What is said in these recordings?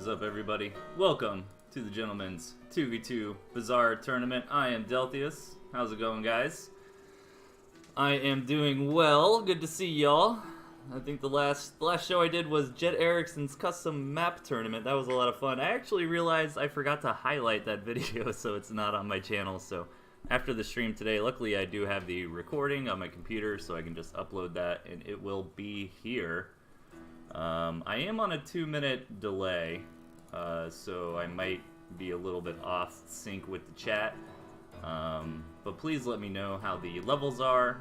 is up, everybody? Welcome to the Gentleman's 2v2 Bizarre Tournament. I am Delthius. How's it going, guys? I am doing well. Good to see y'all. I think the last show I did was Jet Erickson's custom map tournament. That was a lot of fun. I actually realized I forgot to highlight that video, so it's not on my channel. So after the stream today, luckily I do have the recording on my computer, so I can just upload that, and it will be here. I am on a 2-minute delay, so I might be a little bit off sync with the chat. But please let me know how the levels are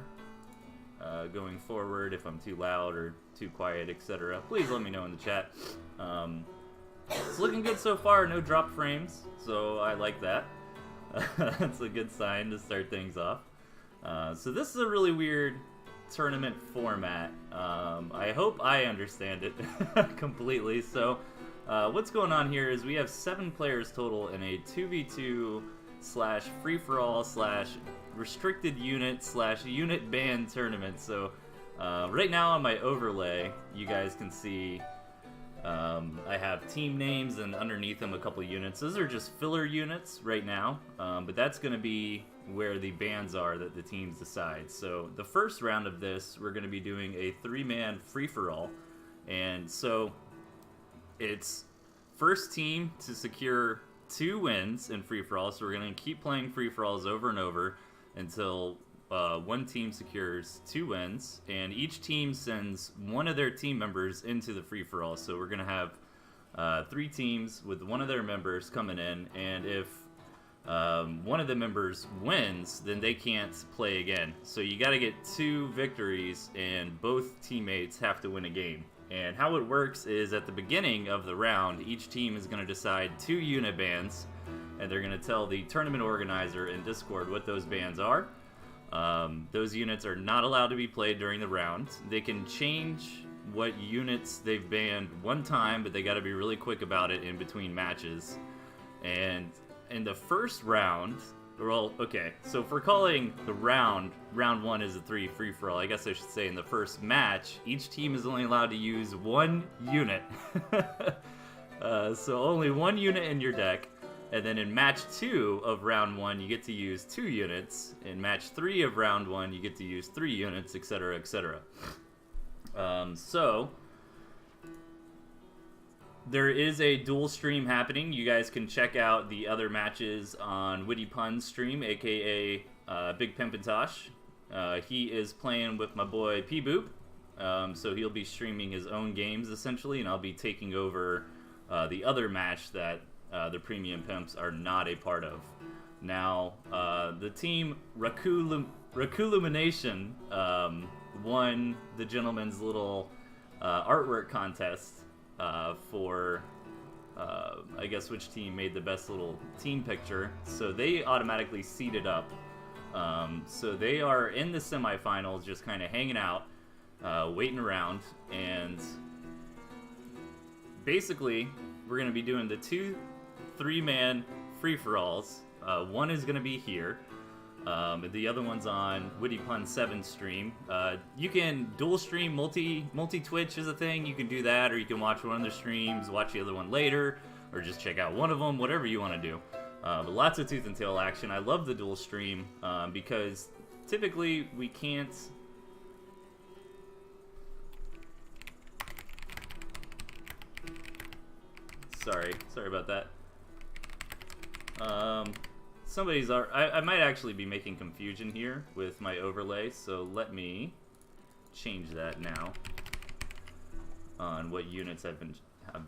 going forward, if I'm too loud or too quiet, etc. Please let me know in the chat. It's looking good so far, no drop frames, so I like that. That's a good sign to start things off. So this is a really weird tournament format. I hope I understand it completely. So what's going on here is we have 7 players total in a 2v2 slash free-for-all slash restricted unit slash unit ban tournament. So right now on my overlay, you guys can see I have team names and underneath them a couple units. Those are just filler units right now, but that's going to be where the bans are that the teams decide. So the first round of this, we're going to be doing a 3-man free-for-all, and so it's first team to secure 2 wins in free-for-all. So we're going to keep playing free-for-alls over and over until one team secures 2 wins, and each team sends one of their team members into the free-for-all. So we're going to have 3 teams with one of their members coming in, and if one of the members wins, then they can't play again. So you got to get 2 victories, and both teammates have to win a game. And how it works is at the beginning of the round, each team is going to decide 2 unit bans, and they're going to tell the tournament organizer in Discord what those bans are. Those units are not allowed to be played during the round. They can change what units they've banned one time, but they got to be really quick about it in between matches. And in the first round, well, okay, so if we're calling the round 1 is a 3 free-for-all, I guess I should say in the first match, each team is only allowed to use 1 unit. So only 1 unit in your deck. And then in match 2 of round 1, you get to use 2 units. In match 3 of round 1, you get to use 3 units, etc., etc. So there is a dual stream happening. You guys can check out the other matches on Witty Pun's stream, aka Big Pimpintosh. He is playing with my boy P-Boop, so he'll be streaming his own games essentially, and I'll be taking over the other match that the Premium Pimps are not a part of. Now, the team Rakulumination won the gentleman's little artwork contest for I guess which team made the best little team picture. So they automatically seeded up. So they are in the semifinals, just kind of hanging out, waiting around, and basically we're going to be doing the 2 3-man free-for-alls. One is going to be here. The other one's on Witty Pun 7 stream. You can dual stream, multi-Twitch is a thing. You can do that, or you can watch one of their streams, watch the other one later, or just check out one of them, whatever you want to do. But lots of tooth and tail action. I love the dual stream because typically we can't... Sorry about that. I might actually be making confusion here with my overlay, so let me change that now on what units have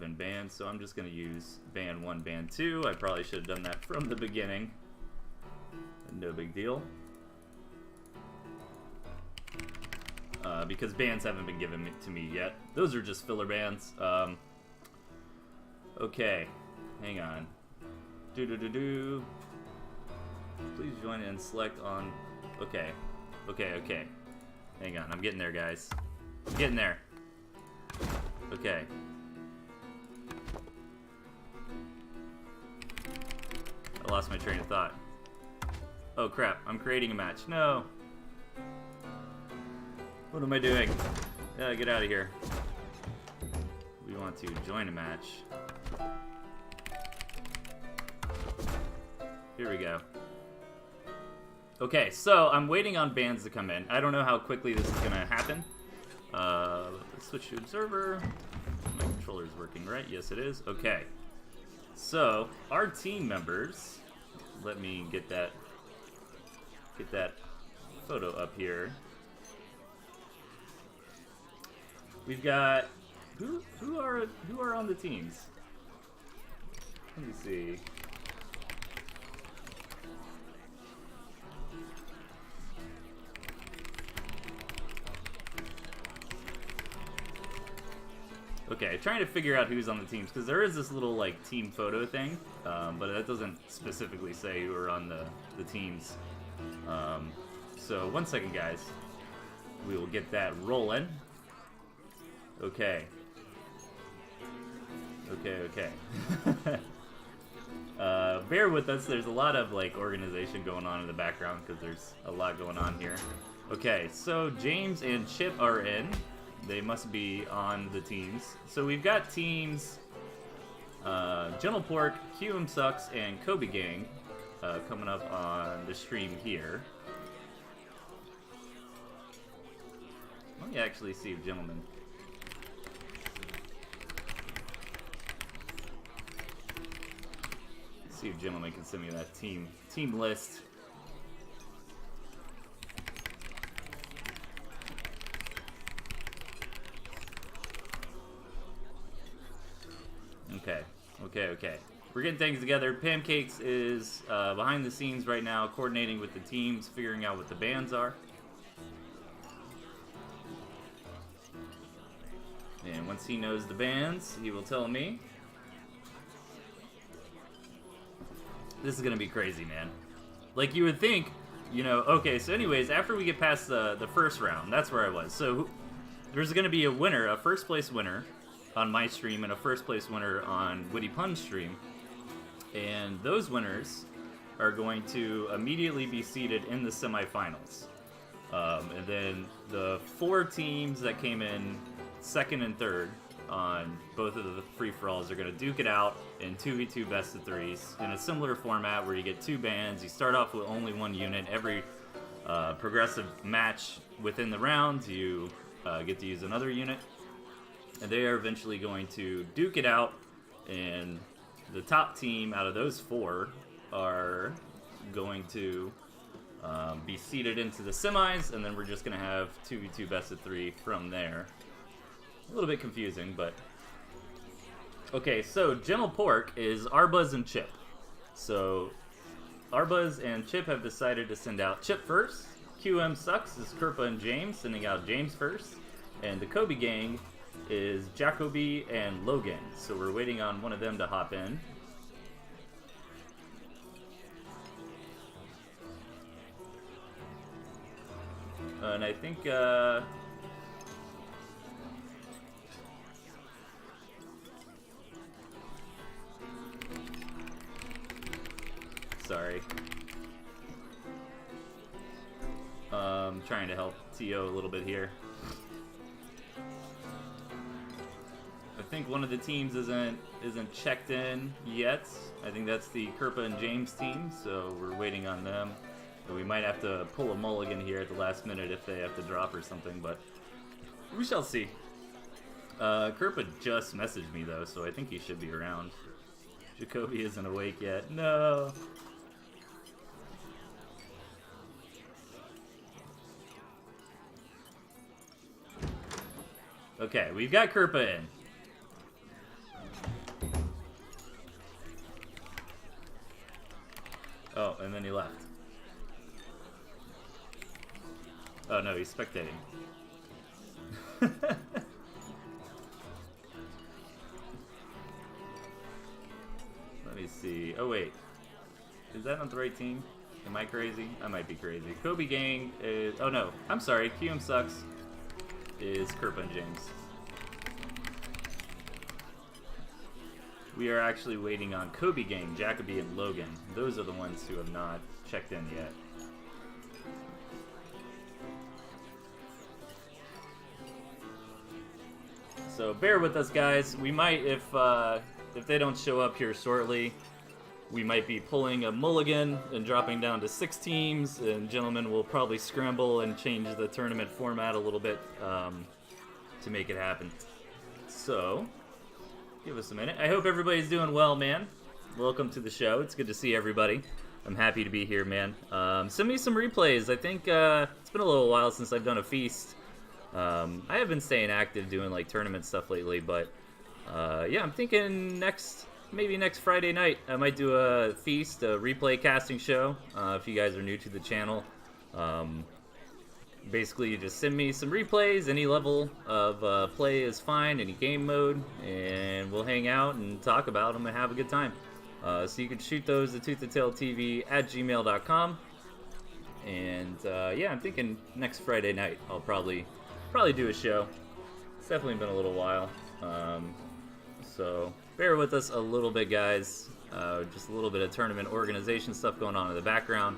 been banned. So I'm just going to use ban 1, ban 2. I probably should have done that from the beginning. No big deal. Because bans haven't been given to me yet. Those are just filler bans. Okay, hang on. Please join and select on. Okay. Hang on, I'm getting there, guys. I'm getting there. Okay. I lost my train of thought. Oh crap, I'm creating a match. No. What am I doing? Get out of here. We want to join a match. Here we go. Okay, so I'm waiting on bands to come in. I don't know how quickly this is gonna happen. Let's switch to observer. My controller's working, right? Yes, it is. Okay. So our team members. Let me get that photo up here. We've got who are on the teams? Let me see. Okay, trying to figure out who's on the teams, because there is this little, like, team photo thing, but that doesn't specifically say who are on the teams. So, 1 second, guys. We will get that rolling. Okay. Okay. Bear with us, there's a lot of, like, organization going on in the background, because there's a lot going on here. Okay, so James and Chip are in. They must be on the teams. So we've got teams Gentle Pork, QM Sucks, and Kobe Gang coming up on the stream here. Let me actually see if Gentleman... see if Gentleman can send me that team list. Okay. We're getting things together. Pancakes is behind the scenes right now, coordinating with the teams, figuring out what the bands are. And once he knows the bands, he will tell me. This is gonna be crazy, man. Like, you would think, you know, okay, so anyways, after we get past the first round, that's where I was. So there's gonna be a winner, a first place winner on my stream and a first place winner on Witty Pun's stream. And those winners are going to immediately be seated in the semifinals. And then the 4 teams that came in second and third on both of the free-for-alls are going to duke it out in 2v2 best of 3s in a similar format where you get 2 bands. You start off with only 1 unit. Every progressive match within the round, you get to use another unit. And they are eventually going to duke it out, and the top team out of those 4 are going to be seeded into the semis, and then we're just going to have 2v2 best of 3 from there. A little bit confusing, but... Okay, so Gentle Pork is Arbuzz and Chip. So Arbuzz and Chip have decided to send out Chip first. QM Sucks is Kerpa and James, sending out James first. And the Kobe Gang is Jacoby and Logan. So we're waiting on one of them to hop in. And I think, sorry. Trying to help T.O. a little bit here. I think one of the teams isn't checked in yet. I think that's the Kerpa and James team, so we're waiting on them. So we might have to pull a mulligan here at the last minute if they have to drop or something, but we shall see. Kerpa just messaged me though, so I think he should be around. Jacoby isn't awake yet. No. Okay, we've got Kerpa in. Oh, and then he left. Oh no, he's spectating. Let me see. Oh wait. Is that not the right team? Am I crazy? I might be crazy. Kobe Gang is... Oh no, I'm sorry. QM Sucks is Kerpa and James. We are actually waiting on Kobe Gang, Jacoby, and Logan. Those are the ones who have not checked in yet. So bear with us, guys. We might, if they don't show up here shortly, we might be pulling a mulligan and dropping down to 6 teams, and Gentlemen will probably scramble and change the tournament format a little bit to make it happen. So, give us a minute. I hope everybody's doing well, man. Welcome to the show. It's good to see everybody. I'm happy to be here, man. Send me some replays. I think it's been a little while since I've done a feast. I have been staying active doing like tournament stuff lately, but yeah, I'm thinking maybe next Friday night I might do a feast, a replay casting show. If you guys are new to the channel, basically you just send me some replays. Any level of play is fine, any game mode, and we'll hang out and talk about them and have a good time. So you can shoot those to ToothAndTailTV at gmail.com. And yeah, I'm thinking next Friday night I'll probably do a show. It's definitely been a little while. So bear with us a little bit, guys. Just a little bit of tournament organization stuff going on in the background.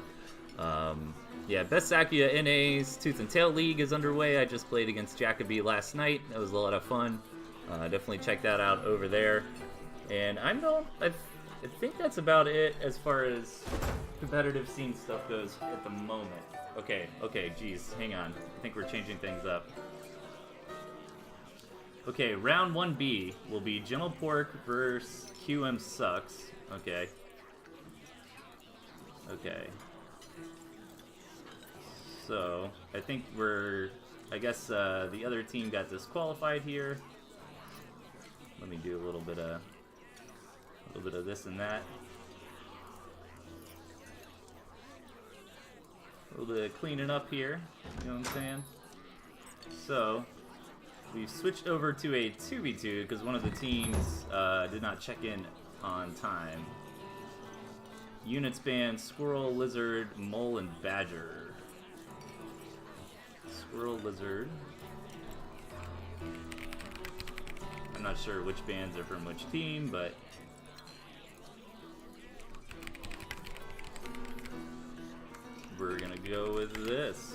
Yeah, Best Sakuya NA's Tooth and Tail League is underway. I just played against Jacoby last night. That was a lot of fun. Definitely check that out over there. And I think that's about it as far as competitive scene stuff goes at the moment. Okay, geez, hang on. I think we're changing things up. Okay, round 1B will be Gentle Pork versus QM Sucks. Okay. So, I think I guess the other team got disqualified here. Let me do a little bit of this and that. A little bit of cleaning up here, you know what I'm saying? So, we've switched over to a 2v2 because one of the teams did not check in on time. Units banned Squirrel, Lizard, Mole, and Badger. Squirrel, Lizard. I'm not sure which bands are from which team, but we're gonna go with this.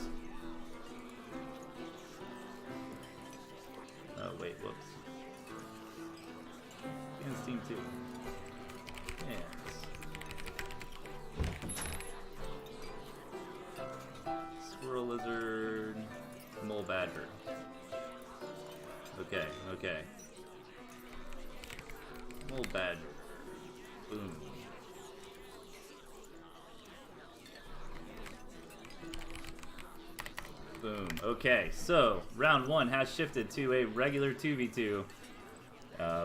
Oh wait, whoops. Against team 2. Yes. Squirrel, Lizard, Mole, Badger. Okay. Mole, Badger. Boom. Boom. Okay, so round 1 has shifted to a regular 2v2.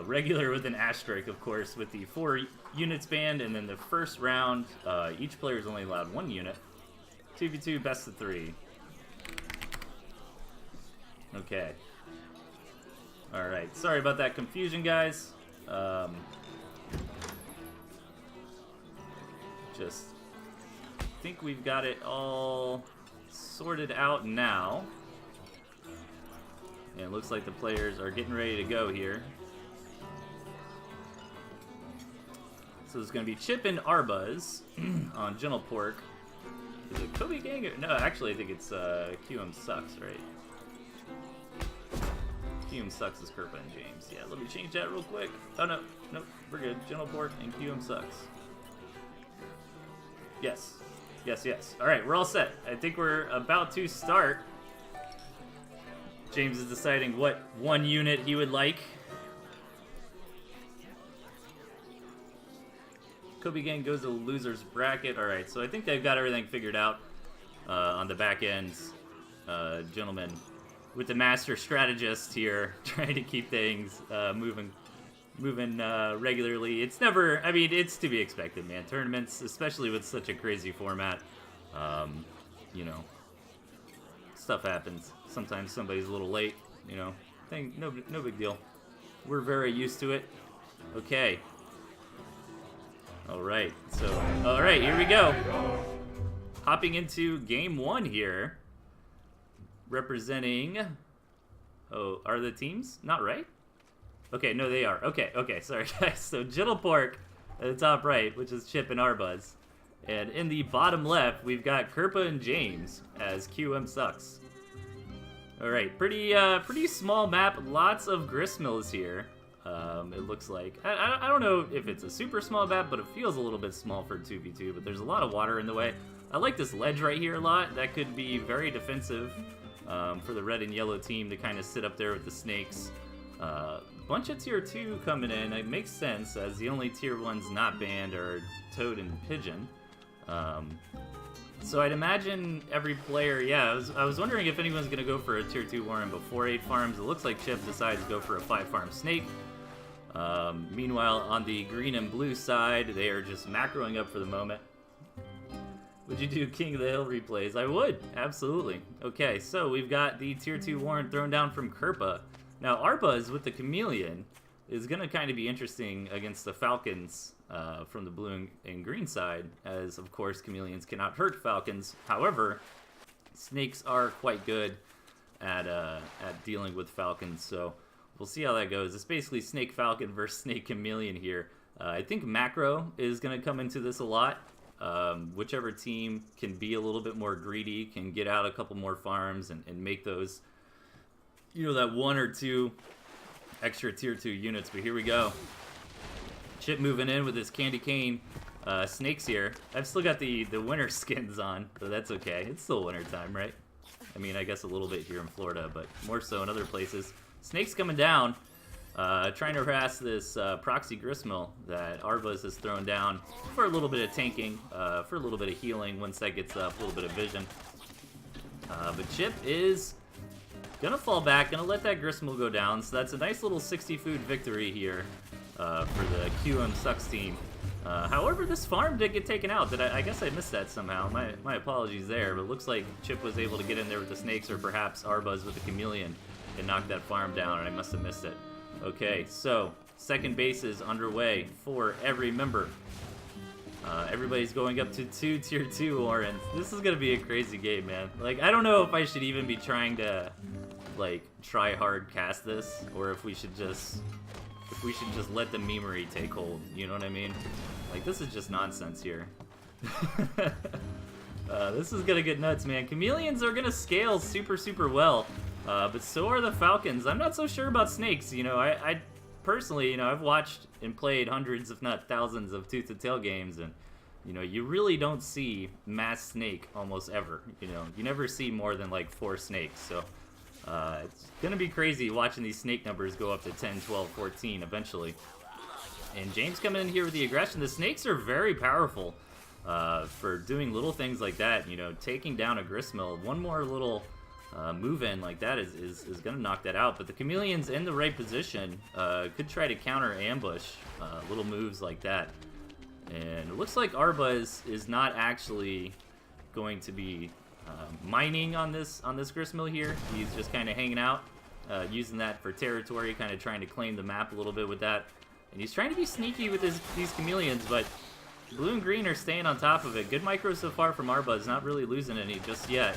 Regular with an asterisk, of course, with the 4 units banned, and then the first round, each player is only allowed 1 unit. 2v2, best of 3. Okay. Alright, sorry about that confusion, guys. Just think we've got it all sorted out now. And it looks like the players are getting ready to go here. So it's going to be Chip and Arbuzz on Gentle Pork. Is it Kobe Gang? No, actually I think it's QM Sucks, right? QM Sucks is Kerpa and James. Yeah, let me change that real quick. Oh no, nope, we're good. Gentle Pork and QM Sucks. Yes. Alright, we're all set. I think we're about to start. James is deciding what 1 unit he would like. Kobe Gang goes to the loser's bracket. Alright, so I think they've got everything figured out on the back ends. Gentlemen, with the master strategist here, trying to keep things moving regularly. It's never, I mean, it's to be expected, man. Tournaments, especially with such a crazy format, you know, stuff happens. Sometimes somebody's a little late, you know. No big deal. We're very used to it. Okay. Alright, so, alright, here we go. Hopping into game 1 here. Representing, oh, are the teams not right? Okay, no, they are. Okay, sorry, guys. So, Gentle Pork at the top right, which is Chip and Arbuzz. And in the bottom left, we've got Kerpa and James as QM Sucks. Alright, pretty small map. Lots of gristmills here. It looks like, I don't know if it's a super small map, but it feels a little bit small for 2v2, but there's a lot of water in the way. I like this ledge right here a lot. That could be very defensive for the red and yellow team to kind of sit up there with the snakes. Bunch of tier 2 coming in. It makes sense, as the only tier 1s not banned are Toad and Pigeon. So I'd imagine every player, yeah, I was wondering if anyone's going to go for a tier 2 Warren before 8 farms. It looks like Chip decides to go for a 5 farm snake. Meanwhile, on the green and blue side, they are just macroing up for the moment. Would you do King of the Hill replays? I would, absolutely. Okay, so we've got the tier 2 Warren thrown down from Kerpa. Now, Arbuz with the Chameleon is going to kind of be interesting against the Falcons from the blue and green side, as, of course, Chameleons cannot hurt Falcons. However, snakes are quite good at dealing with Falcons, so we'll see how that goes. It's basically Snake Falcon versus Snake Chameleon here. I think macro is going to come into this a lot. Whichever team can be a little bit more greedy, can get out a couple more farms and make those, you know, that 1 or 2 extra tier 2 units. But here we go. Chip moving in with his candy cane snakes here. I've still got the winter skins on, so that's okay. It's still winter time, right? I mean, I guess a little bit here in Florida, but more so in other places. Snakes coming down, trying to harass this proxy gristmill that Arbuz has thrown down for a little bit of tanking, for a little bit of healing once that gets up, a little bit of vision. But Chip is gonna fall back, gonna let that gristmill go down, so that's a nice little 60 food victory here for the QM Sucks team. However, this farm did get taken out. I guess I missed that somehow. My apologies there, but it looks like Chip was able to get in there with the snakes, or perhaps Arbuz with the Chameleon and knock that farm down, and I must have missed it. Okay, so second base is underway for every member. Everybody's going up to 2 tier 2 Warrens. This is gonna be a crazy game, man. Like, I don't know if I should even be trying to, like, try hard cast this, or if we should just let the memery take hold. You know what I mean? Like, this is just nonsense here. This is gonna get nuts, man. Chameleons are gonna scale super well, but so are the Falcons. I'm not so sure about snakes. You know, I personally, you know, I've watched and played hundreds, if not thousands, of Tooth and Tail games, and you know, you really don't see mass snake almost ever. You know, you never see more than like 4 snakes. So it's gonna be crazy watching these snake numbers go up to 10, 12, 14 eventually. And James coming in here with the aggression. The snakes are very powerful for doing little things like that. You know, taking down a gristmill. One more little move in like that is gonna knock that out. But the Chameleon's in the right position. Could try to counter ambush little moves like that. And it looks like Arbuz is not actually going to be mining on this gristmill here. He's just kind of hanging out, using that for territory, kind of trying to claim the map a little bit with that. And he's trying to be sneaky with these Chameleons, but blue and green are staying on top of it. Good micro so far from Arbuz, not really losing any just yet.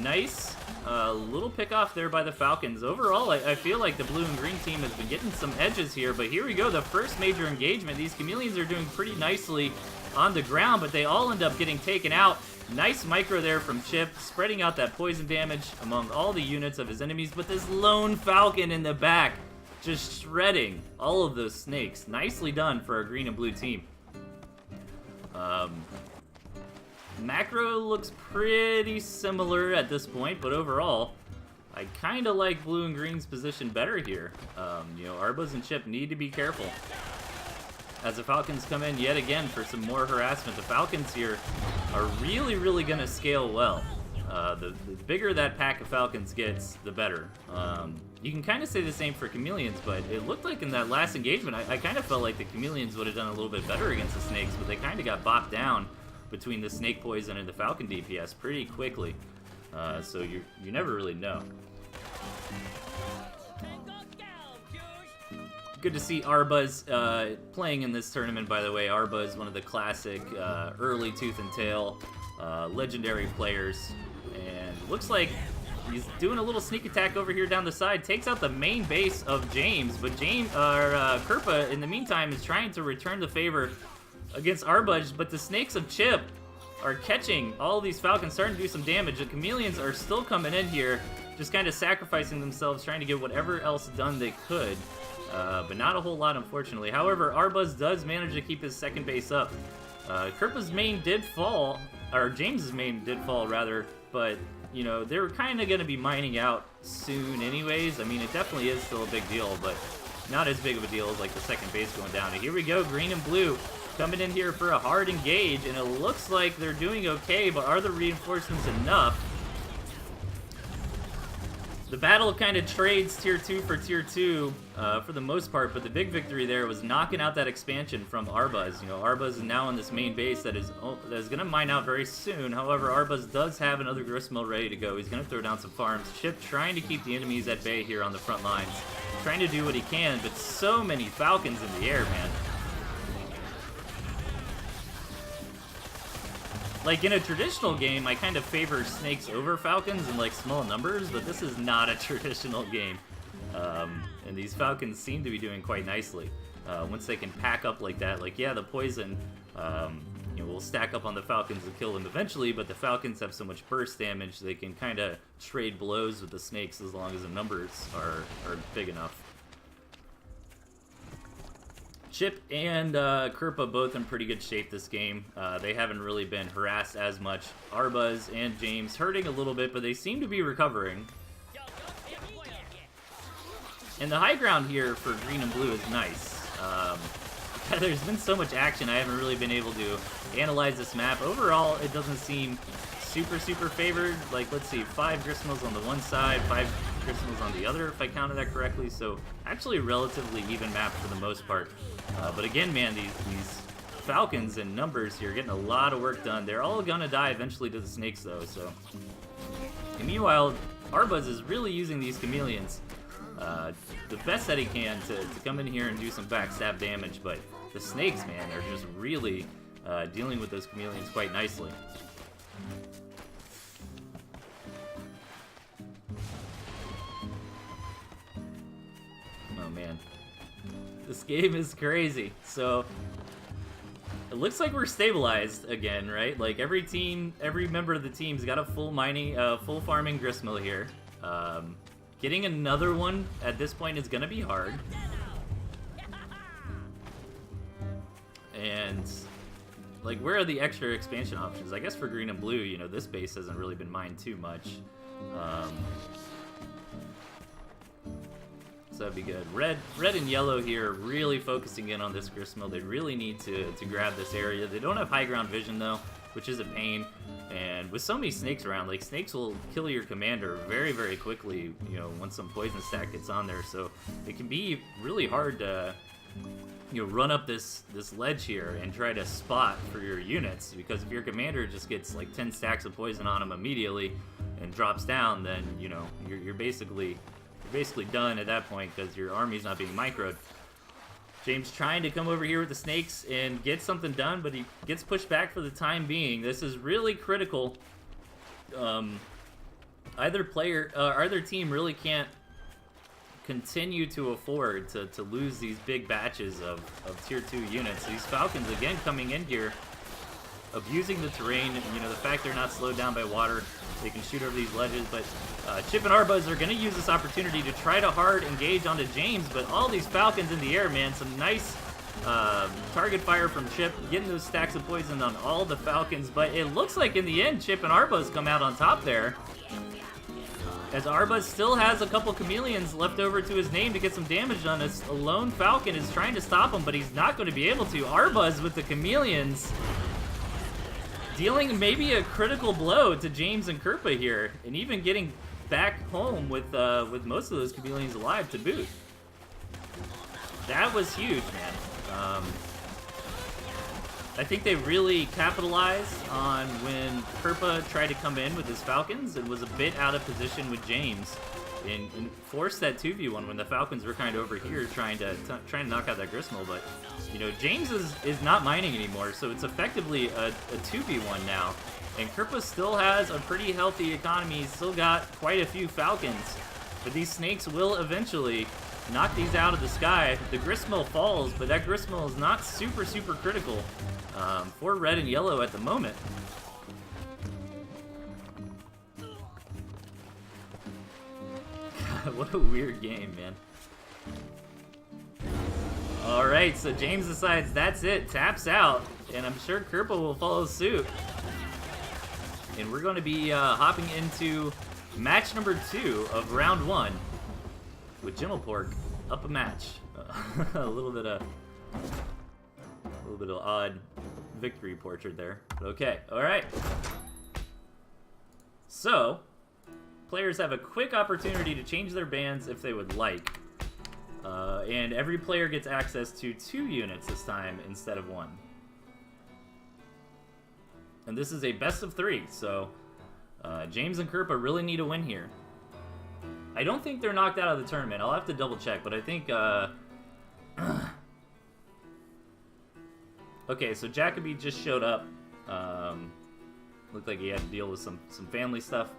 Nice little pick off there by the Falcons. Overall, I feel like the blue and green team has been getting some edges here, but here we go, the first major engagement. These Chameleons are doing pretty nicely on the ground, but they all end up getting taken out. Nice micro there from Chip, spreading out that poison damage among all the units of his enemies, but this lone Falcon in the back just shredding all of those snakes. Nicely done for our green and blue team. Macro looks pretty similar at this point, but overall, I kind of like blue and green's position better here. You know, Arbuz and Chip need to be careful as the Falcons come in yet again for some more harassment. The Falcons here are really going to scale well. The bigger that pack of Falcons gets, the better. You can kind of say the same for Chameleons, but it looked like in that last engagement, I kind of felt like the Chameleons would have done a little bit better against the snakes, but they kind of got bopped down between the snake poison and the Falcon DPS pretty quickly. So you never really know. Good to see Arbuz playing in this tournament, by the way. Arbuz, one of the classic early Tooth and Tail legendary players. And looks like he's doing a little sneak attack over here down the side. Takes out the main base of James, but Kerpa, in the meantime, is trying to return the favor against Arbuz, but the snakes of Chip are catching all these Falcons, starting to do some damage. The Chameleons are still coming in here, just kind of sacrificing themselves, trying to get whatever else done they could. but not a whole lot, unfortunately. However, Arbuz does manage to keep his second base up. Kerpa's main did fall, or James's main did fall, rather, but, you know, they were kind of going to be mining out soon anyways. I mean, it definitely is still a big deal, but not as big of a deal as, like, the second base going down. And here we go, green and blue coming in here for a hard engage, and it looks like they're doing okay, but are the reinforcements enough? The battle kind of trades Tier 2 for Tier 2 for the most part, but the big victory there was knocking out that expansion from Arbuz. You know, Arbuz is now on this main base that is going to mine out very soon. However, Arbuz does have another gristmill ready to go. He's going to throw down some farms. Chip trying to keep the enemies at bay here on the front lines. Trying to do what he can, but so many Falcons in the air, man. Like, in a traditional game, I kind of favor snakes over falcons in, like, small numbers, but this is not a traditional game. And these falcons seem to be doing quite nicely. Once they can pack up like that, like, yeah, the poison, you know, will stack up on the falcons and kill them eventually, but the falcons have so much burst damage, they can kind of trade blows with the snakes as long as the numbers are big enough. Chip and Kerpa both in pretty good shape this game. They haven't really been harassed as much. Arbuz and James hurting a little bit, but they seem to be recovering. And the high ground here for green and blue is nice. There's been so much action, I haven't really been able to analyze this map. Overall, it doesn't seem super favored. Like, let's see, 5 gristmills on the one side, 5 gristmills on the other, if I counted that correctly. So, actually a relatively even map for the most part. But again, man, these Falcons in numbers here getting a lot of work done. They're all gonna die eventually to the snakes, though, so. And meanwhile, Arbuz is really using these chameleons the best that he can to come in here and do some backstab damage, but the snakes, man, are just really dealing with those chameleons quite nicely. Oh, man. This game is crazy. So, it looks like we're stabilized again, right? Like, every member of the team's got a full farming gristmill here. Getting another one at this point is gonna be hard. And, like, where are the extra expansion options? I guess for green and blue, you know, this base hasn't really been mined too much. So that'd be good. Red and yellow here really focusing in on this gristmill. They really need to grab this area. They don't have high ground vision, though, which is a pain. And with so many snakes around, like, snakes will kill your commander very quickly, you know, once some poison stack gets on there. So it can be really hard to, you know, run up this ledge here and try to spot for your units, because if your commander just gets like 10 stacks of poison on him immediately and drops down, then, you know, you're basically done at that point because your army's not being microed. James trying to come over here with the snakes and get something done, but he gets pushed back for the time being. This is really critical. Either team really can't continue to afford to lose these big batches of tier 2 units. These Falcons, again, coming in here, abusing the terrain. You know, the fact they're not slowed down by water, they can shoot over these ledges, but Chip and Arbuz are going to use this opportunity to try to hard engage onto James, but all these Falcons in the air, man, some nice target fire from Chip, getting those stacks of poison on all the Falcons, but it looks like in the end, Chip and Arbuz come out on top there, as Arbuz still has a couple chameleons left over to his name to get some damage done. As a lone Falcon is trying to stop him, but he's not going to be able to. Arbuz with the chameleons, dealing maybe a critical blow to James and Kerpa here, and even getting back home with most of those chameleons alive to boot. That was huge, man. I think they really capitalized on when Kerpa tried to come in with his Falcons and was a bit out of position with James, and forced that 2v1 when the Falcons were kind of over here trying to knock out that gristmill. But, you know, James is not mining anymore, so it's effectively a 2v1 now. And Kerpa still has a pretty healthy economy. He's still got quite a few Falcons, but these snakes will eventually knock these out of the sky. The gristmill falls, but that gristmill is not super critical for red and yellow at the moment. God, what a weird game, man. Alright, so James decides that's it, taps out, and I'm sure Kerpa will follow suit. And we're going to be hopping into match number 2 of round 1 with Jimmlepork up a match. a little bit of odd victory portrait there. But okay, alright. So, players have a quick opportunity to change their bands if they would like. And every player gets access to 2 units this time instead of 1. And this is a best of 3, so James and Kerpa really need a win here. I don't think they're knocked out of the tournament. I'll have to double check, but I think... Okay, so Jacoby just showed up. Looked like he had to deal with some family stuff.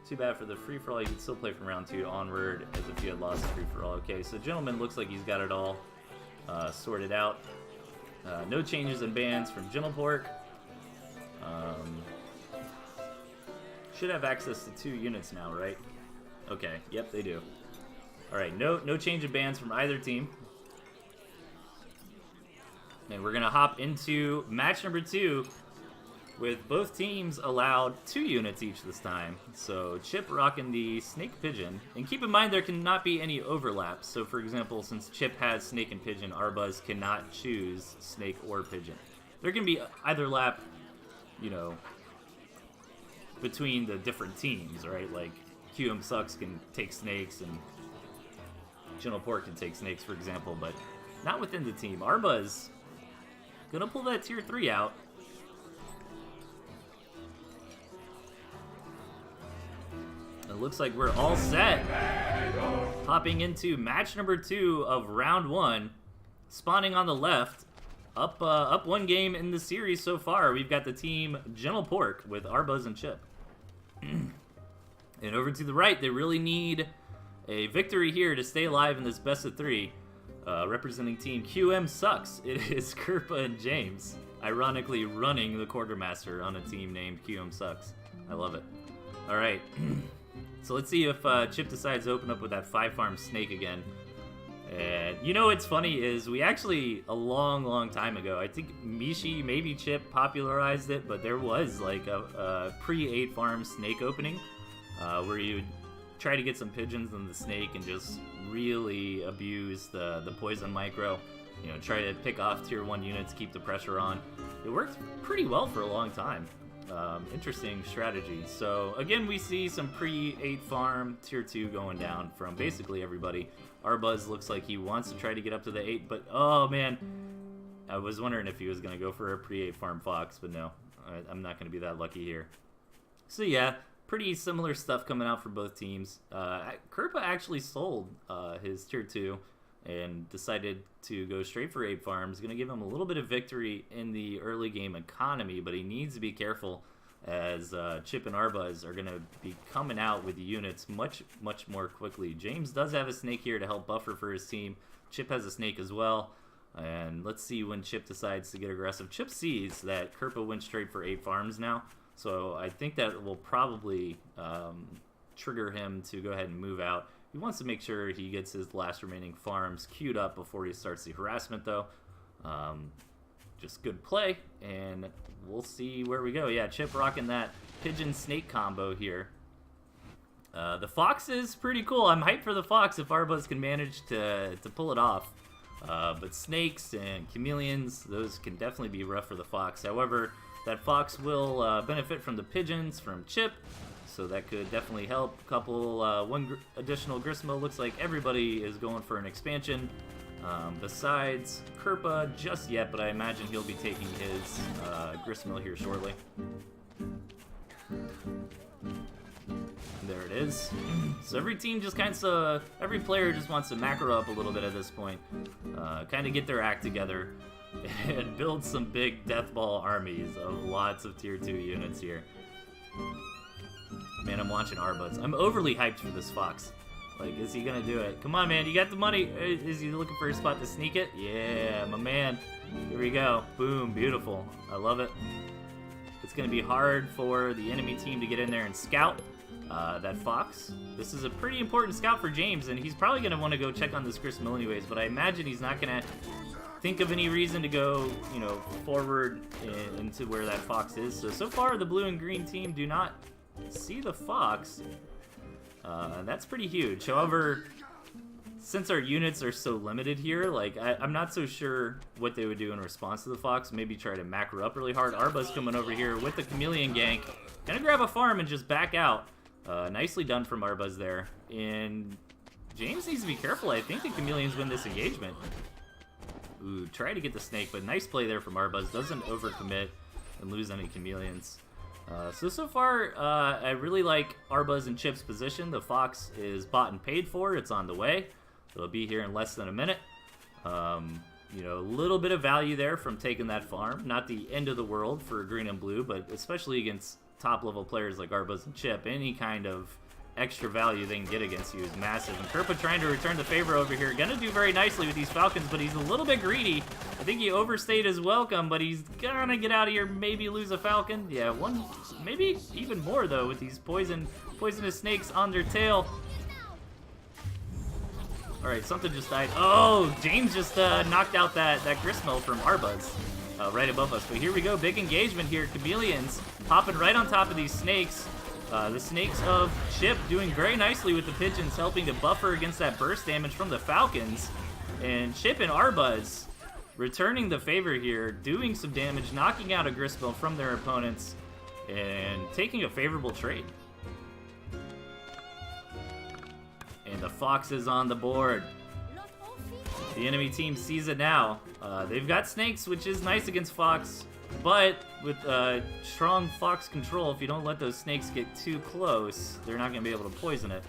Too bad for the free-for-all. You can still play from round 2 onward as if you had lost the free-for-all. Okay, so Gentleman looks like he's got it all sorted out. No changes in bans from Jimmlepork. Should have access to 2 units now, right? Okay, yep, they do. Alright, no change in bans from either team. And we're going to hop into match number 2 with both teams allowed 2 units each this time. So Chip rocking the Snake Pigeon. And keep in mind there cannot be any overlaps. So for example, since Chip has Snake and Pigeon, Arbuz cannot choose Snake or Pigeon. There can be either lap, you know, between the different teams, right? Like QM Sucks can take Snakes and Jimmlepork can take Snakes, for example, but not within the team. Arbuz gonna pull that tier 3 out. It looks like we're all set. Hopping into match number 2 of round 1. Spawning on the left. Up 1 game in the series so far. We've got the team Jimmlepork with Arbuz and Chip. And over to the right, they really need a victory here to stay alive in this best of 3. Representing team QM Sucks. It is Kerpa and James. Ironically running the quartermaster on a team named QM Sucks. I love it. Alright. So let's see if Chip decides to open up with that 5-farm Snake again. And you know what's funny is we actually, a long time ago, I think Mishi, maybe Chip, popularized it, but there was like a pre-8-farm Snake opening where you would try to get some pigeons on the Snake and just really abuse the poison micro. You know, try to pick off tier 1 units, keep the pressure on. It worked pretty well for a long time. Interesting strategy. So again, we see some pre-8 farm tier 2 going down from basically everybody. Arbuz looks like he wants to try to get up to the 8, but oh man, I was wondering if he was going to go for a pre-8 farm Fox, but no, I'm not going to be that lucky here. So yeah, pretty similar stuff coming out for both teams. Kerpa actually sold his tier 2 and decided to go straight for 8 farms. Going to give him a little bit of victory in the early game economy, but he needs to be careful as Chip and Arbuz are going to be coming out with the units much more quickly. James does have a Snake here to help buffer for his team. Chip has a Snake as well. And let's see when Chip decides to get aggressive. Chip sees that Kerpa went straight for 8 farms now, so I think that will probably trigger him to go ahead and move out. He wants to make sure he gets his last remaining farms queued up before he starts the harassment, though. Just good play, and we'll see where we go. Yeah, Chip rocking that Pigeon-Snake combo here. The Fox is pretty cool. I'm hyped for the Fox if Arbuz can manage to pull it off. But Snakes and Chameleons, those can definitely be rough for the Fox. However, that Fox will benefit from the Pigeons from Chip, so that could definitely help. One additional Grismo. Looks like everybody is going for an expansion. Besides Kerpa just yet, but I imagine he'll be taking his Grismo here shortly. There it is. So every team just every player just wants to macro up a little bit at this point. Kind of get their act together and build some big death ball armies of lots of tier 2 units here. Man, I'm watching Arbuz. I'm overly hyped for this Fox. Like, is he gonna do it? Come on, man, you got the money. Is he looking for a spot to sneak it? Yeah, my man. Here we go. Boom, beautiful. I love it. It's gonna be hard for the enemy team to get in there and scout. that Fox. This is a pretty important scout for James, and he's probably going to want to go check on this Gristmill anyways, but I imagine he's not going to think of any reason to go, you know, forward into where that Fox is. So far, the blue and green team do not see the Fox. That's pretty huge. However, since our units are so limited here, like, I'm not so sure what they would do in response to the Fox. Maybe try to macro up really hard. Arba's coming over here with the Chameleon gank. Gonna grab a farm and just back out. Nicely done from Arbuz there. And James needs to be careful. I think the Chameleons win this engagement. Ooh, try to get the snake, but nice play there from Arbuz. Doesn't overcommit and lose any Chameleons. So far, I really like Arbuz and Chip's position. The Fox is bought and paid for. It's on the way. It'll be here in less than a minute. You know, a little bit of value there from taking that farm. Not the end of the world for green and blue, but especially against top-level players like Arbuz and Chip, any kind of extra value they can get against you is massive. And Kerpa trying to return the favor over here. Gonna do very nicely with these Falcons, but he's a little bit greedy. I think he overstayed his welcome, but he's gonna get out of here, maybe lose a Falcon. Yeah, one, maybe even more, though, with these poisonous snakes on their tail. Alright, something just died. Oh, James just knocked out that Gristmill from Arbuz. Right above us. But here we go, big engagement here. Chameleons popping right on top of these snakes. The snakes of Chip doing very nicely with the pigeons, helping to buffer against that burst damage from the Falcons. And Chip and Arbuz returning the favor here, doing some damage, knocking out a Gristmill from their opponents, and taking a favorable trade. And the Fox is on the board. The enemy team sees it now. They've got snakes, which is nice against Fox, but with strong Fox control, if you don't let those snakes get too close, they're not going to be able to poison it.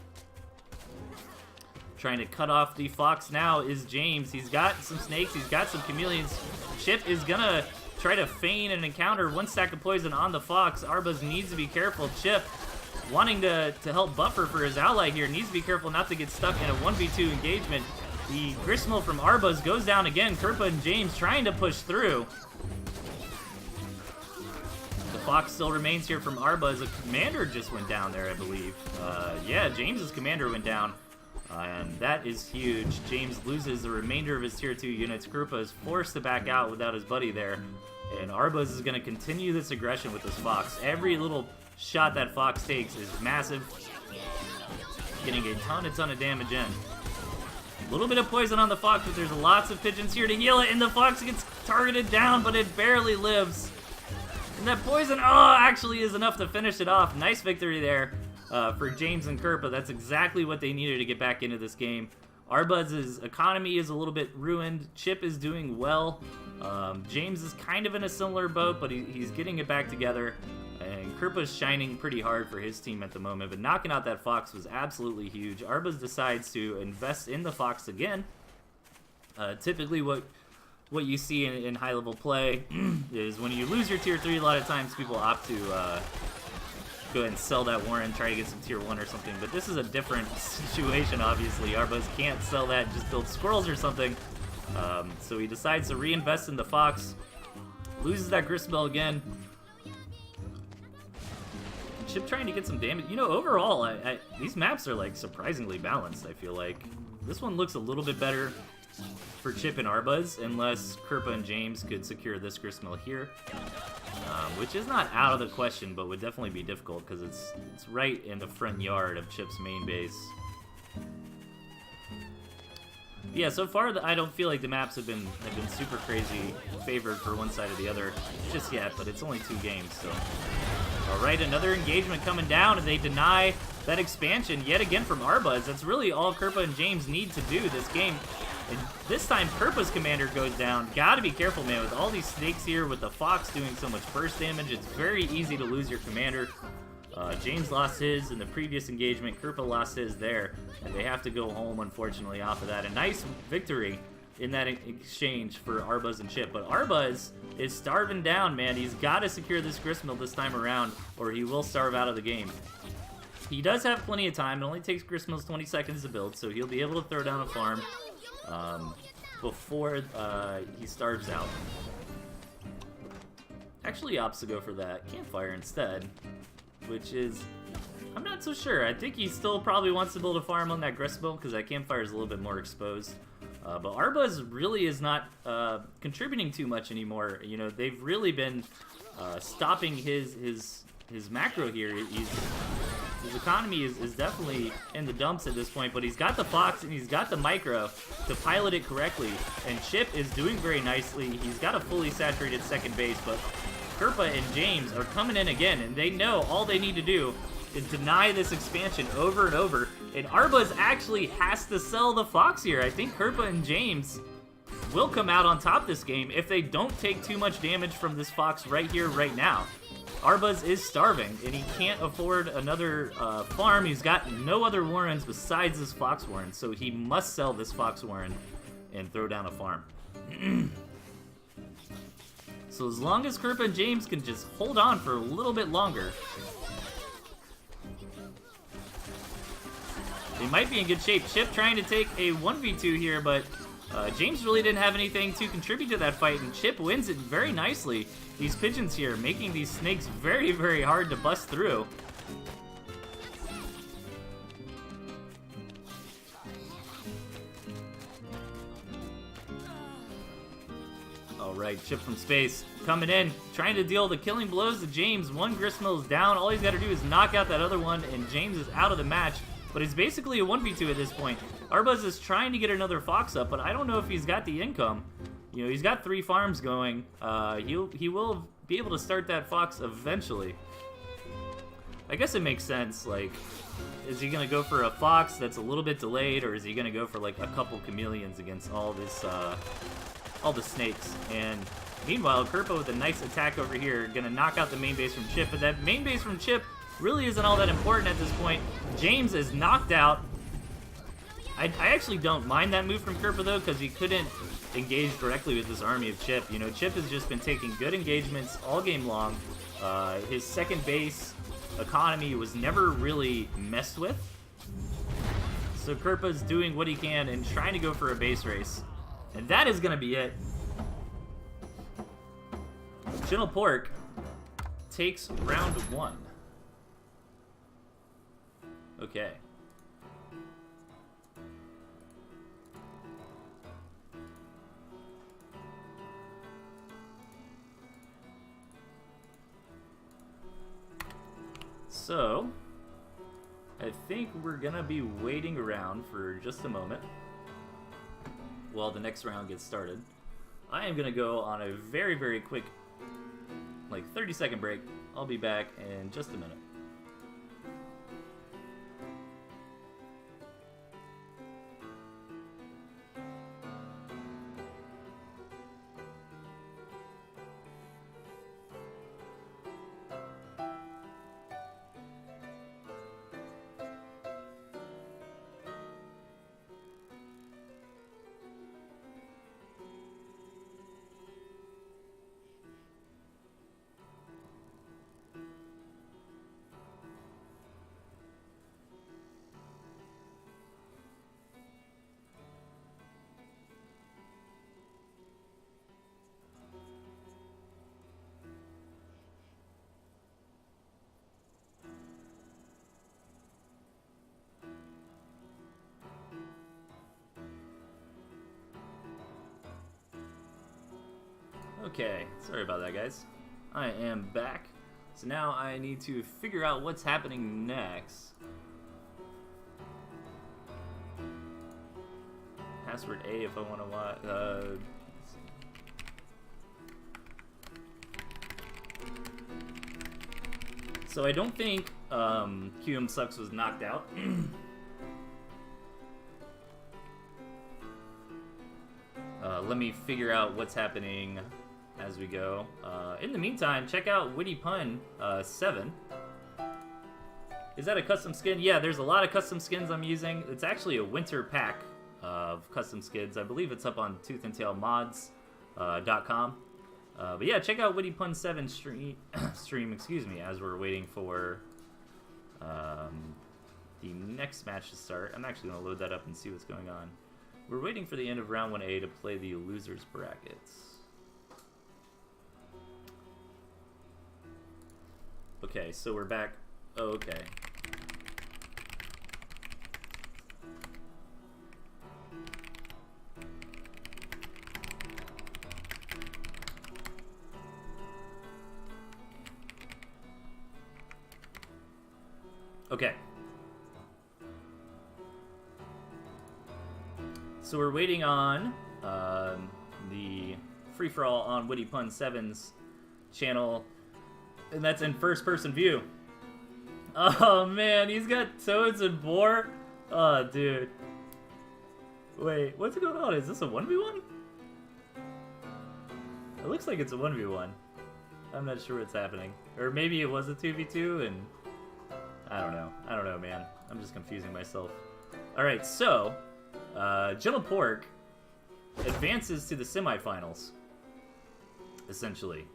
Trying to cut off the Fox now is James. He's got some snakes, he's got some Chameleons. Chip is going to try to feign an encounter, one stack of poison on the Fox. Arbuz needs to be careful. Chip, wanting to help buffer for his ally here, needs to be careful not to get stuck in a 1v2 engagement. The Gristmill from Arbuz goes down again. Kerpa and James trying to push through. The Fox still remains here from Arbuz. A commander just went down there, I believe. Yeah, James's commander went down. And that is huge. James loses the remainder of his tier 2 units. Kerpa is forced to back out without his buddy there. And Arbuz is going to continue this aggression with this Fox. Every little shot that Fox takes is massive. Getting a ton of damage in. A little bit of poison on the Fox, but there's lots of pigeons here to heal it, and the Fox gets targeted down, but it barely lives. And that poison, actually is enough to finish it off. Nice victory there for James and Kerpa. That's exactly what they needed to get back into this game. Arbuz's economy is a little bit ruined. Chip is doing well. James is kind of in a similar boat, but he's getting it back together. And Kerpa's shining pretty hard for his team at the moment, but knocking out that Fox was absolutely huge. Arbuz decides to invest in the Fox again. Typically what you see in high-level play is when you lose your tier 3, a lot of times people opt to go ahead and sell that Warren, try to get some tier 1 or something, but this is a different situation, obviously. Arbuz can't sell that and just build squirrels or something. So he decides to reinvest in the Fox, loses that Gristmill again. Chip trying to get some damage. You know, overall, these maps are, like, surprisingly balanced, I feel like. This one looks a little bit better for Chip and Arbuz, unless Kerpa and James could secure this Gristmill here. Which is not out of the question, but would definitely be difficult, because it's right in the front yard of Chip's main base. Yeah, so far I don't feel like the maps have been super crazy favored for one side or the other just yet, but it's only 2 games, so. Alright, another engagement coming down, and they deny that expansion yet again from Arbuz. That's really all Kerpa and James need to do this game. And this time, Kerpa's commander goes down. Gotta be careful, man, with all these snakes here, with the Fox doing so much burst damage, it's very easy to lose your commander. James lost his in the previous engagement, Kerpa lost his there, and they have to go home, unfortunately, off of that. A nice victory in that exchange for Arbuz and Chip, but Arbuz is starving down, man. He's got to secure this Gristmill this time around, or he will starve out of the game. He does have plenty of time. It only takes Gristmills 20 seconds to build, so he'll be able to throw down a farm before he starves out. Actually opts to go for that Campfire instead, which is I'm not so sure. I think he still probably wants to build a farm on that gristmill because that campfire is a little bit more exposed. But Arbuz really is not contributing too much anymore. You know, they've really been stopping his macro here. His economy is definitely in the dumps at this point, but he's got the Fox and he's got the Micro to pilot it correctly. And Chip is doing very nicely. He's got a fully saturated second base, but Kerpa and James are coming in again, and they know all they need to do is deny this expansion over and over. And Arbuz actually has to sell the Fox here. I think Kerpa and James will come out on top this game if they don't take too much damage from this Fox right here, right now. Arbuz is starving, and he can't afford another farm. He's got no other Warrens besides this Fox Warren, so he must sell this Fox Warren and throw down a farm. So as long as Kerpa and James can just hold on for a little bit longer, they might be in good shape. Chip trying to take a 1v2 here, but James really didn't have anything to contribute to that fight, and Chip wins it very nicely. These pigeons here making these snakes very, very hard to bust through. Alright, Chip from space coming in, trying to deal the killing blows to James. One gristmill is down. All he's got to do is knock out that other one, and James is out of the match. But it's basically a 1v2 at this point. Arbuz is trying to get another Fox up, but I don't know if he's got the income. You know, he's got 3 farms going. He will be able to start that Fox eventually. I guess it makes sense. Like, is he going to go for a Fox that's a little bit delayed, or is he going to go for, like, a couple chameleons against all this, all the snakes? And meanwhile, Kerpa with a nice attack over here, going to knock out the main base from Chip. But that main base from Chip really isn't all that important at this point. James is knocked out. I actually don't mind that move from Kerpa, though, because he couldn't engage directly with this army of Chip. You know, Chip has just been taking good engagements all game long. His second base economy was never really messed with. So Kerpa's doing what he can and trying to go for a base race. And that is going to be it. Gentle Pork takes round 1. Okay. So, I think we're gonna be waiting around for just a moment while the next round gets started. I am gonna go on a very, very quick, like 30-second break. I'll be back in just a minute. Okay, sorry about that, guys. I am back. So now I need to figure out what's happening next. Password A if I want to watch. So I don't think QM Sucks was knocked out. Let me figure out what's happening as we go. In the meantime, check out Witty Pun 7. Is that a custom skin? Yeah, there's a lot of custom skins I'm using. It's actually a winter pack of custom skins. I believe it's up on ToothAndTailMods.com. But yeah, check out Witty Pun 7 stream, excuse me, as we're waiting for the next match to start. I'm actually going to load that up and see what's going on. We're waiting for the end of round 1A to play the losers brackets. Okay, so we're back. Oh, okay. Okay. So we're waiting on the free-for-all on Witty Pun 7's channel, and that's in first-person view. Oh man, he's got toads and boar. Oh dude. Wait, what's going on? Is this a 1v1? It looks like it's a 1v1. I'm not sure what's happening. Or maybe it was a 2v2 and... I don't know. I don't know, man. I'm just confusing myself. Alright, so... Gentle Pork advances to the semifinals, essentially.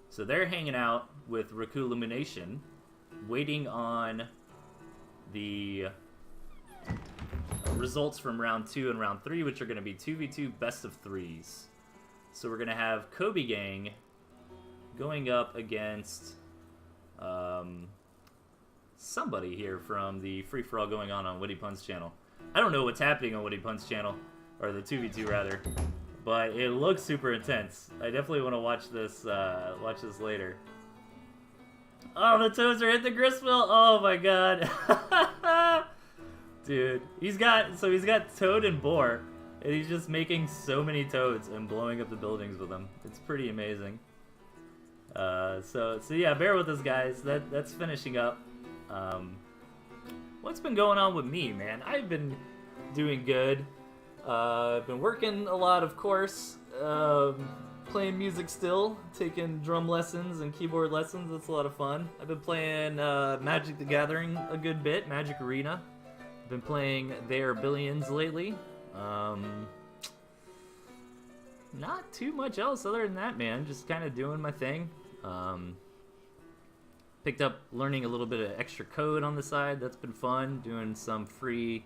So they're hanging out with Raku Illumination, waiting on the results from round 2 and round 3, which are going to be 2v2 best of 3s. So we're going to have Kobe Gang going up against somebody here from the free-for-all going on Witty Pun's channel. I don't know what's happening on Witty Pun's channel, or the 2v2 rather, but it looks super intense. I definitely want to watch this later. Oh, the toads are hitting the gristmill! Oh my god. Dude, he's got toad and boar, and he's just making so many toads and blowing up the buildings with them. It's pretty amazing. So yeah, bear with us, guys. That's finishing up. What's been going on with me, man? I've been doing good. I've been working a lot, of course. Playing music still, taking drum lessons and keyboard lessons. That's a lot of fun. I've been playing Magic the Gathering a good bit, Magic Arena. I've been playing There Are Billions lately. Not too much else other than that, man. Just kind of doing my thing. Picked up learning a little bit of extra code on the side. That's been fun. Doing some free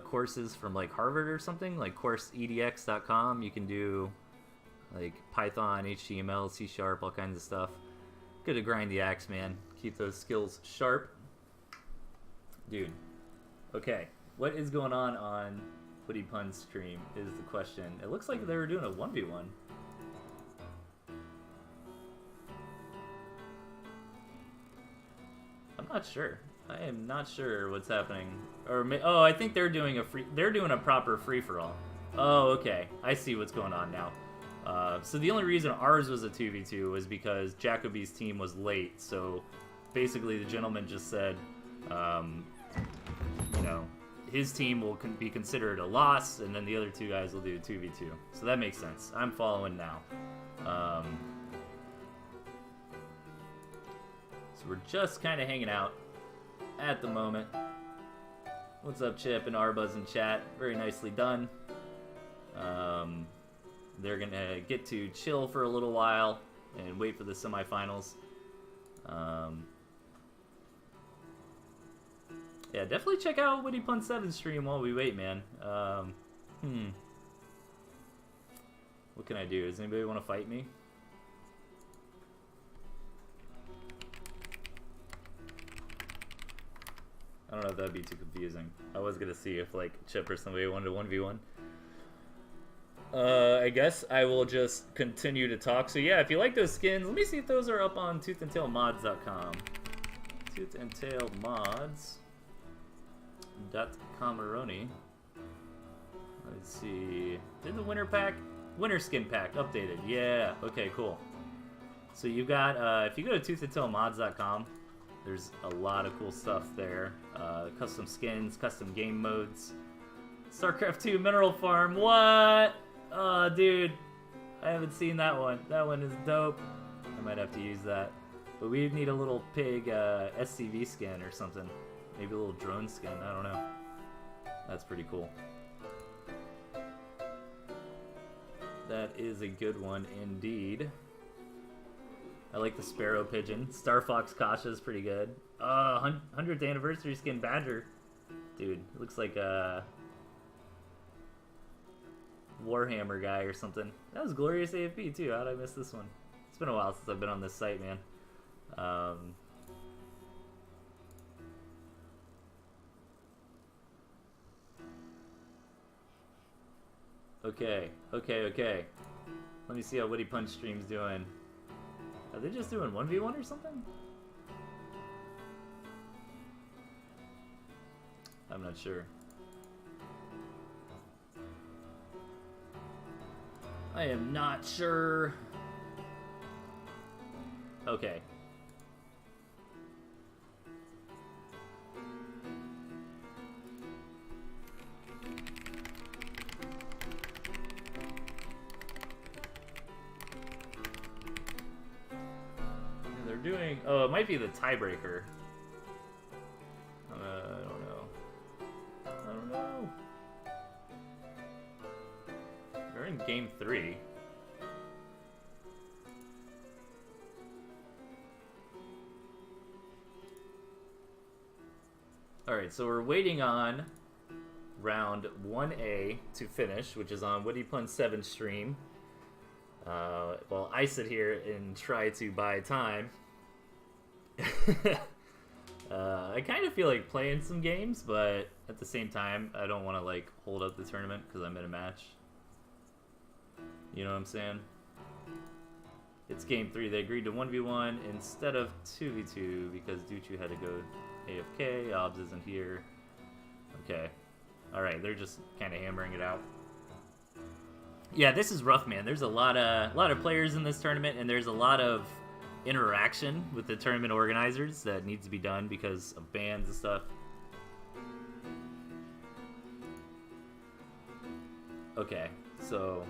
courses from like Harvard or something, like courseedx.com. You can do like Python, HTML, C#, all kinds of stuff. Good to grind the axe, man. Keep those skills sharp. Dude. Okay. What is going on Witty Pun's stream is the question. It looks like they were doing a 1v1. I'm not sure. I am not sure what's happening. Or oh, I think they're doing a proper free-for-all. Oh, okay. I see what's going on now. So the only reason ours was a 2v2 was because Jacoby's team was late. So basically the gentleman just said, you know, his team will be considered a loss, and then the other two guys will do 2v2. So that makes sense. I'm following now. So we're just kind of hanging out at the moment. What's up, Chip and Arbuzz in chat? Very nicely done. They're gonna get to chill for a little while and wait for the semifinals. Yeah, definitely check out Witty Pun 7's stream while we wait, man. What can I do? Does anybody want to fight me? I don't know if that'd be too confusing. I was gonna see if like Chip or somebody wanted a 1v1. I guess I will just continue to talk. So yeah, if you like those skins, let me see if those are up on ToothAndTailMods.com. ToothAndTailMods.comeroni. Let's see. Did the winter skin pack updated? Yeah. Okay, cool. So you got if you go to ToothAndTailMods.com, there's a lot of cool stuff there. Custom skins, custom game modes. StarCraft 2 Mineral Farm. What? Oh, dude. I haven't seen that one. That one is dope. I might have to use that. But we need a little pig SCV skin or something. Maybe a little drone skin. I don't know. That's pretty cool. That is a good one indeed. I like the Sparrow Pigeon. Star Fox Kasha is pretty good. 100th anniversary skin Badger. Dude, it looks like a Warhammer guy or something. That was Glorious AFP too. How'd I miss this one? It's been a while since I've been on this site, man. Okay. Let me see how Witty Pun 's stream's doing. Are they just doing 1v1 or something? I'm not sure. I am not sure. Okay. They're doing... Oh, it might be the tiebreaker. I don't know. I don't know. They're in game 3. Alright, so we're waiting on round 1A to finish, which is on Woody Punch 7's stream. While I sit here and try to buy time. I kind of feel like playing some games, but at the same time, I don't want to like hold up the tournament because I'm in a match. You know what I'm saying? It's game 3. They agreed to 1v1 instead of 2v2 because Duchu had to go AFK. Obs isn't here. Okay. Alright, they're just kind of hammering it out. Yeah, this is rough, man. There's a lot of players in this tournament, and there's a lot of interaction with the tournament organizers that needs to be done because of bans and stuff. Okay, so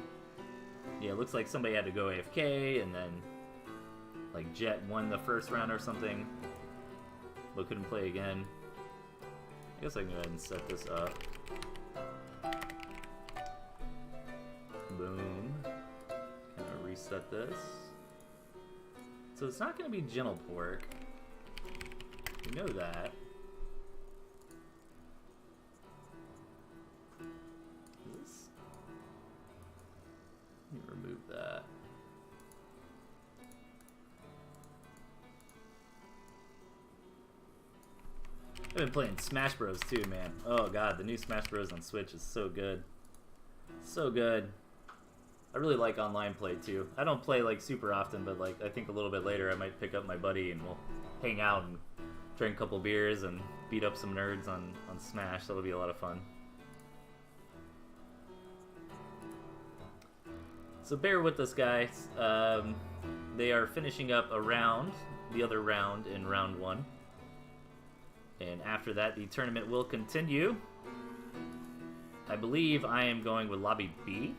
yeah, it looks like somebody had to go AFK, and then like Jet won the first round or something, but couldn't play again. I guess I can go ahead and set this up. Boom. Kind of reset this. So it's not going to be Gentle Pork. You know that. This? Let me remove that. I've been playing Smash Bros too, man. Oh god, the new Smash Bros on Switch is so good. So good. I really like online play too. I don't play like super often, but like I think a little bit later I might pick up my buddy and we'll hang out and drink a couple beers and beat up some nerds on Smash. That'll be a lot of fun. So bear with us, guys. They are finishing up a round, the other round in round 1. And after that, the tournament will continue. I believe I am going with Lobby B.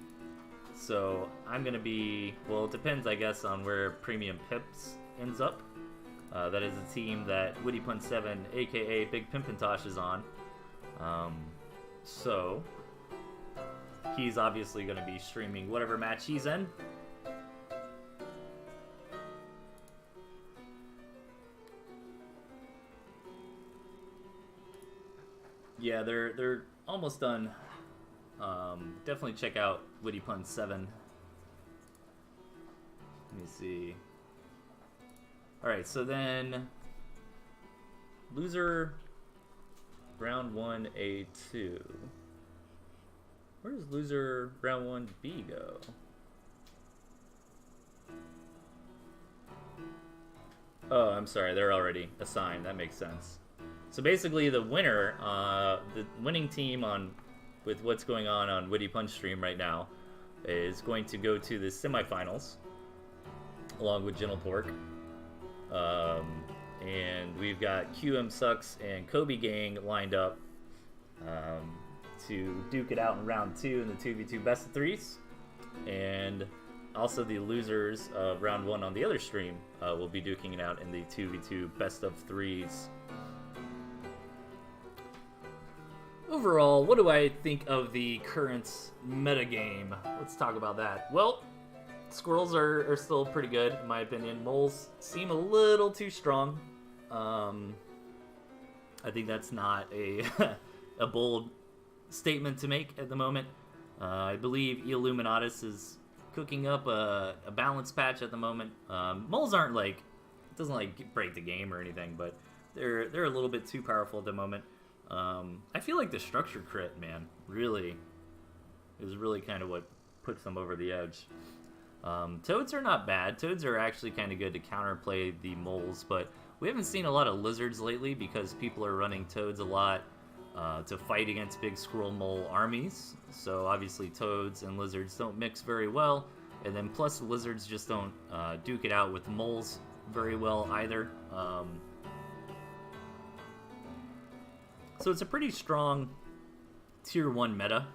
So I'm going to be, well, it depends, I guess, on where Premium Pips ends up. That is a team that Woody Punch 7, aka Big Pimpintosh, is on. So he's obviously going to be streaming whatever match he's in. Yeah, they're almost done. Definitely check out Woody Punch 7. Let me see. Alright, so then loser round 1A2. Where does loser round 1B go? Oh, I'm sorry, they're already assigned. That makes sense. So basically the winner, the winning team with what's going on Woody Punch stream right now is going to go to the semifinals along with Gentle Pork. And we've got QM Sucks and Kobe Gang lined up to duke it out in round 2 in the 2v2 best of 3s. And also the losers of round 1 on the other stream will be duking it out in the 2v2 best of 3s. Overall, what do I think of the current metagame? Let's talk about that. Well, squirrels are still pretty good, in my opinion. Moles seem a little too strong. I think that's not a a bold statement to make at the moment. I believe Illuminatus is cooking up a balance patch at the moment. Moles aren't like, it doesn't like break the game or anything, but they're a little bit too powerful at the moment. I feel like the structure crit, man, really is really kind of what puts them over the edge. Toads are not bad. Toads are actually kind of good to counterplay the moles, but we haven't seen a lot of lizards lately because people are running toads a lot. to fight against big squirrel mole armies. So obviously toads and lizards don't mix very well, and then plus the lizards just don't duke it out with moles very well either. So it's a pretty strong tier 1 meta,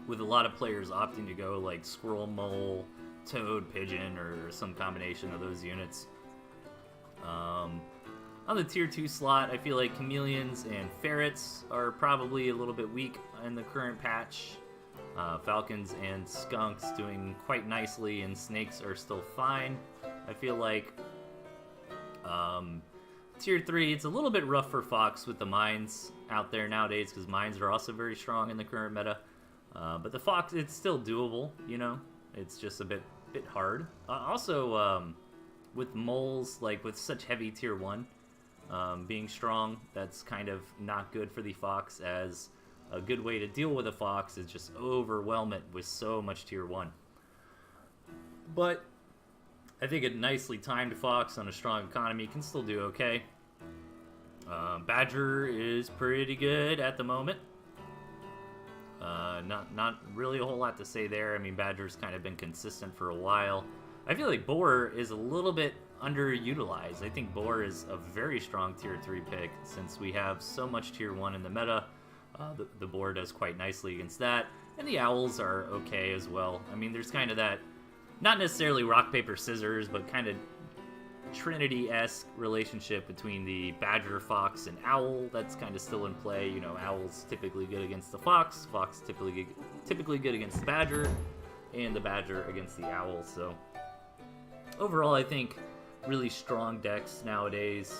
with a lot of players opting to go like squirrel, mole, toad, pigeon, or some combination of those units. On the tier 2 slot, I feel like chameleons and ferrets are probably a little bit weak in the current patch. Falcons and skunks doing quite nicely, and snakes are still fine. I feel like tier 3, it's a little bit rough for fox with the mines out there nowadays, because mines are also very strong in the current meta. But the fox, it's still doable, you know? It's just a bit hard. Also, with moles, like with such heavy tier 1 being strong, that's kind of not good for the fox, as a good way to deal with a fox is just overwhelm it with so much tier 1. But I think a nicely timed fox on a strong economy can still do okay. Badger is pretty good at the moment. Not really a whole lot to say there. I mean, Badger's kind of been consistent for a while. I feel like Boar is a little bit underutilized. I think Boar is a very strong tier 3 pick, since we have so much tier 1 in the meta. The Boar does quite nicely against that, and the owls are okay as well. I mean, there's kind of that, not necessarily rock, paper, scissors, but kind of Trinity-esque relationship between the badger, fox, and owl that's kind of still in play. You know, owl's typically good against the fox, fox typically good against the badger, and the badger against the owl. So overall, I think really strong decks nowadays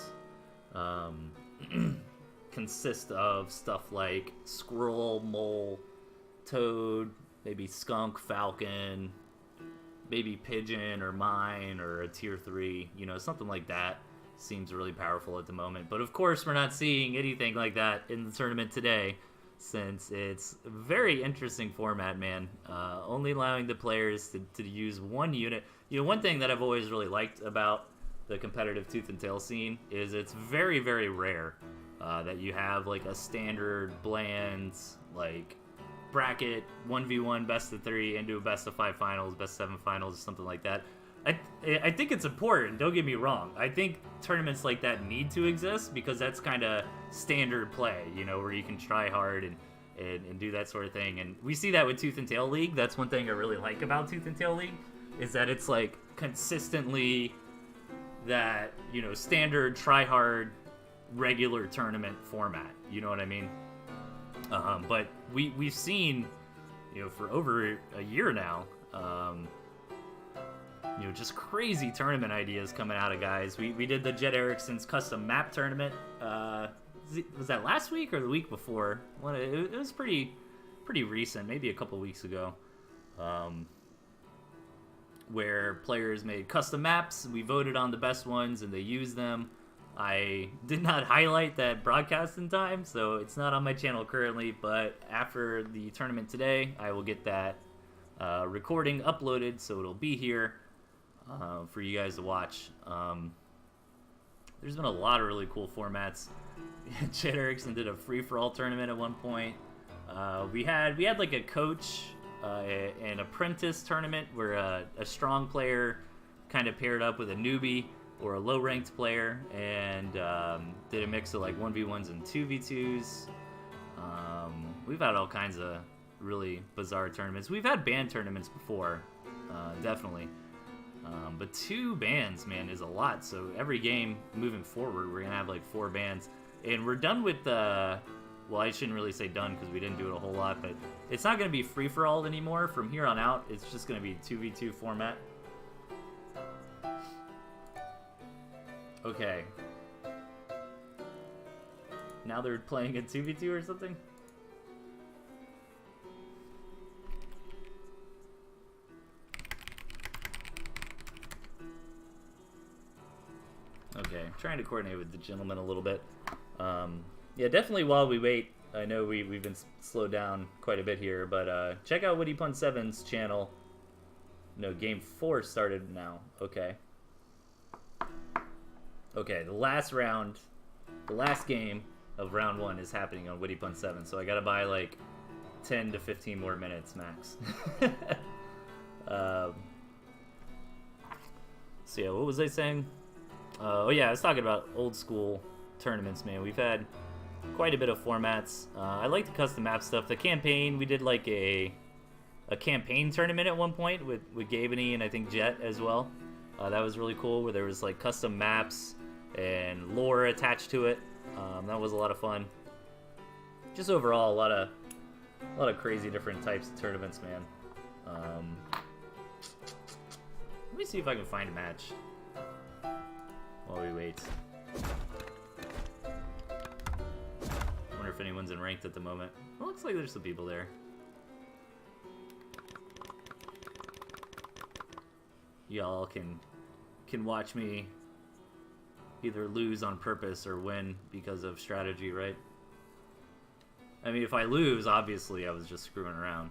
consist of stuff like squirrel, mole, toad, maybe skunk, falcon, maybe pigeon or mine or a tier 3, you know, something like that seems really powerful at the moment. But of course, we're not seeing anything like that in the tournament today, since it's a very interesting format, man. Only allowing the players to use one unit. You know, one thing that I've always really liked about the competitive tooth and tail scene is it's very, very rare that you have like a standard bland, like, bracket 1v1 best of 3 into a best of 5 finals, best of 7 finals, or something like that. I think it's important, don't get me wrong. I think tournaments like that need to exist, because that's kind of standard play, you know, where you can try hard and do that sort of thing. And we see that with Tooth and Tail League. That's one thing I really like about Tooth and Tail League, is that it's like consistently that, you know, standard try hard regular tournament format, you know what I mean? But we've seen, you know, for over a year now, you know, just crazy tournament ideas coming out of guys. We did the Jet Erickson's custom map tournament. Was that last week or the week before? It was pretty recent, maybe a couple weeks ago, where players made custom maps. We voted on the best ones and they used them. I did not highlight that broadcast in time, so it's not on my channel currently, but after the tournament today, I will get that recording uploaded, so it'll be here for you guys to watch. There's been a lot of really cool formats. Jet Erickson did a free-for-all tournament at one point. We had like a coach and apprentice tournament where a strong player kind of paired up with a newbie or a low-ranked player, and did a mix of like 1v1s and 2v2s. We've had all kinds of really bizarre tournaments. We've had band tournaments before, definitely. But 2 bands, man, is a lot. So every game moving forward, we're going to have like 4 bands. And we're done with the... Well, I shouldn't really say done, because we didn't do it a whole lot, but it's not going to be free-for-all anymore. From here on out, it's just going to be 2v2 format. Okay. Now they're playing a 2v2 or something? Okay, trying to coordinate with the gentleman a little bit. Yeah, definitely while we wait, I know we've been slowed down quite a bit here, but check out Woody Pun 7's channel. No, game 4 started now. Okay. Okay, the last round, the last game of round 1 is happening on Witty Pun 7, so I gotta buy like 10 to 15 more minutes max. So yeah, what was I saying? Oh yeah, I was talking about old school tournaments, man. We've had quite a bit of formats. I like the custom map stuff. The campaign, we did like a campaign tournament at one point with Gavany and I think Jet as well. That was really cool, where there was like custom maps and lore attached to it. That was a lot of fun. Just overall, a lot of crazy different types of tournaments, man. Let me see if I can find a match while we wait. Wonder if anyone's in ranked at the moment. Well, looks like there's some people there. Y'all can watch me either lose on purpose or win because of strategy, right? I mean, if I lose, obviously I was just screwing around.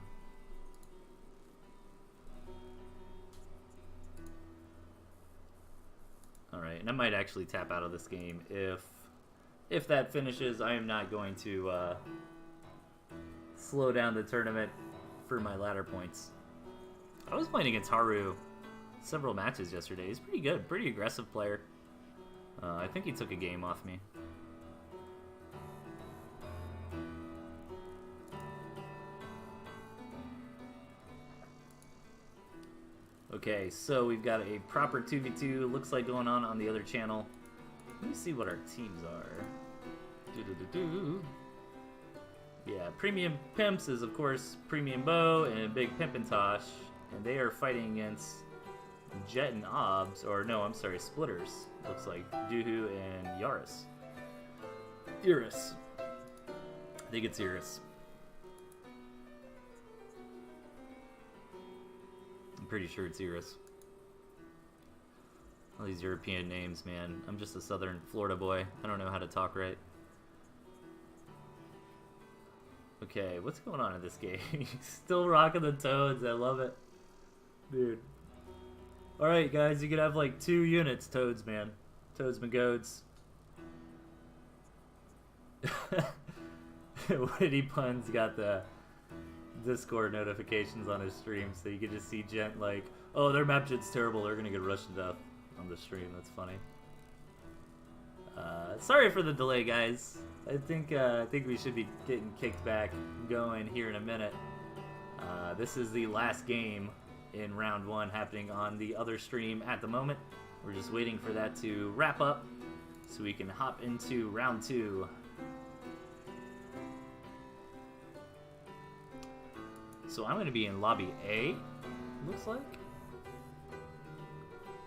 Alright, and I might actually tap out of this game if that finishes. I am not going to slow down the tournament for my ladder points. I was playing against Haru several matches yesterday. He's pretty good, pretty aggressive player. I think he took a game off me. Okay, so we've got a proper 2v2, looks like going on the other channel. Let me see what our teams are. Yeah, Premium Pimps is, of course, Premium Bow and Big Pimpintosh, and they are fighting against Jet and Obs, or no, I'm sorry, Splitters. Looks like Doohoo and Yaris. Iris. I think it's Iris. I'm pretty sure it's Iris. All these European names, man. I'm just a southern Florida boy. I don't know how to talk right. Okay, what's going on in this game? Still rocking the Toads. I love it. Dude. Alright, guys, you can have like 2 units, Toads, man. Toads Magoads. Witty Pun's got the Discord notifications on his stream, so you can just see Gent like, oh, their map jet's terrible, they're gonna get rushed to death on the stream. That's funny. Sorry for the delay, guys. I think we should be getting kicked back going here in a minute. This is the last game in round 1 happening on the other stream at the moment. We're just waiting for that to wrap up so we can hop into round 2. So I'm going to be in lobby A, looks like.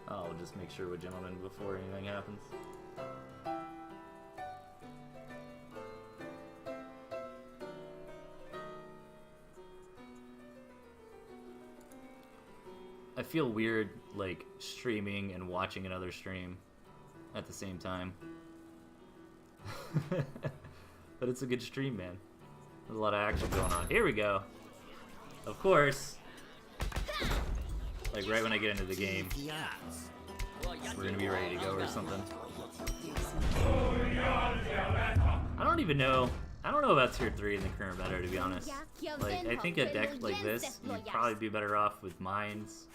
I'll just make sure with gentlemen before anything happens. I feel weird, like, streaming and watching another stream at the same time. But it's a good stream, man. There's a lot of action going on. Here we go. Of course. Like, right when I get into the game, we're gonna be ready to go or something. I don't even know. I don't know about tier 3 in the current meta, to be honest. Like, I think a deck like this, you'd probably be better off with mines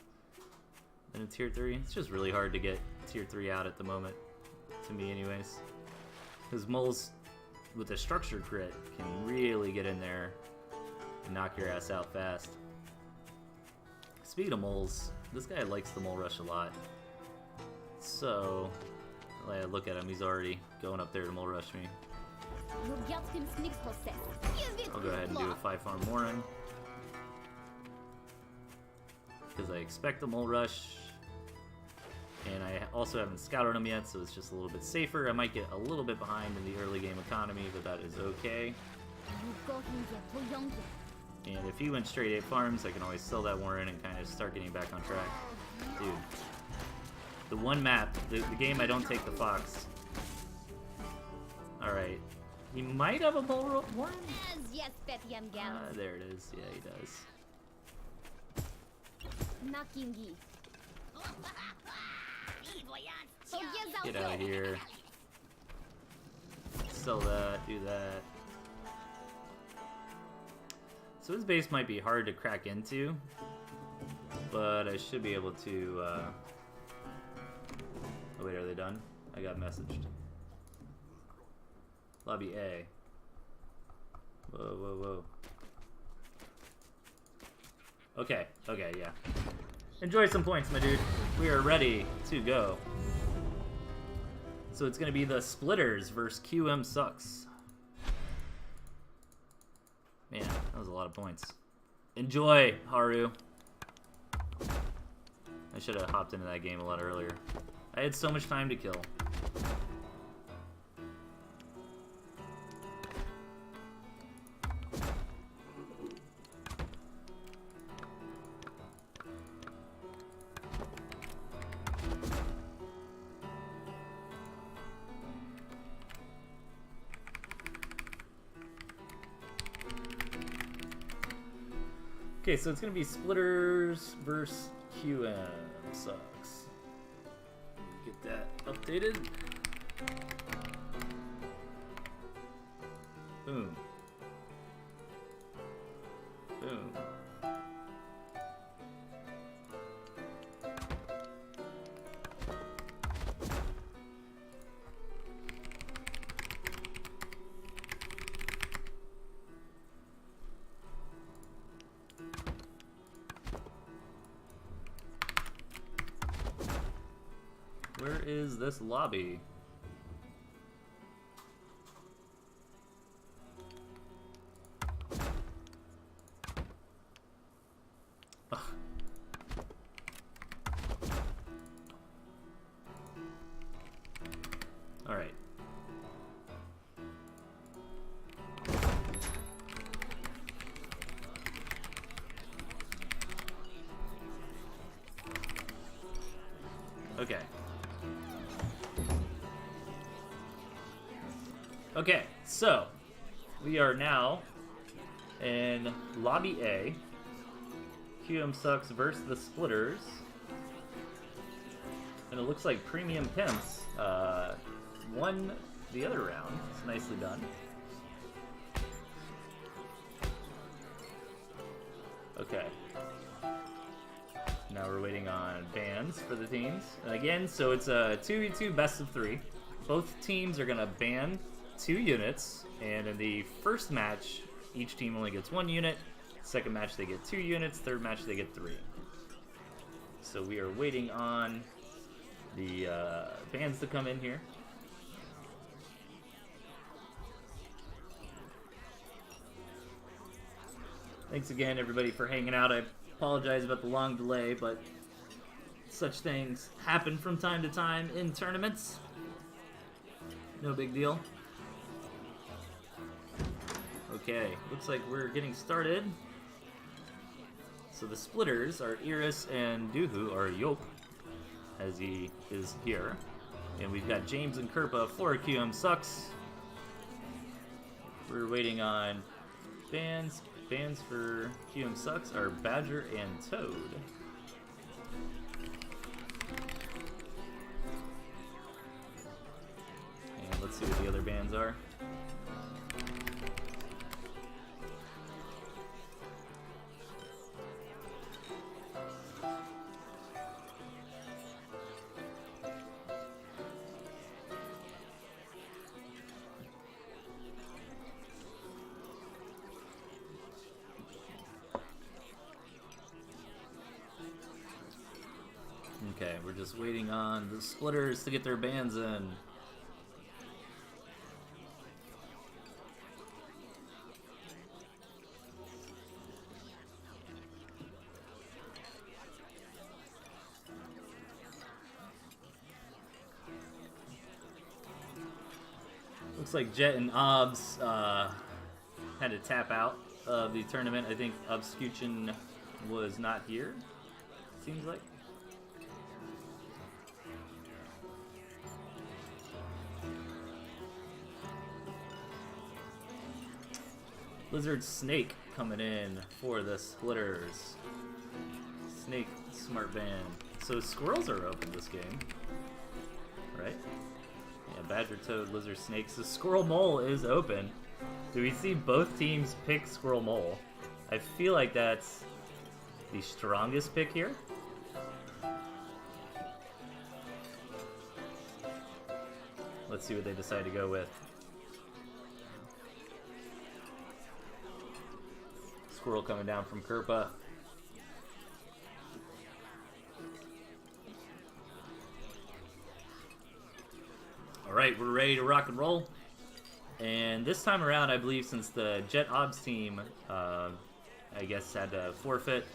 than a tier 3. It's just really hard to get tier 3 out at the moment, to me anyways. Because moles with a structured crit can really get in there and knock your ass out fast. Speaking of moles, this guy likes the mole rush a lot. So, I look at him, he's already going up there to mole rush me. I'll go ahead and do a 5-farm Morin. Because I expect the mole rush. And I also haven't scouted him yet, so it's just a little bit safer. I might get a little bit behind in the early game economy, but that is okay. And if he went straight 8 farms, I can always sell that Warren and kind of start getting back on track. Dude. The one map, the game I don't take the Fox. Alright. He might have a mole Warren? There it is. Yeah, he does. Get out of here. sell that, do that. So his base might be hard to crack into, but I should be able to, oh wait, are they done? I got messaged. Lobby A. Whoa, whoa, whoa. Okay, okay, yeah. Enjoy some points, my dude. We are ready to go. So it's gonna be the Splitters versus QM Sucks. Man, that was a lot of points. Enjoy, Haru. I should have hopped into that game a lot earlier. I had so much time to kill. Okay, so it's gonna be Splitters versus QM Sucks. Get that updated. Boom. Boom. Where is this lobby? Ugh. All right. Okay. Okay, so we are now in Lobby A. QM Sucks versus the Splitters. And it looks like Premium Pimps won the other round. It's nicely done. Okay. Now we're waiting on bans for the teams. And again, so it's a 2v2 best of 3. Both teams are going to ban 2 units, and in the first match, each team only gets 1 unit. Second match, they get 2 units. Third match, they get 3. So we are waiting on the bans to come in here. Thanks again, everybody, for hanging out. I apologize about the long delay, but such things happen from time to time in tournaments. No big deal. Okay, looks like we're getting started. So the Splitters are Iris and Duhu, or Yop, as he is here. And we've got James and Kerpa for QM Sucks. We're waiting on bans. Bans for QM Sucks are Badger and Toad. And let's see what the other bans are. Okay, we're just waiting on the Splitters to get their bans in. Looks like Jet and Obs had to tap out of the tournament. I think Obscution was not here, seems like. Lizard Snake coming in for the Splitters. Snake, smart band. So squirrels are open this game, right? A badger, toad, lizard, snake. So squirrel mole is open. Do we see both teams pick squirrel mole? I feel like that's the strongest pick here. Let's see what they decide to go with. Squirrel coming down from Kerpa. Alright, we're ready to rock and roll. And this time around, I believe since the Jet Obs team, I guess, had to forfeit,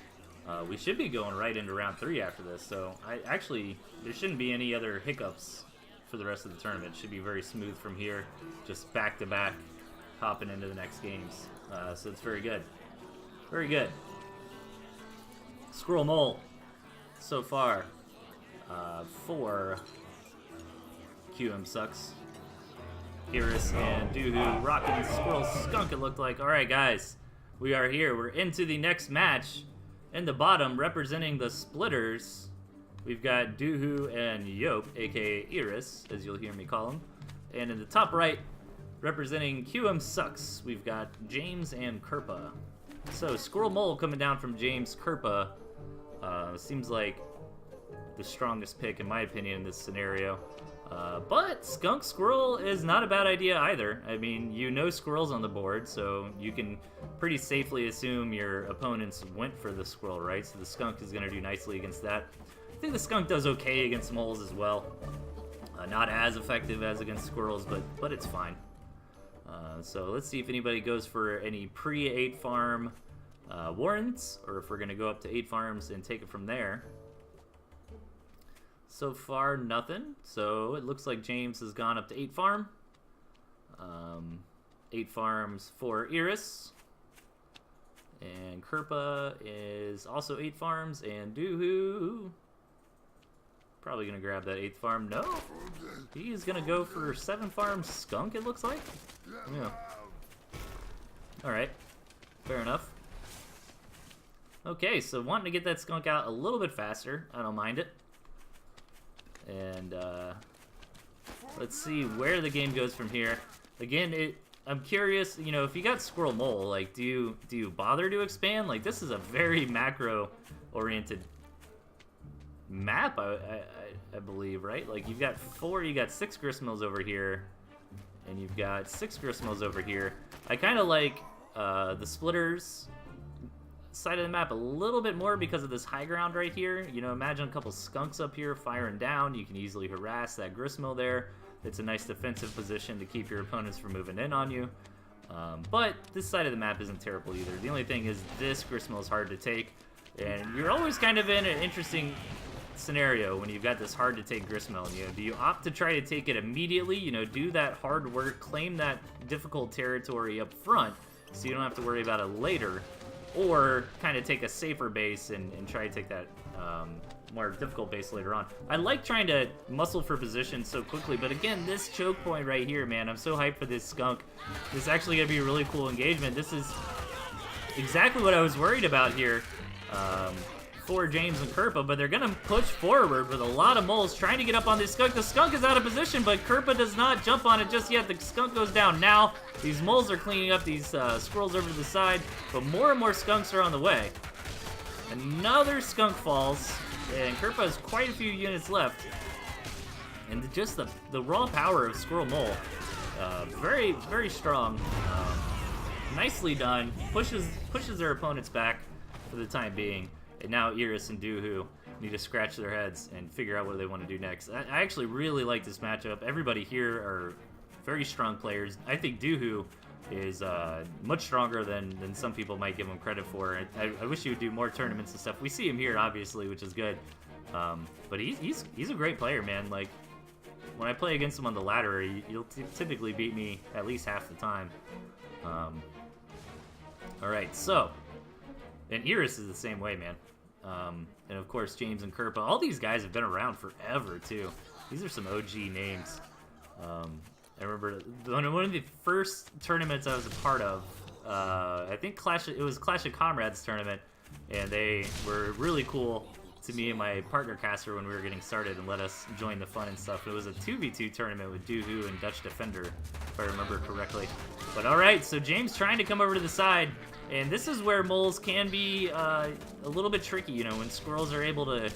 we should be going right into round 3 after this. So, there shouldn't be any other hiccups for the rest of the tournament. It should be very smooth from here, just back-to-back, hopping into the next games. So it's very good. Very good. Squirrel Mole, so far, for QM Sucks. Iris and Doohoo rocking Squirrel Skunk, it looked like. Alright, guys, we are here. We're into the next match. In the bottom, representing the Splitters, we've got Doohoo and Yope, aka Iris, as you'll hear me call him. And in the top right, representing QM Sucks, we've got James and Kerpa. So, Squirrel Mole coming down from James Kerpa. Seems like the strongest pick, in my opinion, in this scenario. But Skunk Squirrel is not a bad idea either. I mean, you know squirrels on the board, so you can pretty safely assume your opponents went for the squirrel, right? So the Skunk is going to do nicely against that. I think the Skunk does okay against moles as well. Not as effective as against squirrels, but it's fine. So let's see if anybody goes for any pre-8 farm warrants, or if we're going to go up to 8 farms and take it from there. So far, nothing. So it looks like James has gone up to 8 farm. 8 farms for Iris. And Kerpa is also 8 farms. And Doohoo, probably going to grab that 8th farm. No, he is going to go for 7 farms Skunk, it looks like. Yeah. Alright, fair enough. Okay, so wanting to get that Skunk out a little bit faster. I don't mind it. And let's see where the game goes from here. Again, I'm curious, you know, if you got Squirrel Mole, like, do you bother to expand? Like, this is a very macro-oriented map, I believe, right? Like, you got 6 Gristmills over here, and you've got 6 Gristmills over here. I kind of like the Splitters side of the map a little bit more because of this high ground right here. You know, imagine a couple skunks up here firing down. You can easily harass that gristmill there. It's a nice defensive position to keep your opponents from moving in on you. But this side of the map isn't terrible either. The only thing is this gristmill is hard to take, and you're always kind of in an interesting scenario when you've got this hard to take gristmill. You know, do you opt to try to take it immediately? You know, do that hard work, claim that difficult territory up front, so you don't have to worry about it later. Or kind of take a safer base and try to take that more difficult base later on. I like trying to muscle for position so quickly, but again, this choke point right here, man, I'm so hyped for this Skunk. This is actually going to be a really cool engagement. This is exactly what I was worried about here for James and Kerpa, but they're going to push forward with a lot of moles trying to get up on this Skunk. The Skunk is out of position, but Kerpa does not jump on it just yet. The Skunk goes down now. These moles are cleaning up these squirrels over to the side, but more and more skunks are on the way. Another skunk falls, and Kerpa has quite a few units left. And just the raw power of Squirrel Mole, very, very strong. Nicely done. Pushes their opponents back for the time being. And now Iris and Doohoo need to scratch their heads and figure out what they want to do next. I actually really like this matchup. Everybody here are very strong players. I think Doohoo is much stronger than some people might give him credit for. I wish he would do more tournaments and stuff. We see him here, obviously, which is good. But he's a great player, man. Like, when I play against him on the ladder, you'll typically beat me at least half the time. Alright, so... And Iris is the same way, man. And of course, James and Kerpa. All these guys have been around forever, too. These are some OG names. I remember one of the first tournaments I was a part of, I think it was Clash of Comrades tournament, and they were really cool to me and my partner caster when we were getting started and let us join the fun and stuff. It was a 2v2 tournament with Doohoo and Dutch Defender, if I remember correctly. But alright, so James trying to come over to the side, and this is where moles can be a little bit tricky, you know, when squirrels are able to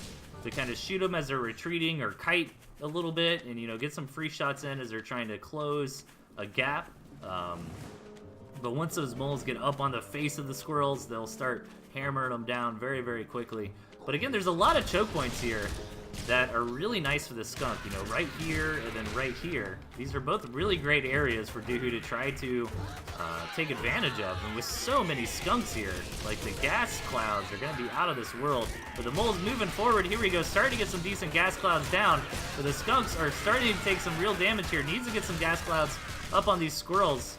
kind of shoot them as they're retreating or kite a little bit and, you know, get some free shots in as they're trying to close a gap. But once those moles get up on the face of the squirrels, they'll start hammering them down very, very quickly. But again, there's a lot of choke points here that are really nice for the skunk, you know, right here and then right here. These are both really great areas for Doohoo to try to take advantage of. And with so many skunks here, like the gas clouds are going to be out of this world. But the mole's moving forward. Here we go, starting to get some decent gas clouds down. But the skunks are starting to take some real damage here. Needs to get some gas clouds up on these squirrels.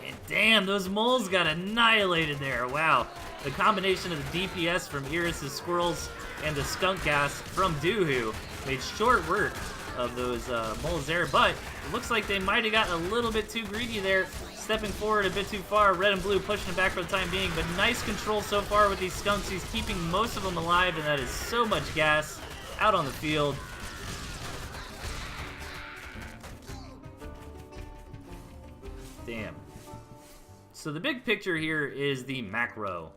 And damn, those moles got annihilated there. Wow. The combination of the DPS from Iris' squirrels and the skunk gas from Doohoo made short work of those moles there, but it looks like they might have gotten a little bit too greedy there, stepping forward a bit too far. Red and blue pushing it back for the time being, but nice control so far with these skunks. He's keeping most of them alive, and that is so much gas out on the field. Damn. So the big picture here is the macro.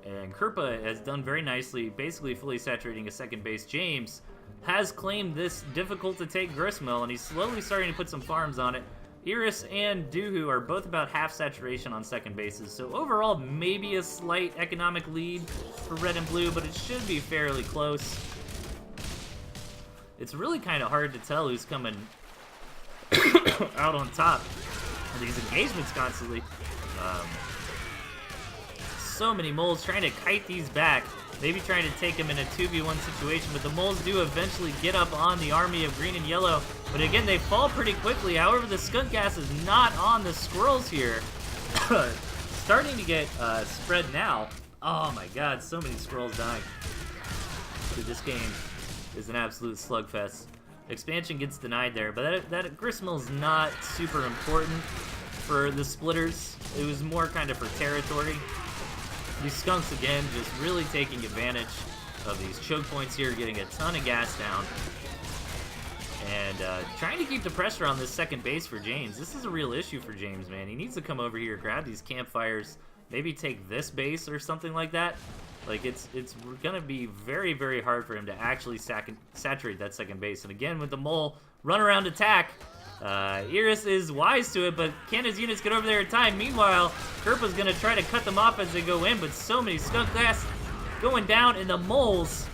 And Kerpa has done very nicely, basically fully saturating a second base. James has claimed this difficult to take gristmill, and he's slowly starting to put some farms on it. Iris and Doohoo are both about half saturation on second bases, so overall maybe a slight economic lead for red and blue, but it should be fairly close. It's really kind of hard to tell who's coming out on top of these engagements constantly. So many moles trying to kite these back, maybe trying to take them in a 2v1 situation, but the moles do eventually get up on the army of green and yellow, but again, they fall pretty quickly. However, the skunk gas is not on the squirrels here. Starting to get spread now. Oh my god, so many squirrels dying. Dude, this game is an absolute slugfest. Expansion gets denied there, but that gristmill's not super important for the splitters. It was more kind of for territory. These skunks, again, just really taking advantage of these choke points here, getting a ton of gas down. And trying to keep the pressure on this second base for James. This is a real issue for James, man. He needs to come over here, grab these campfires, maybe take this base or something like that. Like, it's going to be very, very hard for him to actually saturate that second base. And again, with the mole run around attack, Iris is wise to it, but can his units get over there in time? Meanwhile, Kerpa's gonna try to cut them off as they go in, but so many skunk gas going down, and the moles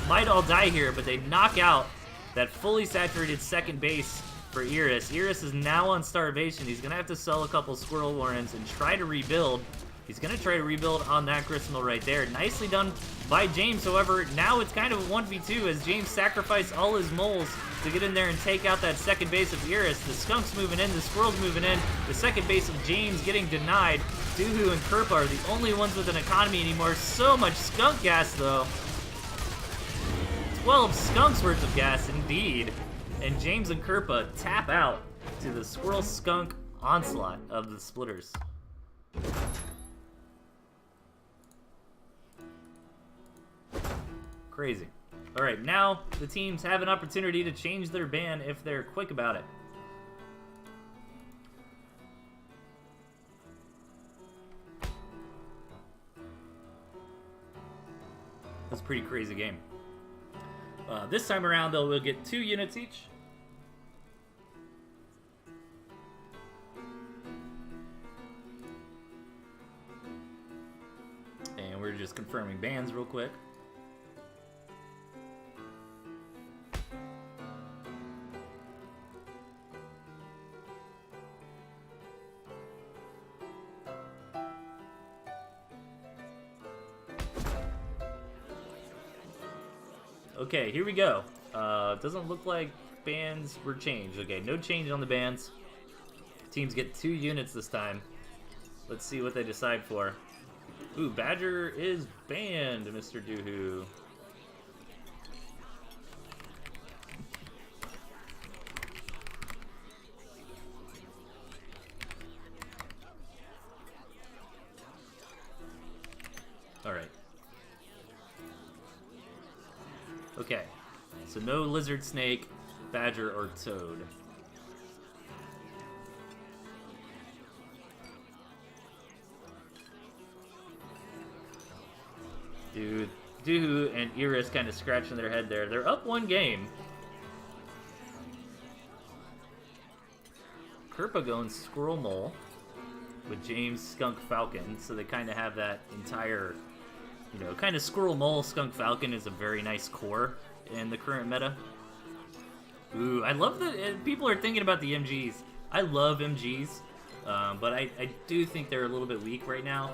might all die here, but they knock out that fully saturated second base for Iris. Iris is now on starvation. He's gonna have to sell a couple squirrel warrens and try to rebuild. He's gonna try to rebuild on that gristmill right there. Nicely done by James. However, now it's kind of a 1v2 as James sacrificed all his moles to get in there and take out that second base of Iris. The skunks moving in, the squirrels moving in, the second base of James getting denied. Doohoo and Kerpa are the only ones with an economy anymore. So much skunk gas, though. 12 skunks worth of gas, indeed. And James and Kerpa tap out to the squirrel skunk onslaught of the splitters. Crazy. Alright, now the teams have an opportunity to change their ban if they're quick about it. That's a pretty crazy game. This time around, they'll get 2 units each. And we're just confirming bans real quick. Okay, here we go. Doesn't look like bans were changed. Okay, no change on the bans. Teams get 2 units this time. Let's see what they decide for. Ooh, Badger is banned, Mr. Doohoo. Alright. Okay, so no lizard, snake, badger, or toad. Dude, Doohoo and Iris kind of scratching their head there. They're up 1 game. Kerpa going Squirrel Mole with James Skunk Falcon, so they kind of have that entire, you know, kind of Squirrel Mole Skunk Falcon is a very nice core in the current meta. Ooh, I love that people are thinking about the MGs. I love MGs, but I do think they're a little bit weak right now.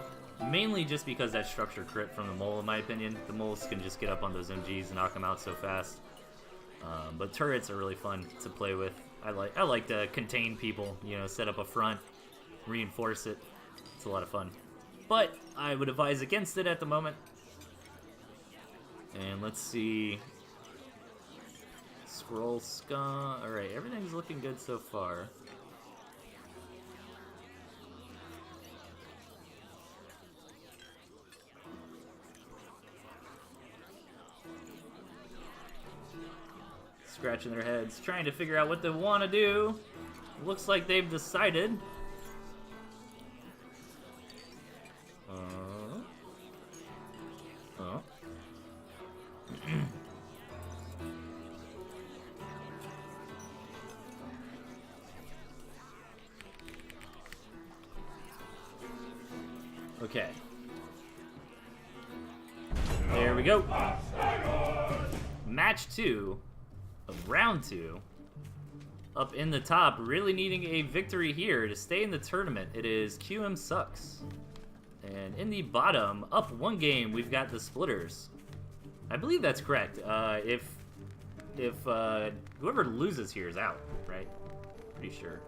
Mainly just because that structure crit from the mole, in my opinion. The moles can just get up on those MGs and knock them out so fast. But turrets are really fun to play with. I like to contain people, you know, set up a front, reinforce it. It's a lot of fun. But I would advise against it at the moment. And let's see. Scroll Ska. Alright, everything's looking good so far. Scratching their heads, trying to figure out what they want to do. Looks like they've decided. Okay. There we go. Match 2 of round 2. Up in the top, really needing a victory here to stay in the tournament. It is QM Sucks. And in the bottom, up 1 game, we've got the Splitters. I believe that's correct. If whoever loses here is out, right? Pretty sure.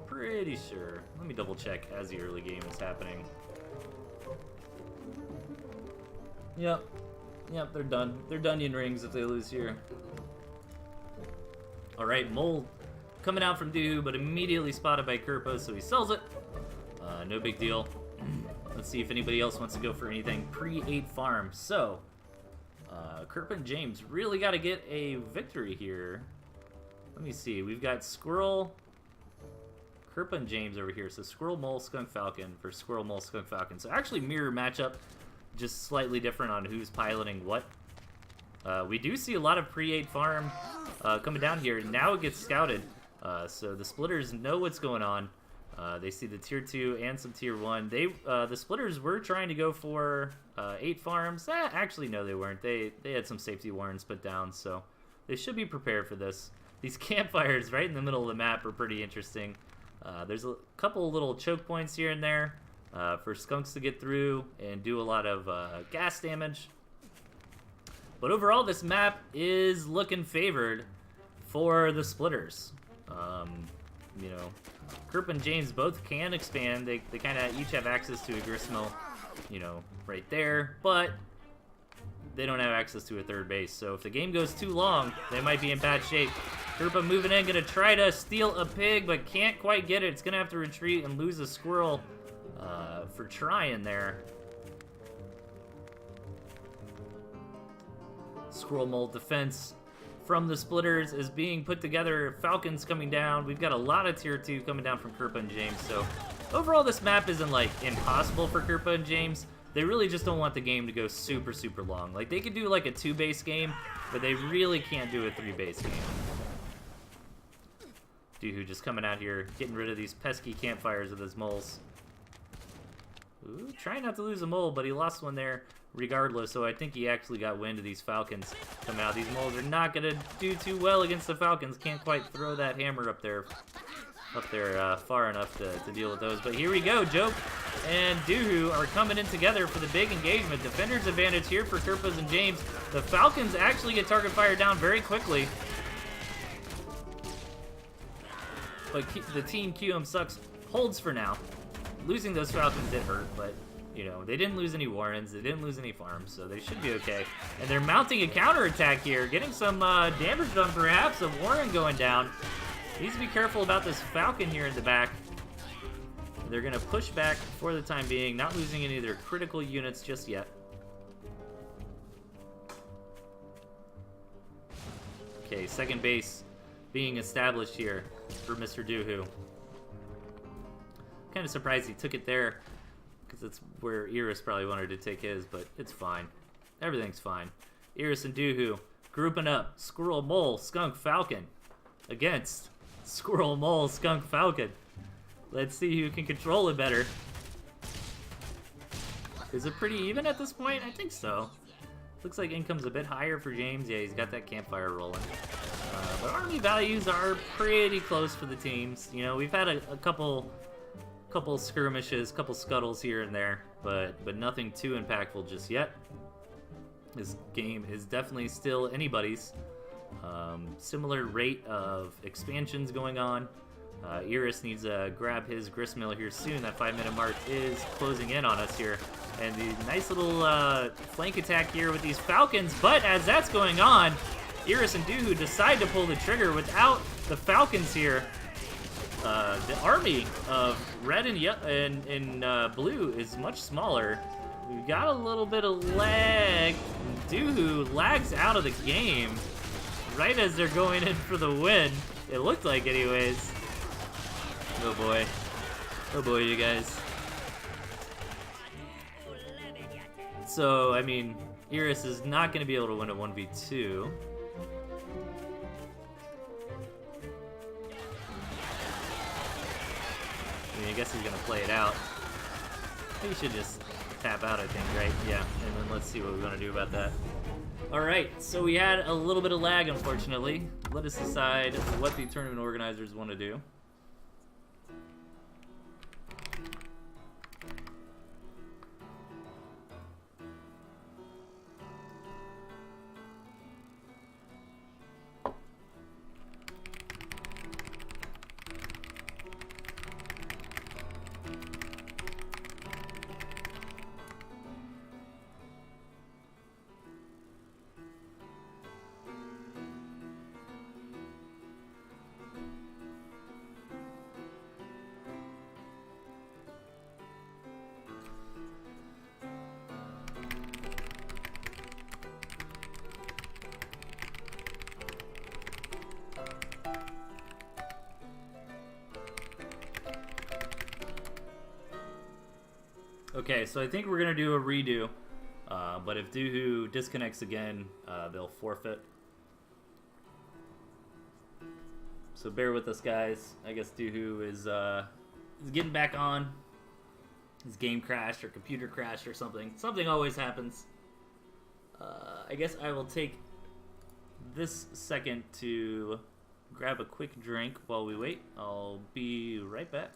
Pretty sure. Let me double check as the early game is happening. Yep, they're done. They're Dunyan rings if they lose here. Alright, Mole coming out from Doohoo, but immediately spotted by Kerpa, so he sells it. No big deal. Let's see if anybody else wants to go for anything pre-8 farm. So, Kerpa and James really got to get a victory here. Let me see. We've got Squirrel, Kerpa and James over here. So Squirrel, Mole, Skunk, Falcon for Squirrel, Mole, Skunk, Falcon. So actually mirror matchup, just slightly different on who's piloting what. We do see a lot of pre-8 farm coming down here. Now it gets scouted, so the Splitters know what's going on. They see the tier 2 and some tier 1. The Splitters were trying to go for 8 farms. Actually, no, they weren't. They had some safety warrants put down, so they should be prepared for this. These campfires right in the middle of the map are pretty interesting. There's a couple little choke points here and there for skunks to get through and do a lot of gas damage. But overall, this map is looking favored for the Splitters. You know, Kerp and James both can expand. They kind of each have access to a gristmill, you know, right there. But they don't have access to a third base. So if the game goes too long, they might be in bad shape. Kerpa moving in, going to try to steal a pig, but can't quite get it. It's going to have to retreat and lose a squirrel for trying there. Squirrel Mold defense from the Splitters is being put together. Falcons coming down. We've got a lot of tier 2 coming down from Kerpa and James. So overall, this map isn't like impossible for Kerpa and James. They really just don't want the game to go super, super long. Like they could do like a 2-base game, but they really can't do a 3-base game. Doohoo just coming out here, getting rid of these pesky campfires with his moles. Ooh, trying not to lose a mole, but he lost one there regardless, so I think he actually got wind of these Falcons coming out. These moles are not going to do too well against the Falcons. Can't quite throw that hammer up there far enough to deal with those. But here we go. Joke and Doohoo are coming in together for the big engagement. Defender's advantage here for Kerpas and James. The Falcons actually get target fire down very quickly. But the team QM Sucks holds for now. Losing those Falcons did hurt, but you know, they didn't lose any Warrens, they didn't lose any farms, so they should be okay. And they're mounting a counterattack here, getting some damage done perhaps. A Warren going down. Needs to be careful about this Falcon here in the back. They're going to push back for the time being, not losing any of their critical units just yet. Okay, second base being established here for Mr. Doohoo. Kind of surprised he took it there, because that's where Iris probably wanted to take his, but it's fine. Everything's fine. Iris and Doohoo grouping up. Squirrel, Mole, Skunk, Falcon against Squirrel, Mole, Skunk, Falcon. Let's see who can control it better. Is it pretty even at this point? I think so. Looks like income's a bit higher for James. Yeah, he's got that campfire rolling. But army values are pretty close for the teams. You know, we've had a couple skirmishes, couple scuttles here and there, but nothing too impactful just yet. This game is definitely still anybody's. Similar rate of expansions going on. Iris needs to grab his gristmill here soon. That 5-minute mark is closing in on us here. And the nice little flank attack here with these Falcons. But as that's going on, Iris and Doohoo decide to pull the trigger without the Falcons here. The army of red and blue is much smaller. We've got a little bit of lag. Doohoo lags out of the game right as they're going in for the win. It looked like anyways. Oh boy. Oh boy, you guys. So, I mean, Iris is not going to be able to win a 1v2. I mean, I guess he's going to play it out. He should just tap out, I think, right? Yeah, and then let's see what we want to do about that. Alright, so we had a little bit of lag, unfortunately. Let us decide what the tournament organizers want to do. Okay, so I think we're going to do a redo, but if Doohoo disconnects again, they'll forfeit. So bear with us, guys. I guess Doohoo is getting back on. His game crashed or computer crashed or something. Something always happens. I guess I will take this second to grab a quick drink while we wait. I'll be right back.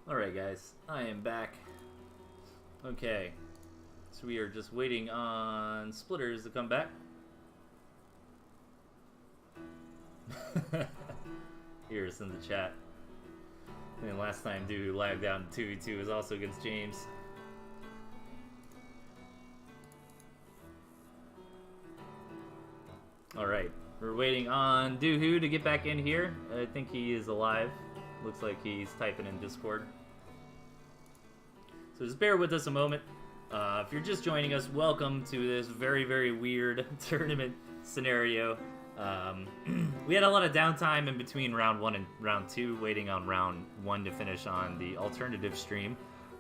Alright guys, I am back. Okay, so we are just waiting on Splitters to come back. Here's in the chat. And then last time Doohoo lagged out in 2v2 was also against James. Alright, we're waiting on Doohoo to get back in here. I think he is alive. Looks like he's typing in Discord. So just bear with us a moment. If you're just joining us, welcome to this very, very weird tournament scenario. We had a lot of downtime in between round 1 and round 2, waiting on round 1 to finish on the alternative stream.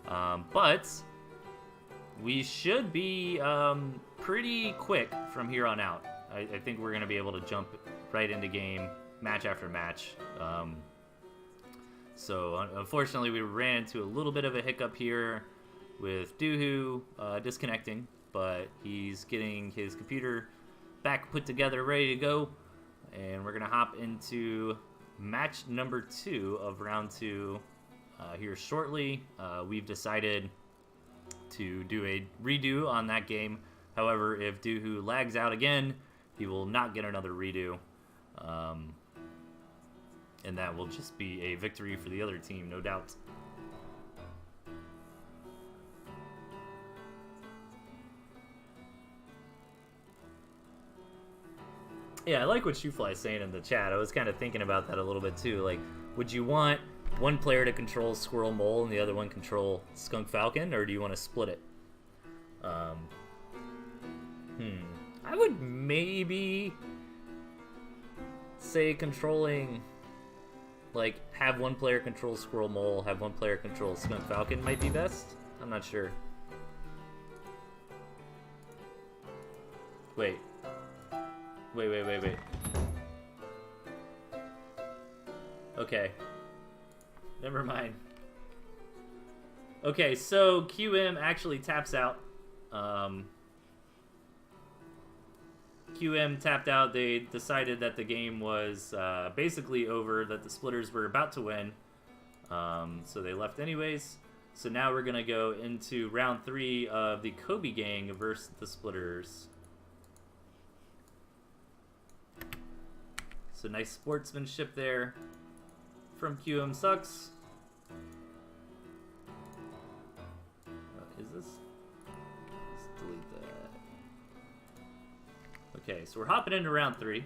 But we should be pretty quick from here on out. I think we're going to be able to jump right into game, match after match. So unfortunately, we ran into a little bit of a hiccup here with Doohoo disconnecting, but he's getting his computer back put together, ready to go. And we're going to hop into match number 2 of round 2 here shortly. We've decided to do a redo on that game. However, if Doohoo lags out again, he will not get another redo. And that will just be a victory for the other team, no doubt. Yeah, I like what Shoefly's saying in the chat. I was kind of thinking about that a little bit too. Like, would you want one player to control Squirrel Mole and the other one control Skunk Falcon, or do you want to split it? I would maybe say controlling, like, have one player control Squirrel Mole, have one player control Skunk Falcon might be best. I'm not sure. Wait. Okay. Never mind. Okay, so QM actually taps out. QM tapped out. They decided that the game was basically over, that the Splitters were about to win. So they left anyways. So now we're going to go into round 3 of the Kobe Gang versus the Splitters. So nice sportsmanship there from QM Sucks. Is this? Let's delete that. Okay, so we're hopping into round 3.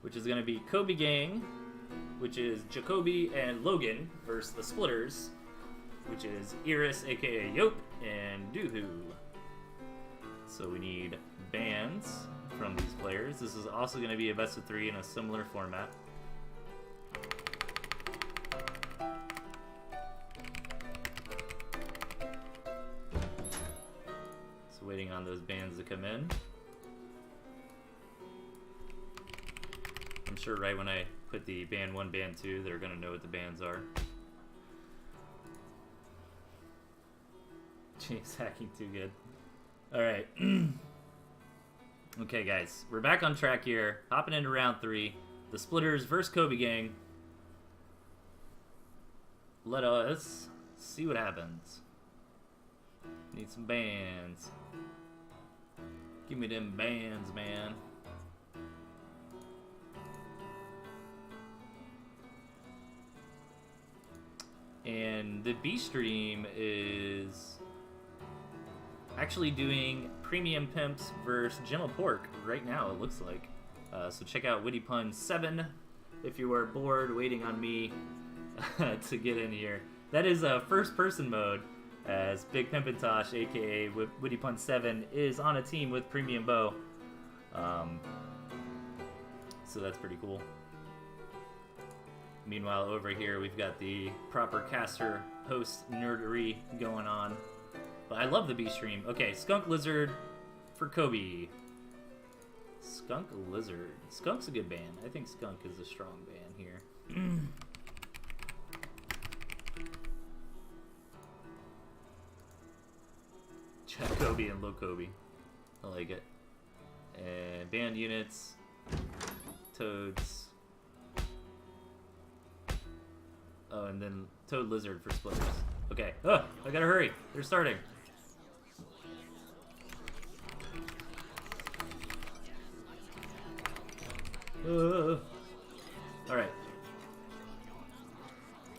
Which is going to be Kobe Gang, which is Jacoby and Logan, versus the Splitters, which is Iris, aka Yope, and Doohoo. So we need bans from these players. This is also going to be a best of 3 in a similar format. So waiting on those bans to come in. I'm sure right when I put the band 1, band 2, they're going to know what the bands are. James hacking too good. Alright. Okay, guys. We're back on track here. Hopping into round 3. The Splitters versus Kobe Gang. Let us see what happens. Need some bands. Give me them bands, man. And the B stream is actually doing Premium Pimps versus Gemma Pork right now, it looks like. So check out Witty Pun 7 if you are bored waiting on me to get in here. That is a first-person mode, as Big Pimpintosh, aka Witty Pun 7, is on a team with Premium Bow. So that's pretty cool. Meanwhile, over here, we've got the proper caster host nerdery going on. But I love the B stream. Okay, Skunk Lizard for Kobe. Skunk Lizard. Skunk's a good band. I think Skunk is a strong band here. Kobe and Low Kobe. I like it. And band units. Toads. Oh, and then Toad Lizard for Splitters. Okay. Oh, I gotta hurry. They're starting. Alright.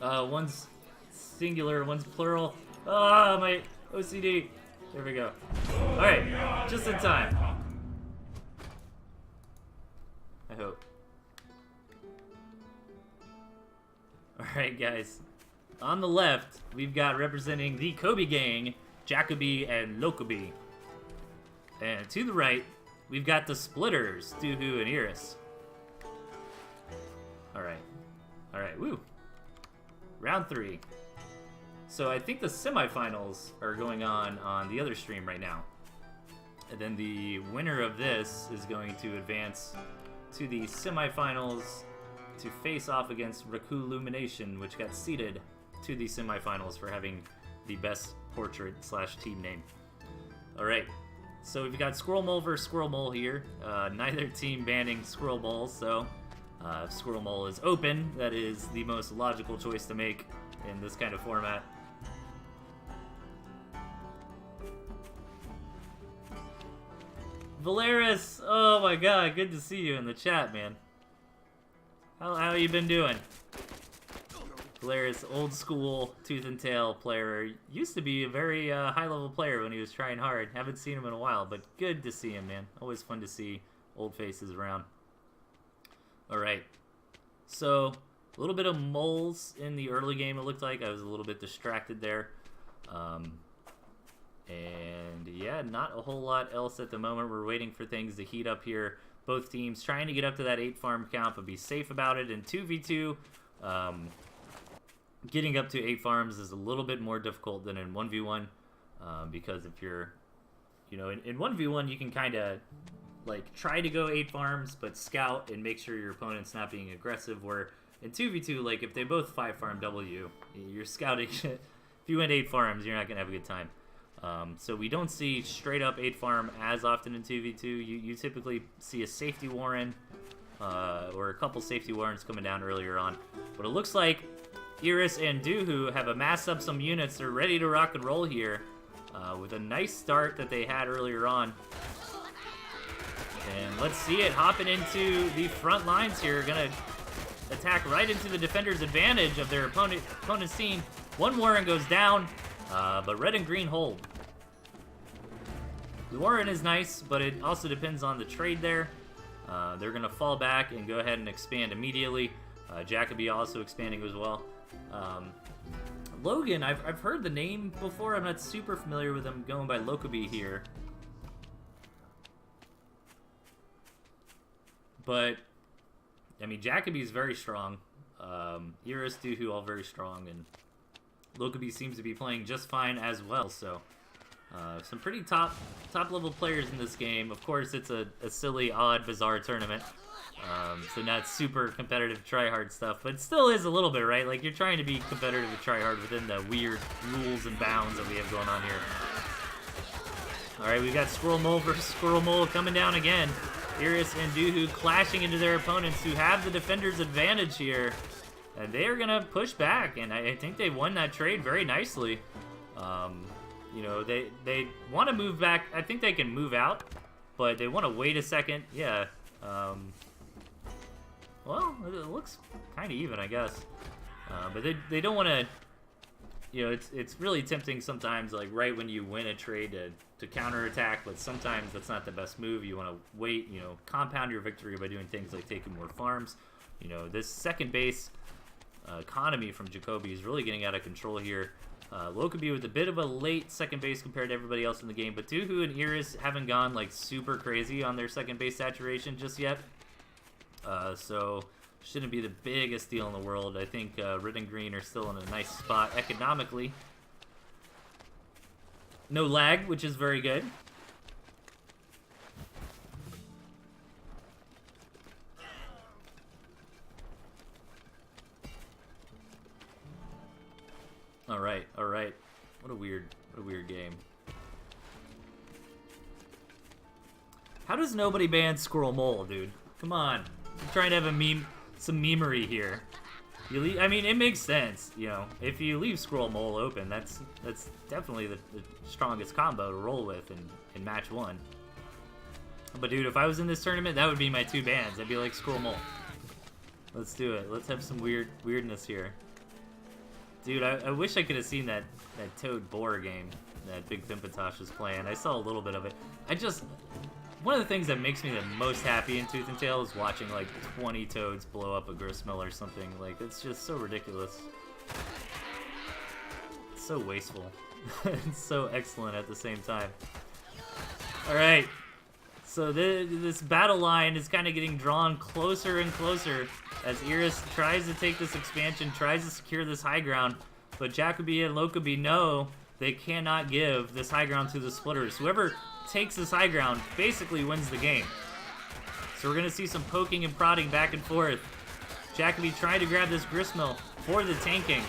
One's singular, one's plural. Ah, my OCD. There we go. Alright, just in time. I hope. Alright, guys. On the left, we've got representing the Kobe Gang, Jacoby and Lokoby. And to the right, we've got the splitters, Doohoo and Iris. Alright. Alright, woo. Round 3. So I think the semifinals are going on the other stream right now. And then the winner of this is going to advance to the semifinals to face off against Raku Illumination, which got seeded to the semifinals for having the best portrait/team name. Alright, so we've got Squirrel Mole versus Squirrel Mole here. Neither team banning Squirrel Mole, so if Squirrel Mole is open, that is the most logical choice to make in this kind of format. Valeris, oh my god, good to see you in the chat, man. How you been doing? Valeris, old school Tooth and Tail player. Used to be a very high level player when he was trying hard. Haven't seen him in a while, but good to see him, man. Always fun to see old faces around. Alright, so a little bit of moles in the early game, it looked like. I was a little bit distracted there. And yeah, not a whole lot else at the moment. We're waiting for things to heat up here. Both teams trying to get up to that 8 farm count, but be safe about it. In 2v2, getting up to 8 farms is a little bit more difficult than in 1v1, because if you're, you know, in 1v1 you can kind of like try to go 8 farms, but scout and make sure your opponent's not being aggressive. Where in 2v2, like if they both 5 farm W, you're scouting. If you win 8 farms, you're not gonna have a good time. So we don't see straight up 8 farm as often in 2v2. You typically see a safety warren, or a couple safety warrens coming down earlier on. But it looks like Iris and Doohoo have amassed up some units. They're ready to rock and roll here, with a nice start that they had earlier on. And let's see it hopping into the front lines here. Gonna attack right into the defender's advantage of their opponent's team. One warren goes down, but red and green hold. The warren is nice, but it also depends on the trade there. They're going to fall back and go ahead and expand immediately. Jacoby also expanding as well. Logan, I've heard the name before. I'm not super familiar with him, going by Lokaby here. But, I mean, Jacoby's very strong. Iris, Doohoo, all very strong. And Lokaby seems to be playing just fine as well. So, some pretty top level players in this game. Of course, it's a silly, odd, bizarre tournament. So not super competitive try-hard stuff, but it still is a little bit, right? Like, you're trying to be competitive and try-hard within the weird rules and bounds that we have going on here. Alright, we've got Squirrel Mole versus Squirrel Mole coming down again. Iris and Doohoo clashing into their opponents who have the defender's advantage here. And they are going to push back, and I think they won that trade very nicely. You know, they want to move back. I think they can move out, but they want to wait a second. Yeah. Well, it looks kind of even, I guess. But they don't want to, you know, it's really tempting sometimes, like right when you win a trade to counterattack, but sometimes that's not the best move. You want to wait, you know, compound your victory by doing things like taking more farms. You know, this second base economy from Jacoby is really getting out of control here. Lokaby with a bit of a late second base compared to everybody else in the game, but Doohoo and Iris haven't gone like super crazy on their second base saturation just yet. So shouldn't be the biggest deal in the world. I think red and green are still in a nice spot economically. No lag, which is very good. All right. What a weird game. How does nobody ban Squirrel Mole, dude? Come on. I'm trying to have some memery here. I mean, it makes sense, you know. If you leave Squirrel Mole open, that's definitely the strongest combo to roll with in match 1. But dude, if I was in this tournament, that would be my 2 bans. I'd be like Squirrel Mole. Let's do it. Let's have some weirdness here. Dude, I wish I could have seen that Toad Boar game that Big Pimpatosh was playing. I saw a little bit of it. One of the things that makes me the most happy in Tooth and Tail is watching like 20 toads blow up a gristmill or something. Like, it's just so ridiculous. It's so wasteful. It's so excellent at the same time. Alright. So this battle line is kind of getting drawn closer and closer as Iris tries to take this expansion, tries to secure this high ground, but Jacoby and Lokaby know they cannot give this high ground to the Splitters. Whoever takes this high ground basically wins the game. So we're going to see some poking and prodding back and forth. Jacoby trying to grab this gristmill for the tanking.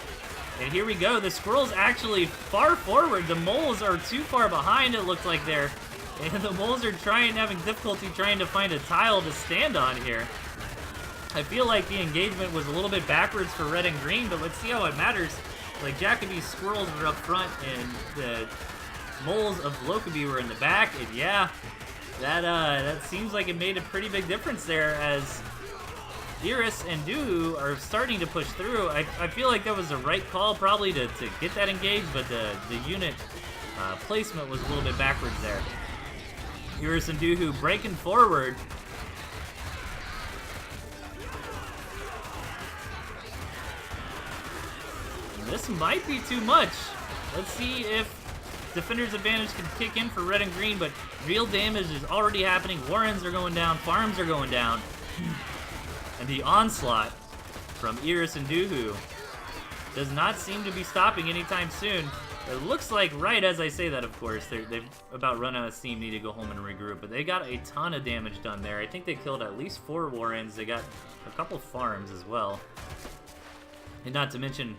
And here we go. The squirrel's actually far forward. The moles are too far behind, it looks like there. And the moles are having difficulty trying to find a tile to stand on here. I feel like the engagement was a little bit backwards for red and green, but let's see how it matters. Like, Jacoby's squirrels were up front, and the moles of Lokaby were in the back, and yeah, that seems like it made a pretty big difference there as Iris and Duhu are starting to push through. I feel like that was the right call probably to get that engaged, but the unit placement was a little bit backwards there. Iris and Duhu breaking forward. And this might be too much. Let's see if Defender's Advantage can kick in for red and green, but real damage is already happening. Warrens are going down, farms are going down. And the onslaught from Iris and Duhu does not seem to be stopping anytime soon. It looks like, right as I say that, of course, they've about run out of steam, need to go home and regroup, but they got a ton of damage done there. I think they killed at least 4 Warrens. They got a couple farms as well. And not to mention,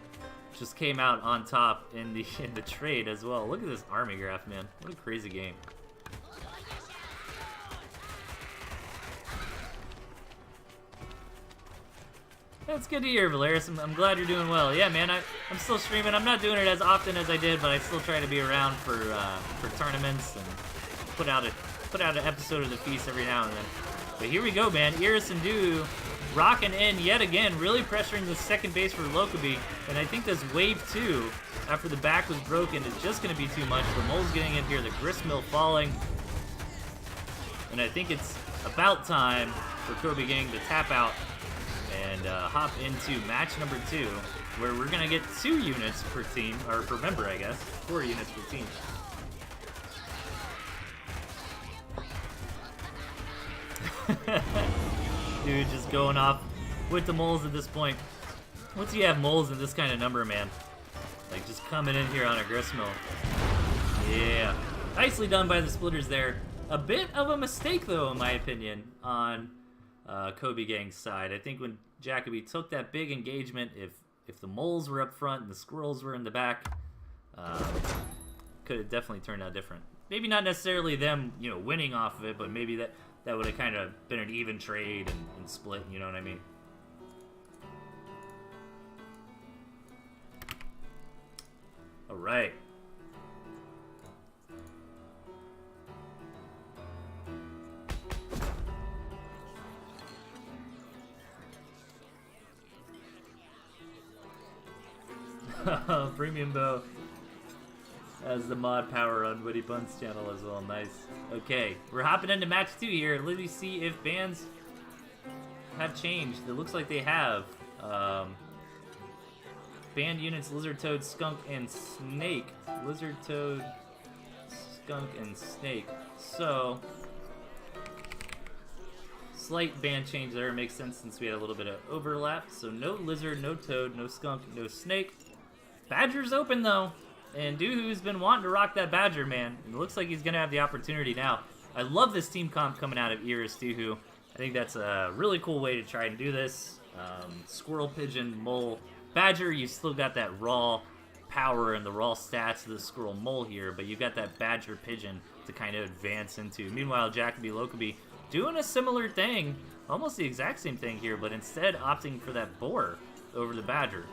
just came out on top in the trade as well. Look at this army graph, man. What a crazy game. That's good to hear, Valeris. I'm glad you're doing well. Yeah, man, I'm still streaming. I'm not doing it as often as I did, but I still try to be around for tournaments and put out an episode of The Feast every now and then. But here we go, man. Iris and Duhu rocking in yet again, really pressuring the second base for Lokaby. And I think this wave 2, after the back was broken, is just going to be too much. The mole's getting in here, the gristmill falling. And I think it's about time for Kobe Gang to tap out and hop into match number 2, where we're going to get 2 units per team, or per member, I guess. 4 units per team. Dude, just going off with the moles at this point. Once you have moles in this kind of number, man, like just coming in here on a gristmill. Yeah. Nicely done by the Splitters there. A bit of a mistake, though, in my opinion, on Kobe Gang's side. I think when Jacoby took that big engagement, if the moles were up front and the squirrels were in the back, could have definitely turned out different. Maybe not necessarily them, winning off of it, but maybe that would have kind of been an even trade and split, you know what I mean? All right. Premium Bow as the mod power on Witty Bun's channel as well. Nice. Okay, we're hopping into match 2 here. Let me see if bans have changed. It looks like they have. Banned units, Lizard, Toad, Skunk, and Snake. Lizard, Toad, Skunk, and Snake. So, slight ban change there. Makes sense since we had a little bit of overlap. So no Lizard, no Toad, no Skunk, no Snake. Badger's open, though. And Duhu's been wanting to rock that Badger, man. It looks like he's going to have the opportunity now. I love this team comp coming out of Iris Duhu. I think that's a really cool way to try and do this. Squirrel, Pigeon, Mole, Badger, you still got that raw power and the raw stats of the Squirrel Mole here, but you got that Badger Pigeon to kind of advance into. Meanwhile, Jacoby Lokaby doing a similar thing, almost the exact same thing here, but instead opting for that Boar over the Badger.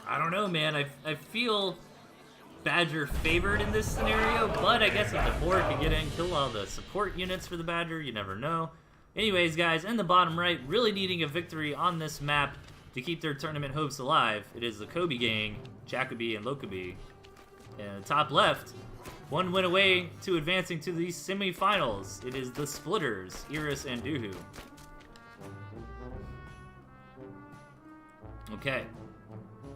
I don't know, man. I feel Badger favored in this scenario, but I guess if the Boar can get in, kill all the support units for the Badger, you never know. Anyways, guys, in the bottom right, really needing a victory on this map to keep their tournament hopes alive. It is the Kobe Gang, Jacoby, and Lokaby. And the top left, one win away to advancing to the semifinals. It is the Splitters, Iris and Duhu. Okay.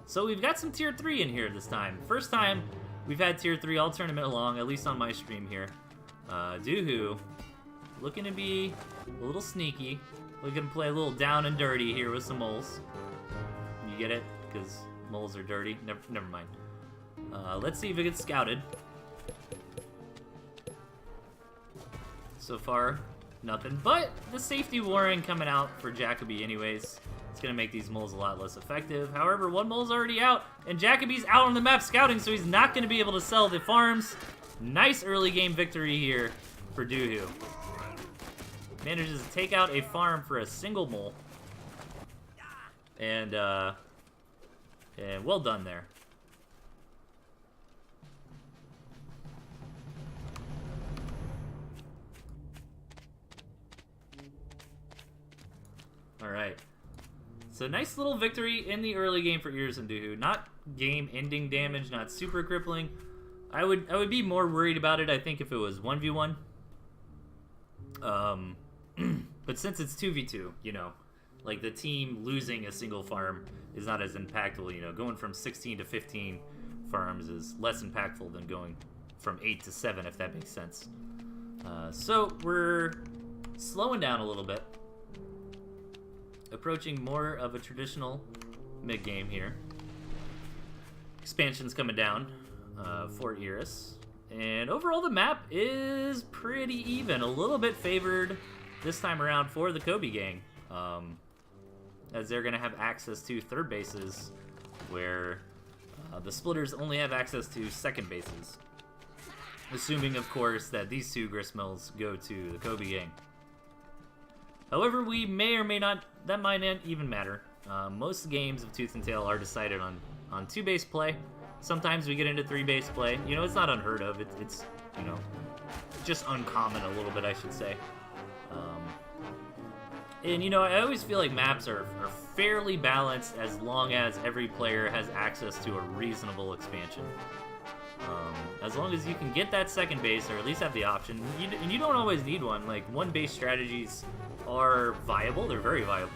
So we've got some Tier 3 in here this time. First time we've had Tier 3 all tournament long, at least on my stream here. Duhu looking to be a little sneaky. Looking to play a little down and dirty here with some moles. You get it? Because moles are dirty. Never mind. Let's see if it gets scouted. So far, nothing. But the safety warning coming out for Jacoby anyways. It's going to make these moles a lot less effective. However, one mole's already out, and Jacoby's out on the map scouting, so he's not going to be able to sell the farms. Nice early game victory here for Doohoo. Manages to take out a farm for a single mole. And well done there. All right. So nice little victory in the early game for Ears and Doohoo. Not game-ending damage, not super crippling. I would be more worried about it, I think, if it was 1v1. But since it's 2v2, you know, like the team losing a single farm is not as impactful. You know, going from 16 to 15 farms is less impactful than going from 8 to 7, if that makes sense. So we're slowing down a little bit. Approaching more of a traditional mid-game here. Expansion's coming down for Iris. And overall the map is pretty even. A little bit favored this time around for the Kobe gang. As they're going to have access to third bases, where the splitters only have access to second bases. Assuming, of course, that these two gristmills go to the Kobe gang. However, we may or may not, that might not even matter. Most games of Tooth and Tail are decided on two-base play. Sometimes we get into three-base play. You know, it's not unheard of. It's you know, just uncommon a little bit, I should say. And, you know, I always feel like maps are fairly balanced as long as every player has access to a reasonable expansion. As long as you can get that second base, or at least have the option. And you don't always need one. Like, one-base strategies are viable. They're very viable.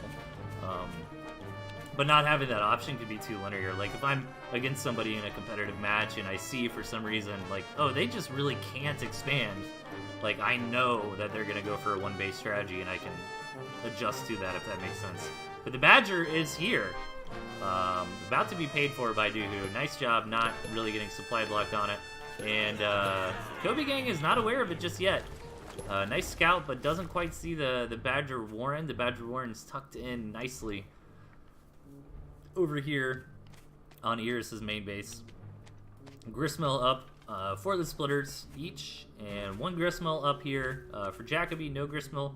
But not having that option could be too linear. Like, if I'm against somebody in a competitive match and I see for some reason, like, oh, they just really can't expand, like, I know that they're going to go for a one-base strategy, and I can adjust to that, if that makes sense. But the Badger is here. About to be paid for by Doohoo. Nice job not really getting supply blocked on it. And Kobe Gang is not aware of it just yet. Nice scout, but doesn't quite see the Badger Warren. The Badger Warren's tucked in nicely over here on Iris's main base. Gristmill up for the splitters each, and one Gristmill up here for Jacoby. No Gristmill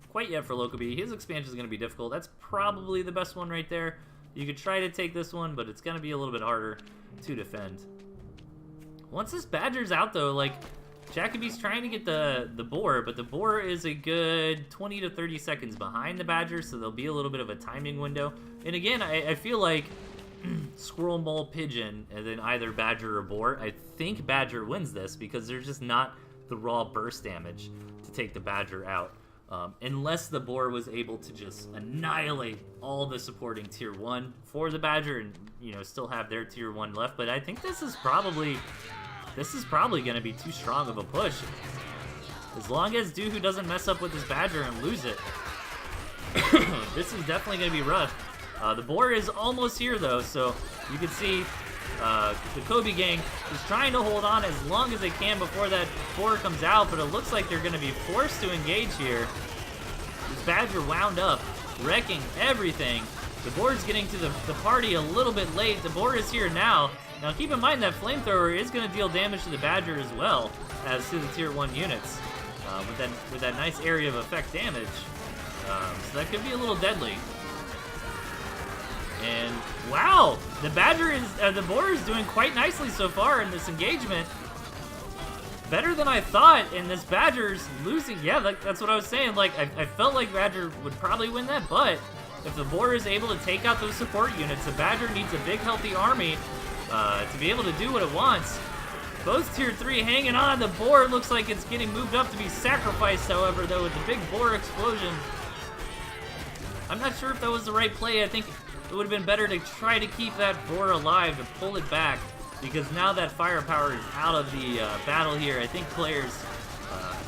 quite yet for Lokobi. His expansion is going to be difficult. That's probably the best one right there. You could try to take this one, but it's going to be a little bit harder to defend. Once this Badger's out, though, like, Jacoby's trying to get the boar, but the boar is a good 20 to 30 seconds behind the Badger, so there'll be a little bit of a timing window. And again, I feel like Squirrel, Mole, Pigeon, and then either Badger or boar. I think Badger wins this because there's just not the raw burst damage to take the Badger out. Unless the boar was able to just annihilate all the supporting tier 1 for the Badger and, you know, still have their tier 1 left. But I think this is probably going to be too strong of a push. As long as Doohoo doesn't mess up with his Badger and lose it, this is definitely going to be rough. The boar is almost here, though, so you can see the Kobe gang is trying to hold on as long as they can before that boar comes out, but it looks like they're going to be forced to engage here. This Badger wound up, wrecking everything. The boar's getting to the party a little bit late. The boar is here now. Now keep in mind that flamethrower is going to deal damage to the Badger as well as to the tier 1 units with that nice area of effect damage. So that could be a little deadly. And wow, the Badger is the boar is doing quite nicely so far in this engagement. Better than I thought, and this Badger's losing. Yeah, that's what I was saying. Like I felt like Badger would probably win that, but if the boar is able to take out those support units, the Badger needs a big healthy army to be able to do what it wants. Both tier 3 hanging on. The boar looks like it's getting moved up to be sacrificed, however, though, with the big boar explosion. I'm not sure if that was the right play. I think it would have been better to try to keep that boar alive, to pull it back, because now that firepower is out of the battle here, I think players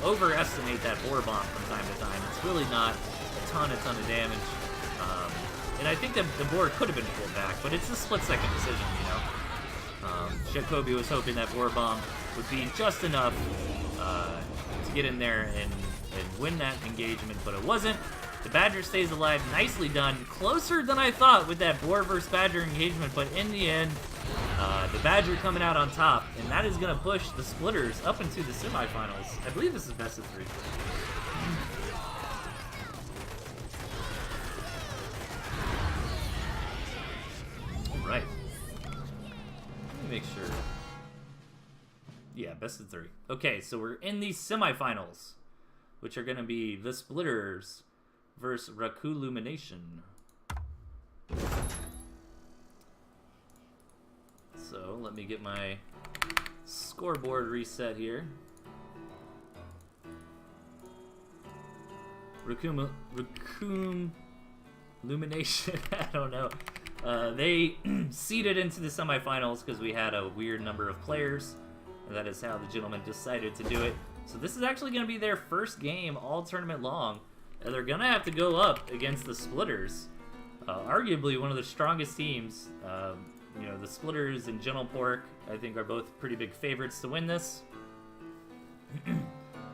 overestimate that boar bomb from time to time. It's really not a ton of damage. And I think that the boar could have been pulled back, but it's a split-second decision, you know? Jacoby was hoping that boar bomb would be just enough to get in there and win that engagement, but it wasn't. The Badger stays alive. Nicely done. Closer than I thought with that boar versus Badger engagement, but in the end, the Badger coming out on top, and that is going to push the Splitters up into the semifinals. I believe this is best of 3. All right. Let me make sure. Yeah, best of 3. Okay, so we're in the semifinals, which are going to be the Splitters versus Rakulumination. So let me get my scoreboard reset here. Rakulumination, I don't know. They seeded into the semifinals because we had a weird number of players. And that is how the gentleman decided to do it. So this is actually going to be their first game all tournament long. And they're going to have to go up against the Splitters. Arguably one of the strongest teams. You know, the Splitters and Gentle Pork, I think, are both pretty big favorites to win this.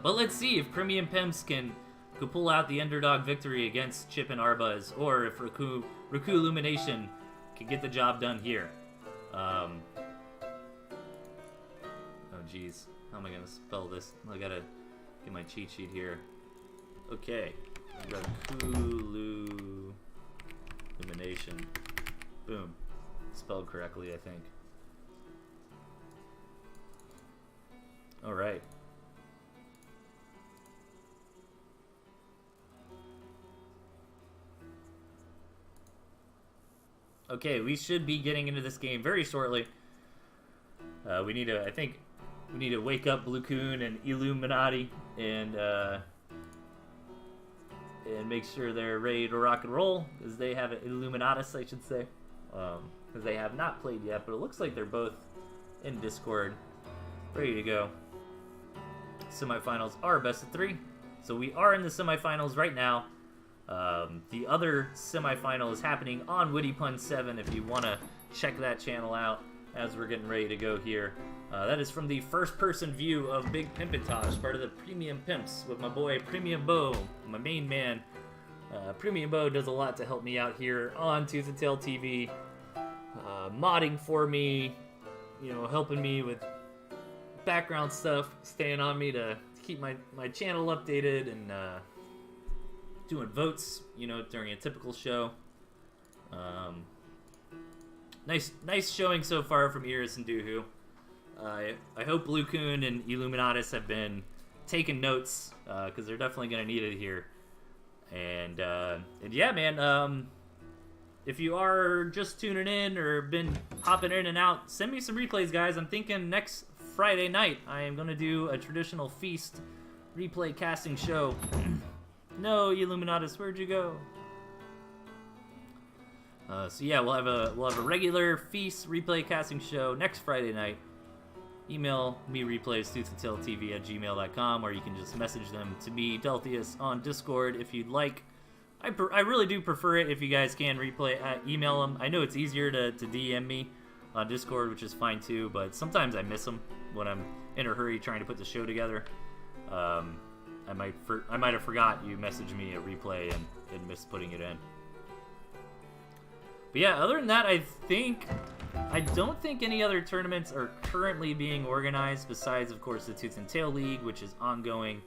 But let's see if Premium Pimps can pull out the underdog victory against Chip and Arbuz, or if Rakulumination can get the job done here. Oh, geez. How am I going to spell this? I got to get my cheat sheet here. Okay. Rakulumination. Boom. Spelled correctly, I think. Alright. Okay, we should be getting into this game very shortly. We need to, I think, we need to wake up Blue Coon and Illuminati and make sure they're ready to rock and roll, because they have an Illuminatus, I should say. Because they have not played yet, but it looks like they're both in Discord, ready to go. Semifinals are best of 3, so we are in the semifinals right now. The other semifinal is happening on Witty Pun 7 if you want to check that channel out as we're getting ready to go here. That is from the first-person view of Big Pimpintosh, part of the Premium Pimps, with my boy Premium Bo, my main man. Premium Bo does a lot to help me out here on ToothAndTailTV, modding for me, you know, helping me with background stuff, staying on me to keep my channel updated, and doing votes, you know, during a typical show. Nice showing so far from Iris and Doohoo. I hope Blue Coon and Illuminatus have been taking notes, because they're definitely going to need it here. And yeah, man, if you are just tuning in or been hopping in and out, send me some replays, guys. I'm thinking next Friday night I am going to do a traditional feast replay casting show. No, Illuminatus, where'd you go? So yeah, we'll have a regular feast replay casting show next Friday night. Email me replays ToothAndTailTV@gmail.com, or you can just message them to me, Delthius, on Discord if you'd like. I really do prefer it if you guys can email them. I know it's easier to DM me on Discord, which is fine too, but sometimes I miss them when I'm in a hurry trying to put the show together. I might have forgot you messaged me a replay and missed putting it in. But yeah, other than that, I don't think any other tournaments are currently being organized besides, of course, the Tooth and Tail League, which is ongoing.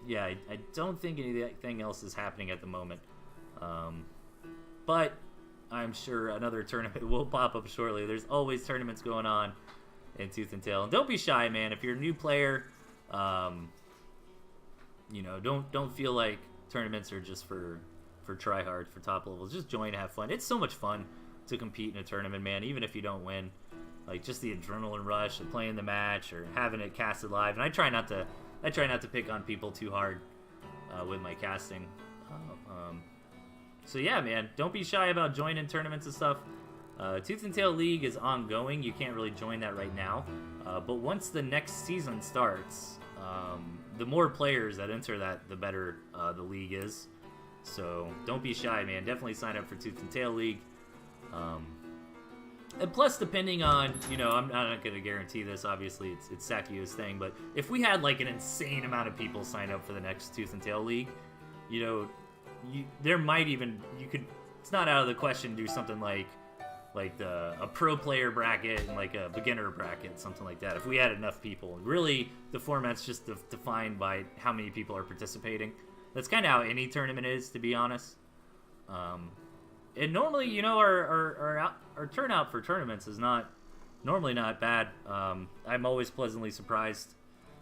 Yeah, I don't think anything else is happening at the moment. But I'm sure another tournament will pop up shortly. There's always tournaments going on in Tooth and Tail. And don't be shy, man. If you're a new player, you know, don't feel like tournaments are just for tryhards, for top levels. Just join, have fun. It's so much fun to compete in a tournament, man, even if you don't win. Like, just the adrenaline rush of playing the match or having it casted live. And I try not to pick on people too hard with my casting. So yeah, man, don't be shy about joining tournaments and stuff. Tooth and Tail League is ongoing. You can't really join that right now. But once the next season starts, the more players that enter that, the better the league is. So don't be shy, man. Definitely sign up for Tooth and Tail League. And plus, depending on, you know, I'm not going to guarantee this. Obviously, it's Sakuya's thing. But if we had, like, an insane amount of people sign up for the next Tooth and Tail League, you know, there might even, you could, it's not out of the question to do something like a pro player bracket and, like, a beginner bracket, something like that. If we had enough people. Really, the format's just defined by how many people are participating. That's kind of how any tournament is, to be honest. And normally, you know, our turnout for tournaments is normally not bad. I'm always pleasantly surprised.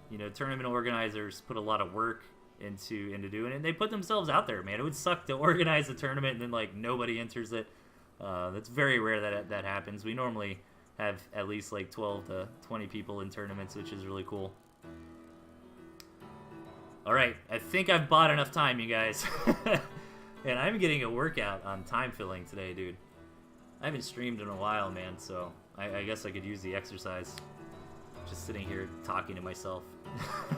You know, tournament organizers put a lot of work into doing it, and they put themselves out there, man. It would suck to organize a tournament and then, like, nobody enters it. That's very rare that happens. We normally have at least, like, 12 to 20 people in tournaments, which is really cool. Alright, I think I've bought enough time, you guys. And I'm getting a workout on time filling today, dude. I haven't streamed in a while, man, so I guess I could use the exercise. Just sitting here talking to myself.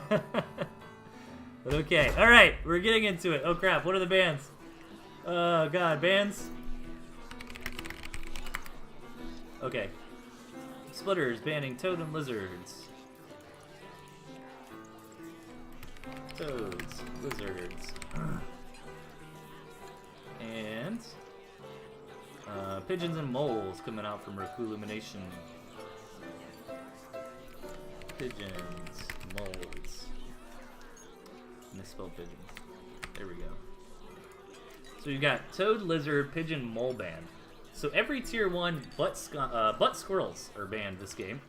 But okay, alright, we're getting into it. Oh crap, what are the bands? Oh god, bands? Okay. Splitters banning Toad and Lizards. Toads, Lizards. And Pigeons and Moles coming out from Illumination. Pigeons, Moles. Misspelled pigeons. There we go. So you've got Toad, Lizard, Pigeon, Mole banned. So every tier 1 butt squirrels are banned this game.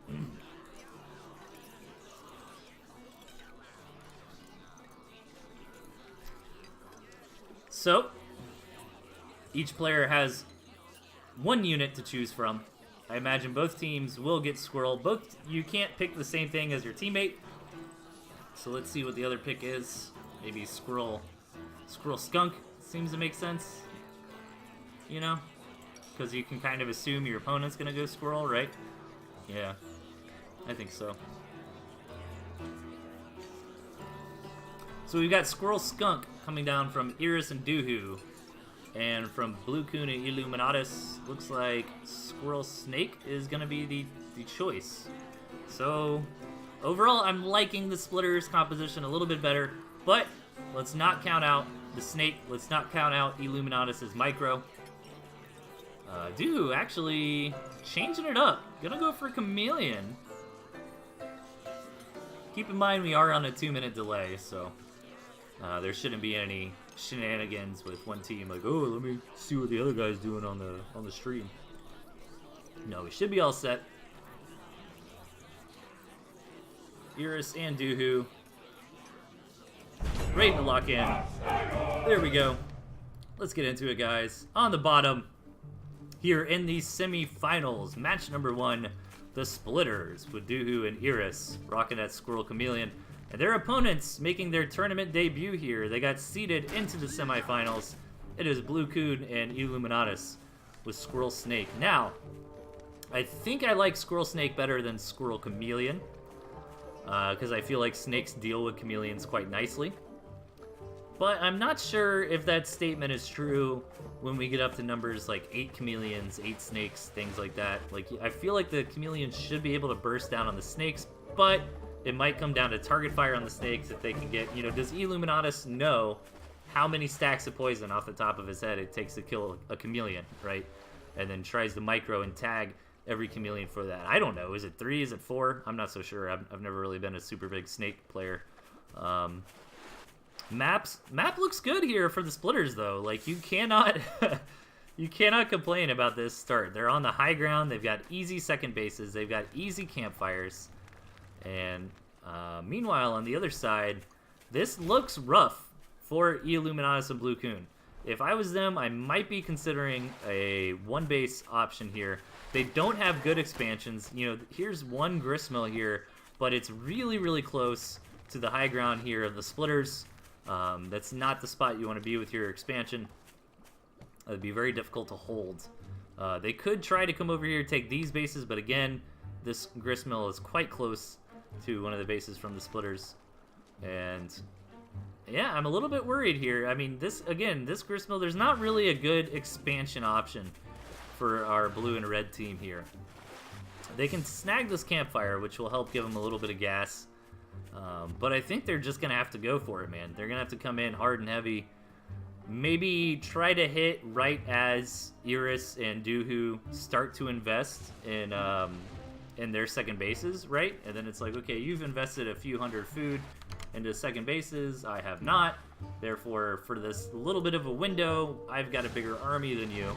So each player has 1 unit to choose from. I imagine both teams will get squirrel. You can't pick the same thing as your teammate. So let's see what the other pick is. Maybe squirrel skunk seems to make sense. You know? Because you can kind of assume your opponent's going to go squirrel, right? Yeah, I think so. So we've got Squirrel Skunk coming down from Iris and Doohoo. And from Blue Coon and Illuminatus, looks like Squirrel Snake is going to be the choice. So, overall, I'm liking the Splitters composition a little bit better. But, let's not count out the Snake. Let's not count out Illuminatus' Micro. Doohoo actually changing it up. Gonna go for Chameleon. Keep in mind we are on a 2-minute delay, so there shouldn't be any shenanigans with one team like, oh, let me see what the other guy's doing on the stream. No, we should be all set. Iris and Doohoo ready to lock in. There we go. Let's get into it, guys. On the bottom, here in the semi-finals, match number 1, the Splitters with Doohoo and Iris rocking that Squirrel Chameleon. And their opponents making their tournament debut here. They got seeded into the semifinals. It is Blue Coon and Illuminatus with Squirrel Snake. Now, I think I like Squirrel Snake better than Squirrel Chameleon. Because I feel like snakes deal with chameleons quite nicely. But I'm not sure if that statement is true when we get up to numbers like 8 chameleons, 8 snakes, things like that. Like, I feel like the chameleons should be able to burst down on the snakes, but it might come down to target fire on the snakes if they can get, you know, does Illuminatus know how many stacks of poison off the top of his head it takes to kill a chameleon, right? And then tries to micro and tag every chameleon for that. I don't know. Is it 3? Is it 4? I'm not so sure. I've never really been a super big snake player. Map looks good here for the Splitters, though. Like, you cannot you cannot complain about this start. They're on the high ground. They've got easy second bases. They've got easy campfires. And meanwhile, on the other side, this looks rough for Illuminatus and Blue Coon. If I was them, I might be considering a 1-base option here. They don't have good expansions. You know, here's 1 gristmill here, but it's really, really close to the high ground here of the Splitters. That's not the spot you want to be with your expansion. It'd be very difficult to hold They could try to come over here, take these bases, but again, this gristmill is quite close to one of the bases from the splitters. And yeah, I'm a little bit worried here. I mean, this gristmill, there's not really a good expansion option for our blue and red team here. They can snag this campfire, which will help give them a little bit of gas. But I think they're just going to have to go for it, man. They're going to have to come in hard and heavy. Maybe try to hit right as Iris and Doohoo start to invest in their second bases, right? And then it's like, okay, you've invested a few hundred food into second bases. I have not. Therefore, for this little bit of a window, I've got a bigger army than you.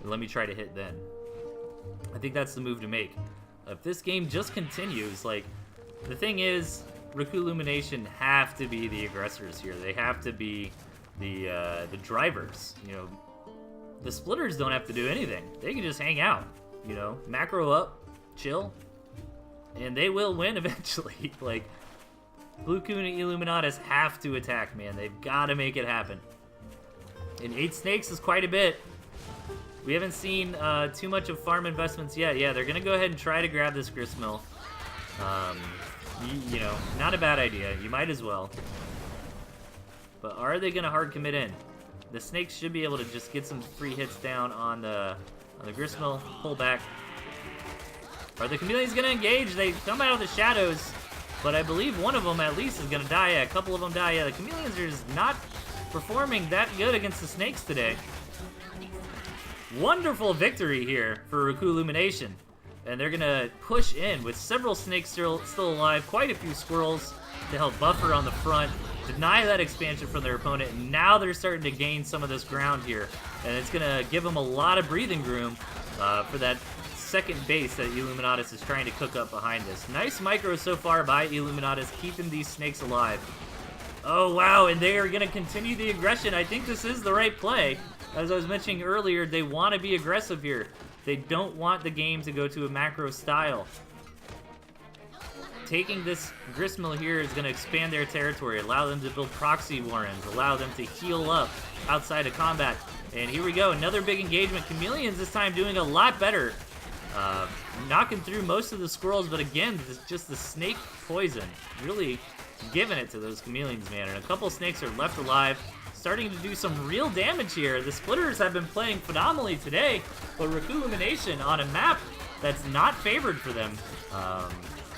Let me try to hit then. I think that's the move to make. If this game just continues, like, the thing is, Raku Illumination have to be the aggressors here. They have to be the drivers. You know, the splitters don't have to do anything. They can just hang out. You know, macro up, chill, and they will win eventually. Like, Blue Coon and Illuminatus have to attack, man. They've got to make it happen. And 8 snakes is quite a bit. We haven't seen too much of farm investments yet. Yeah, they're going to go ahead and try to grab this gristmill. You know, not a bad idea. You might as well. But are they going to hard commit in? The snakes should be able to just get some free hits down on the gristmill. Pull back. Are the chameleons going to engage? They come out of the shadows. But I believe one of them at least is going to die. Yeah, a couple of them die. Yeah, the chameleons are just not performing that good against the snakes today. Wonderful victory here for Raku Illumination. And they're going to push in with several snakes still alive, quite a few squirrels to help buffer on the front, deny that expansion from their opponent, and now they're starting to gain some of this ground here. And it's going to give them a lot of breathing room for that second base that Illuminatus is trying to cook up behind this. Nice micro so far by Illuminatus, keeping these snakes alive. Oh, wow, and they are going to continue the aggression. I think this is the right play. As I was mentioning earlier, they want to be aggressive here. They don't want the game to go to a macro style. Taking this gristmill here is going to expand their territory, allow them to build proxy warrens, allow them to heal up outside of combat. And here we go, another big engagement. Chameleons this time doing a lot better. Knocking through most of the squirrels, but again, just the snake poison. Really giving it to those chameleons, man. And a couple snakes are left alive. Starting to do some real damage here. The splitters have been playing phenomenally today, but Raku Illumination on a map that's not favored for them.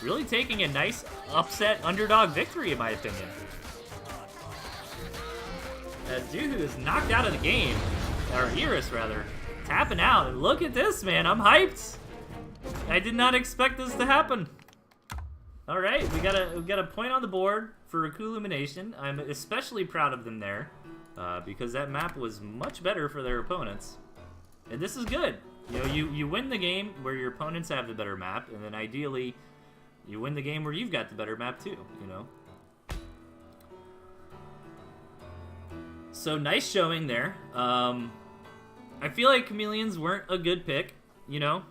Really taking a nice upset underdog victory, in my opinion. As Doohoo is knocked out of the game, or Iris rather, tapping out. And look at this, man. I'm hyped. I did not expect this to happen. All right, we got a point on the board for Raku Illumination. I'm especially proud of them there. Because that map was much better for their opponents. And this is good. You know, you win the game where your opponents have the better map, and then ideally, you win the game where you've got the better map too, you know? So, nice showing there. I feel like chameleons weren't a good pick, you know?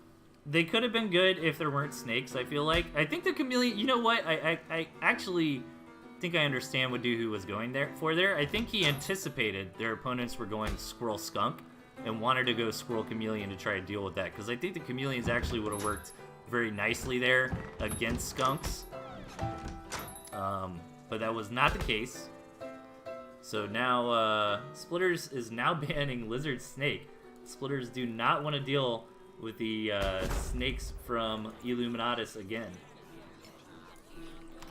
They could have been good if there weren't snakes, I feel like. I think the chameleon, you know what? I actually think I understand what Doohoo was going there. I think he anticipated their opponents were going Squirrel Skunk and wanted to go Squirrel Chameleon to try to deal with that, because I think the chameleons actually would have worked very nicely there against skunks. But that was not the case. So now Splitters is now banning Lizard Snake. Splitters do not want to deal with the snakes from Illuminatus again.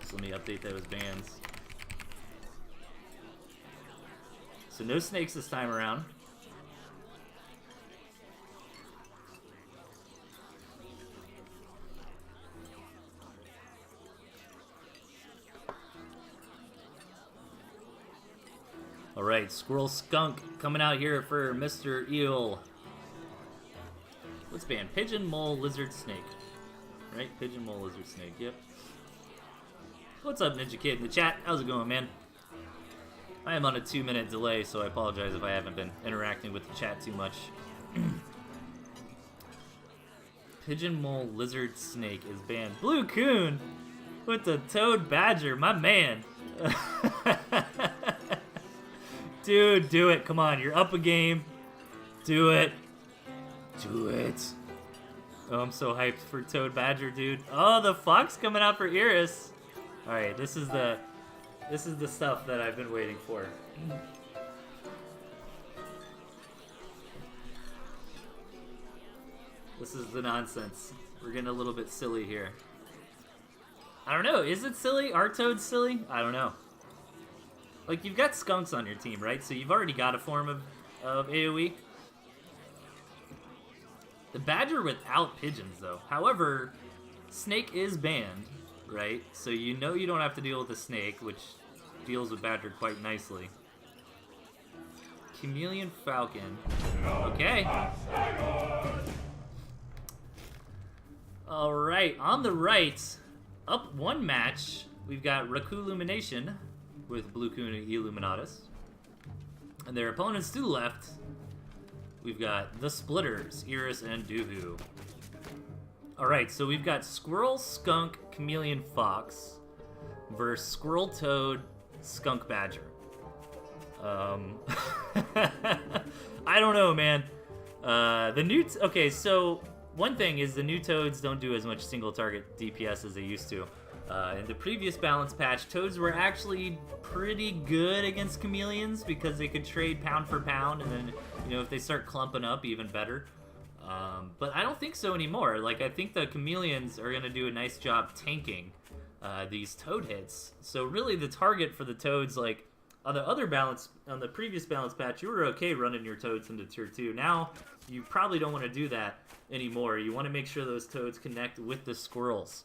So let me update those bans. So no snakes this time around. Alright, Squirrel Skunk coming out here for Mr. Eel. Let's ban Pigeon, Mole, Lizard, Snake. Right? Pigeon, Mole, Lizard, Snake. Yep. What's up, Ninja Kid in the chat? How's it going, man? I am on a 2-minute delay, so I apologize if I haven't been interacting with the chat too much. Pigeon, Mole, Lizard, Snake is banned. Blue Coon with the Toad Badger, my man. Dude, do it. Come on, you're up a game. Do it. Do it. Oh, I'm so hyped for Toad Badger, dude. Oh, the Fox coming out for Iris. All right, this is the stuff that I've been waiting for. This is the nonsense. We're getting a little bit silly here. I don't know. Is it silly? Are Toads silly? I don't know. Like, you've got Skunks on your team, right? So you've already got a form of AoE. The Badger without pigeons, though. However, Snake is banned, right? So you know you don't have to deal with the Snake, which deals with Badger quite nicely. Chameleon Falcon. Okay. Alright, on the right, up one match, we've got Raku Illumination with Blue Coon and Illuminatus. And their opponents to the left, we've got the Splitters, Iris and Doohoo. Alright, so we've got Squirrel, Skunk, Chameleon, Fox versus Squirrel, Toad, Skunk, Badger. I don't know, man. Okay, so one thing is the new Toads don't do as much single target DPS as they used to. In the previous balance patch, Toads were actually pretty good against Chameleons because they could trade pound for pound, and then, you know, if they start clumping up, even better. But I don't think so anymore. Like, I think the Chameleons are going to do a nice job tanking these Toad hits. So really the target for the Toads, like, on the previous balance patch, you were okay running your Toads into tier 2. Now, you probably don't want to do that anymore. You want to make sure those Toads connect with the Squirrels.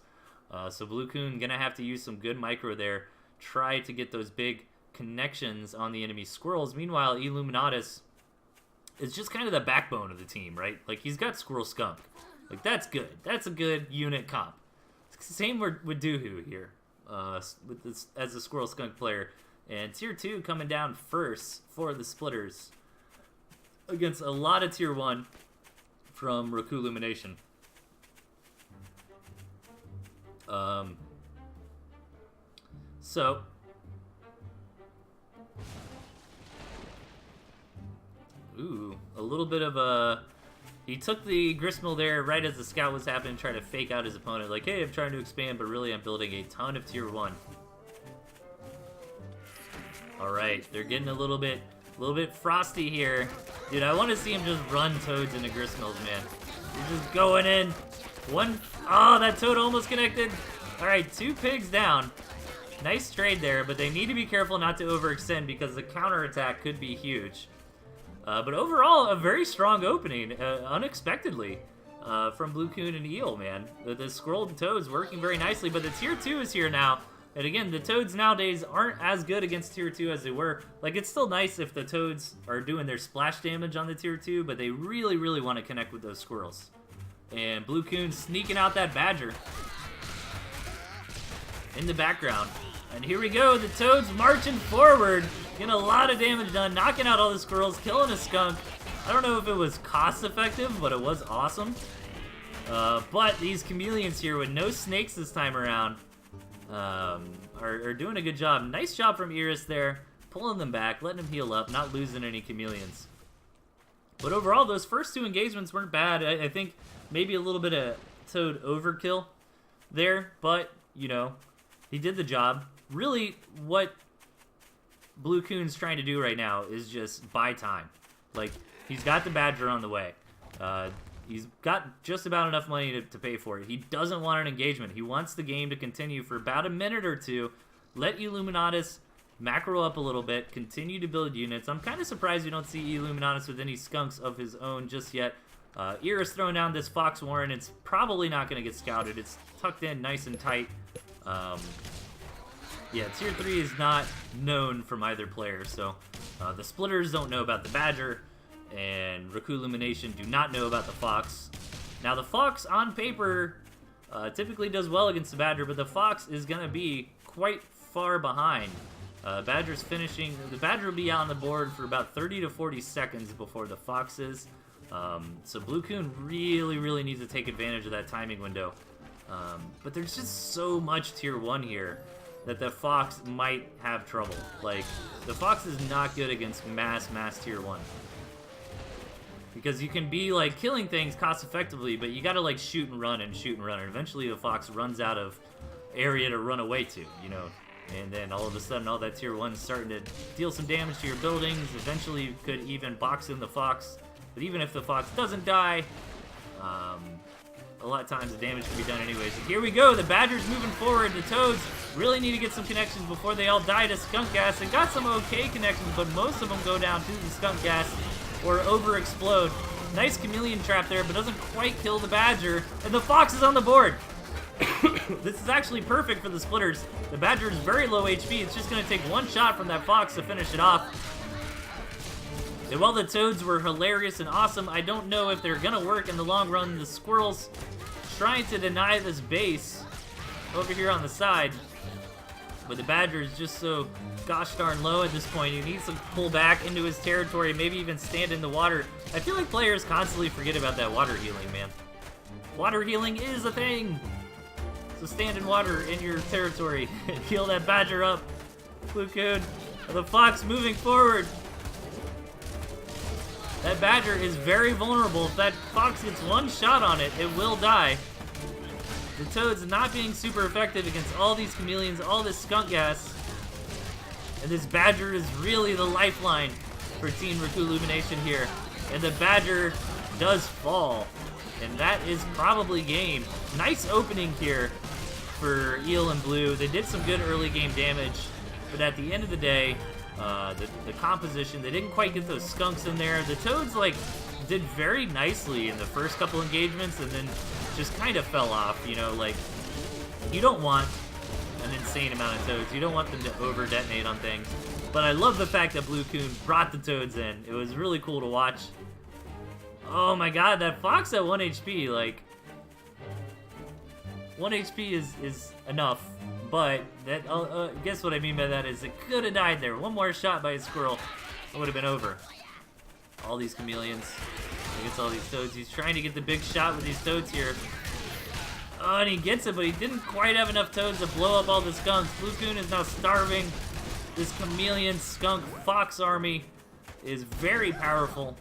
So Blue Coon gonna have to use some good micro there, try to get those big connections on the enemy Squirrels. Meanwhile, Illuminatus is just kind of the backbone of the team, right? Like, he's got Squirrel Skunk. Like, that's good. That's a good unit comp. Same with Doohoo here, with this, as a Squirrel Skunk player. And tier 2 coming down first for the Splitters against a lot of tier 1 from Raku Illumination. So ooh, a little bit of a... He took the Gristmill there right as the scout was happening, trying to fake out his opponent. Like, hey, I'm trying to expand, but really I'm building a ton of tier 1. Alright, they're getting a little bit frosty here. Dude, I want to see him just run Toads into Gristmills, man. He's just going in. Oh, that Toad almost connected. Alright, 2 pigs down. Nice trade there, but they need to be careful not to overextend because the counterattack could be huge. But overall, a very strong opening, unexpectedly, from Blue Coon and Eel, man. The Squirrel Toads working very nicely, but the tier 2 is here now. And again, the Toads nowadays aren't as good against tier 2 as they were. Like, it's still nice if the Toads are doing their splash damage on the tier 2, but they really, really want to connect with those Squirrels. And Blue Coon sneaking out that Badger in the background. And here we go, the Toads marching forward, getting a lot of damage done, knocking out all the Squirrels, killing a Skunk. I don't know if it was cost effective, but it was awesome. But these Chameleons here with no snakes this time around are doing a good job. Nice job from Iris there, pulling them back, letting them heal up, not losing any Chameleons. But overall, those first 2 engagements weren't bad. I think maybe a little bit of Toad overkill there, but, you know, he did the job. Really, what Blue Coon's trying to do right now is just buy time. Like, he's got the Badger on the way. He's got just about enough money to pay for it. He doesn't want an engagement. He wants the game to continue for about a minute or 2. Let Illuminatus macro up a little bit, continue to build units. I'm kind of surprised we don't see Illuminatus with any Skunks of his own just yet. Iris throwing down this Fox Warren. It's probably not going to get scouted. It's tucked in nice and tight. Yeah, tier 3 is not known from either player, so the Splitters don't know about the Badger, and Raku Illumination do not know about the Fox. Now, the Fox, on paper, typically does well against the Badger, but the Fox is going to be quite far behind. Badger's finishing... The Badger will be on the board for about 30 to 40 seconds before the Fox is. So Blue Coon really, really needs to take advantage of that timing window. But there's just so much tier 1 here that the Fox might have trouble. Like, the Fox is not good against mass tier 1. Because you can be, like, killing things cost-effectively, but you gotta, like, shoot and run and shoot and run. And eventually the fox runs out of area to run away to, you know. And then all of a sudden, all that tier 1's starting to deal some damage to your buildings. Eventually, you could even box in the fox. But even if the fox doesn't die, a lot of times the damage can be done anyways. And here we go, the Badger's moving forward. The Toads really need to get some connections before they all die to skunk gas. They got some okay connections, but most of them go down to the skunk gas or over-explode. Nice chameleon trap there, but doesn't quite kill the Badger. And the fox is on the board. This is actually perfect for the splitters. The Badger is very low HP. It's just going to take one shot from that fox to finish it off. And while the Toads were hilarious and awesome, I don't know if they're going to work in the long run. The Squirrels trying to deny this base over here on the side. But the Badger is just so gosh darn low at this point. He needs to pull back into his territory, maybe even stand in the water. I feel like players constantly forget about that water healing, man. Water healing is a thing. So stand in water in your territory and heal that Badger up. Blue Coon, the fox moving forward. That Badger is very vulnerable. If that fox gets one shot on it, it will die. The Toads not being super effective against all these chameleons, all this skunk gas. And this Badger is really the lifeline for Team Reculumination here. And the Badger does fall. And that is probably game. Nice opening here for Eel and Blue. They did some good early game damage, but at the end of the day, the composition, they didn't quite get those skunks in there. The Toads, like, did very nicely in the first couple engagements and then just kind of fell off, you know, like, you don't want an insane amount of Toads. You don't want them to over-detonate on things. But I love the fact that Blue Coon brought the Toads in. It was really cool to watch. Oh my god, that fox at 1 HP, like, 1 HP is enough, but that guess what I mean by that is it could have died there. One more shot by a squirrel, it would have been over. All these chameleons against all these Toads. He's trying to get the big shot with these Toads here. Oh, and he gets it, but he didn't quite have enough Toads to blow up all the skunks. Blue Coon is now starving. This chameleon skunk fox army is very powerful.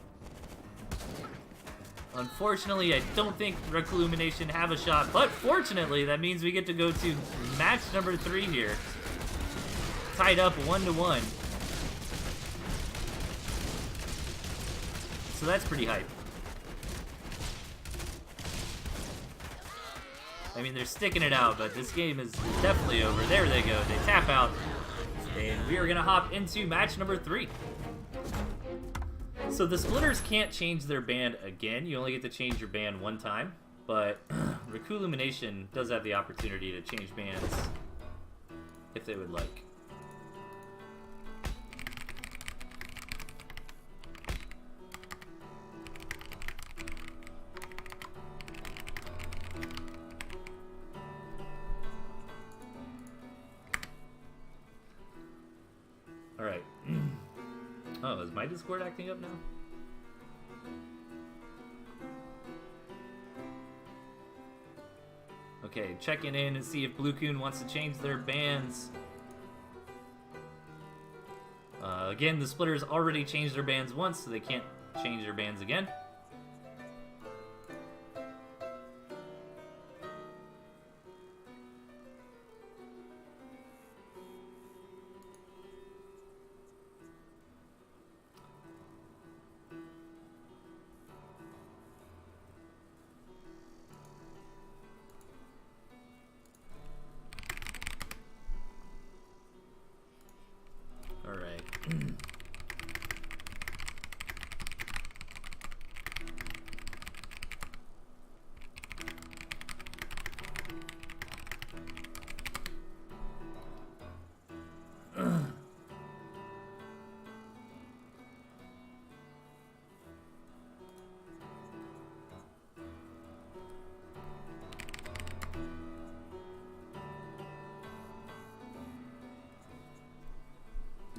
Unfortunately, I don't think Reculumination have a shot, but fortunately, that means we get to go to match number 3 here. Tied up 1-1. So that's pretty hype. I mean, they're sticking it out, but this game is definitely over. There they go. They tap out. And we are going to hop into match number 3. So the splitters can't change their band again. You only get to change your band one time. But Reculumination does have the opportunity to change bands if they would like. Alright. Oh, is my Discord acting up now? Okay, checking in and see if Blue Coon wants to change their bands. Again, the splitters already changed their bands once, so they can't change their bands again.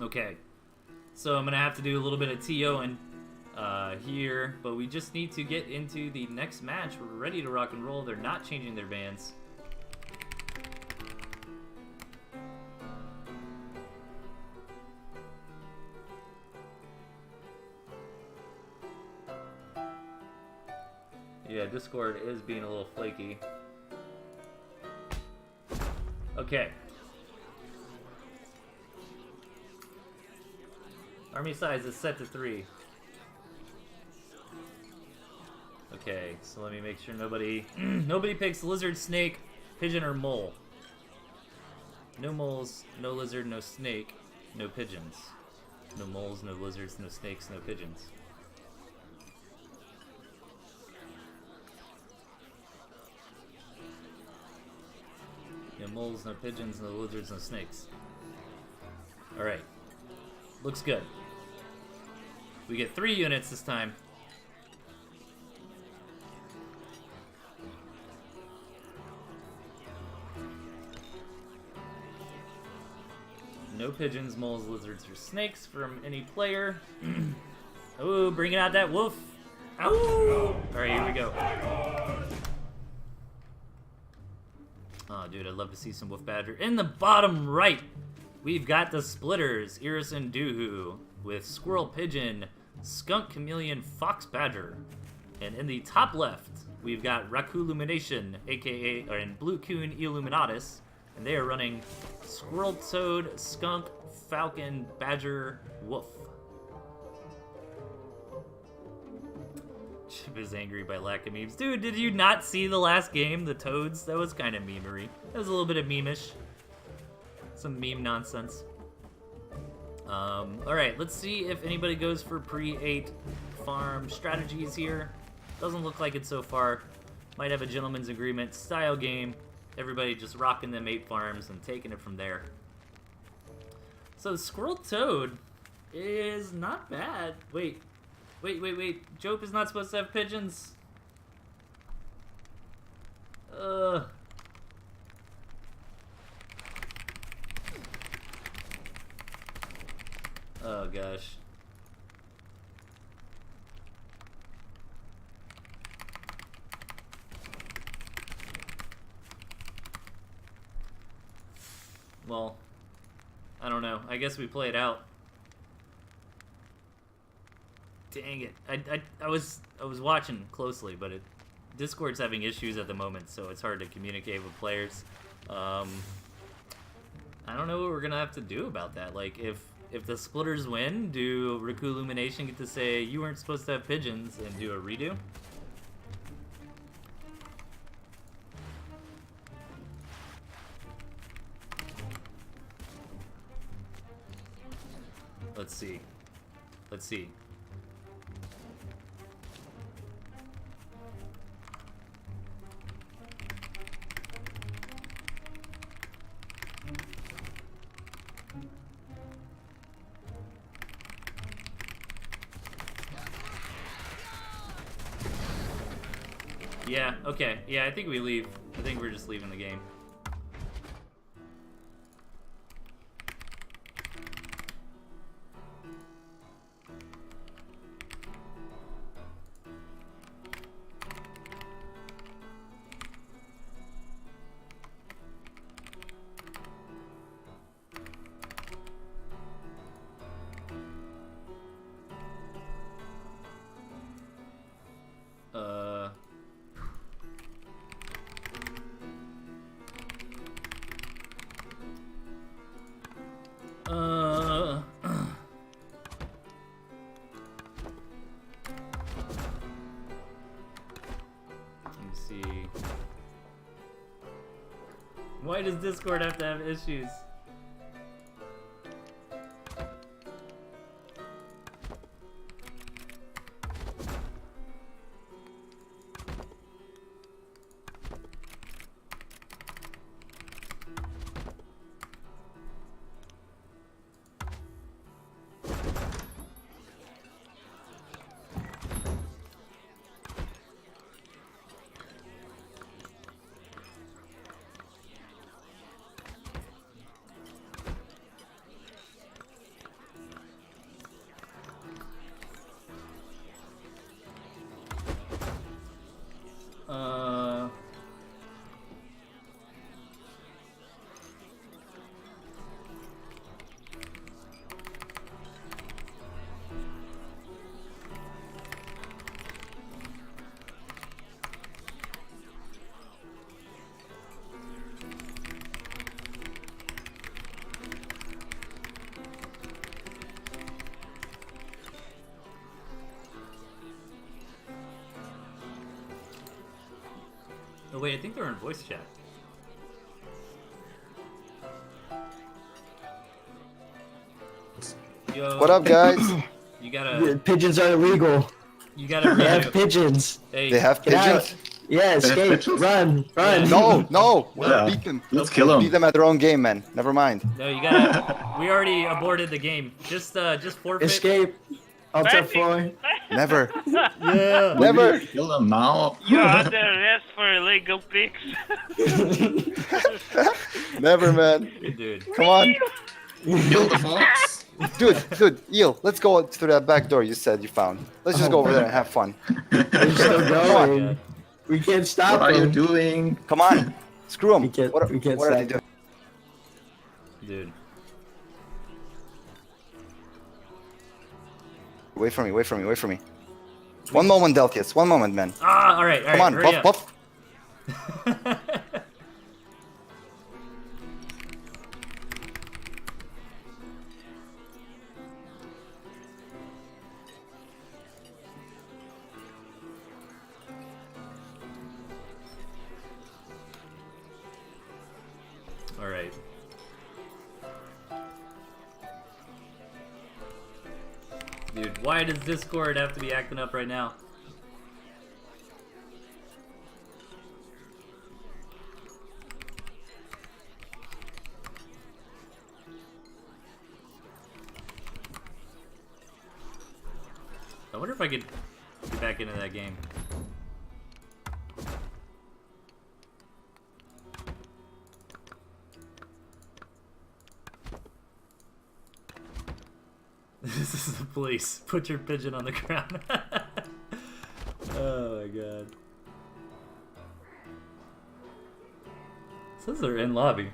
Okay, so I'm going to have to do a little bit of TOing here, but we just need to get into the next match. We're ready to rock and roll. They're not changing their bands. yeah, Discord is being a little flaky. Okay. Army size is set to 3. Okay, so let me make sure nobody nobody picks lizard, snake, pigeon, or mole. No moles, no lizard, no snake, no pigeons. No moles, no lizards, no snakes, no pigeons. No moles, no pigeons, no lizards, no snakes. Alright. Looks good. We get 3 units this time. No pigeons, moles, lizards, or snakes from any player. Oh, bringing out that wolf. Ow! Alright, here we go. Oh, dude, I'd love to see some wolf badger. In the bottom right, we've got the splitters, Iris and Doohoo, with squirrel pigeon, skunk chameleon, fox badger. And in the top left, we've got Raccoolumination, aka, and Blue Coon Illuminatus, and they are running squirrel toad, skunk, falcon, badger, wolf. Chip is angry by lack of memes. Dude, did you not see the last game, the toads? That was kind of memery. That was a little bit of meme-ish. Some meme nonsense. Alright, let's see if anybody goes for pre-8 farm strategies here. Doesn't look like it so far. Might have a gentleman's agreement style game. Everybody just rocking them 8 farms and taking it from there. So Squirrel Toad is not bad. Wait. Jope is not supposed to have pigeons. Oh gosh. Well, I don't know. I guess we play it out. Dang it. I was watching closely, but Discord's having issues at the moment, so it's hard to communicate with players. I don't know what we're gonna have to do about that. Like, if the splitters win, do Raccoolumination get to say, you weren't supposed to have pigeons, and do a redo? Let's see. Yeah, okay. Yeah, I think we leave. I think we're just leaving the game. Why does Discord have to have issues? Oh wait, I think they're in voice chat. Yo, What up, guys? You gotta. Pigeons are illegal. You gotta. They have pigeons. Hey, They have Get out. pigeons? Yeah, escape. pigeons? Run. Yeah. No, we'll Yeah. beat them. Let's kill them. Beat them at their own game, man. Never mind. No, you gotta. We already aborted the game. Just forfeit. Escape. Altar 4. Never. Yeah. Never. Kill them now. You're under arrest for illegal pigs. Never, man. Dude. Come on. Kill the fox. Dude, Eel, let's go through that back door you said you found. Let's just go over there and have fun. They're still going. We can't stop What are you them. doing? Come on. Screw them. We can't What are they stop doing? Dude. Wait for me, wait for me, wait for me. One moment, Delthius. One moment, man. Ah, all right. Come on, hurry buff, up. buff. All right. Dude, why does Discord have to be acting up right now? I wonder if I could get back into that game. This is the police. Put your pigeon on the ground. Oh my god. It says they're in lobby.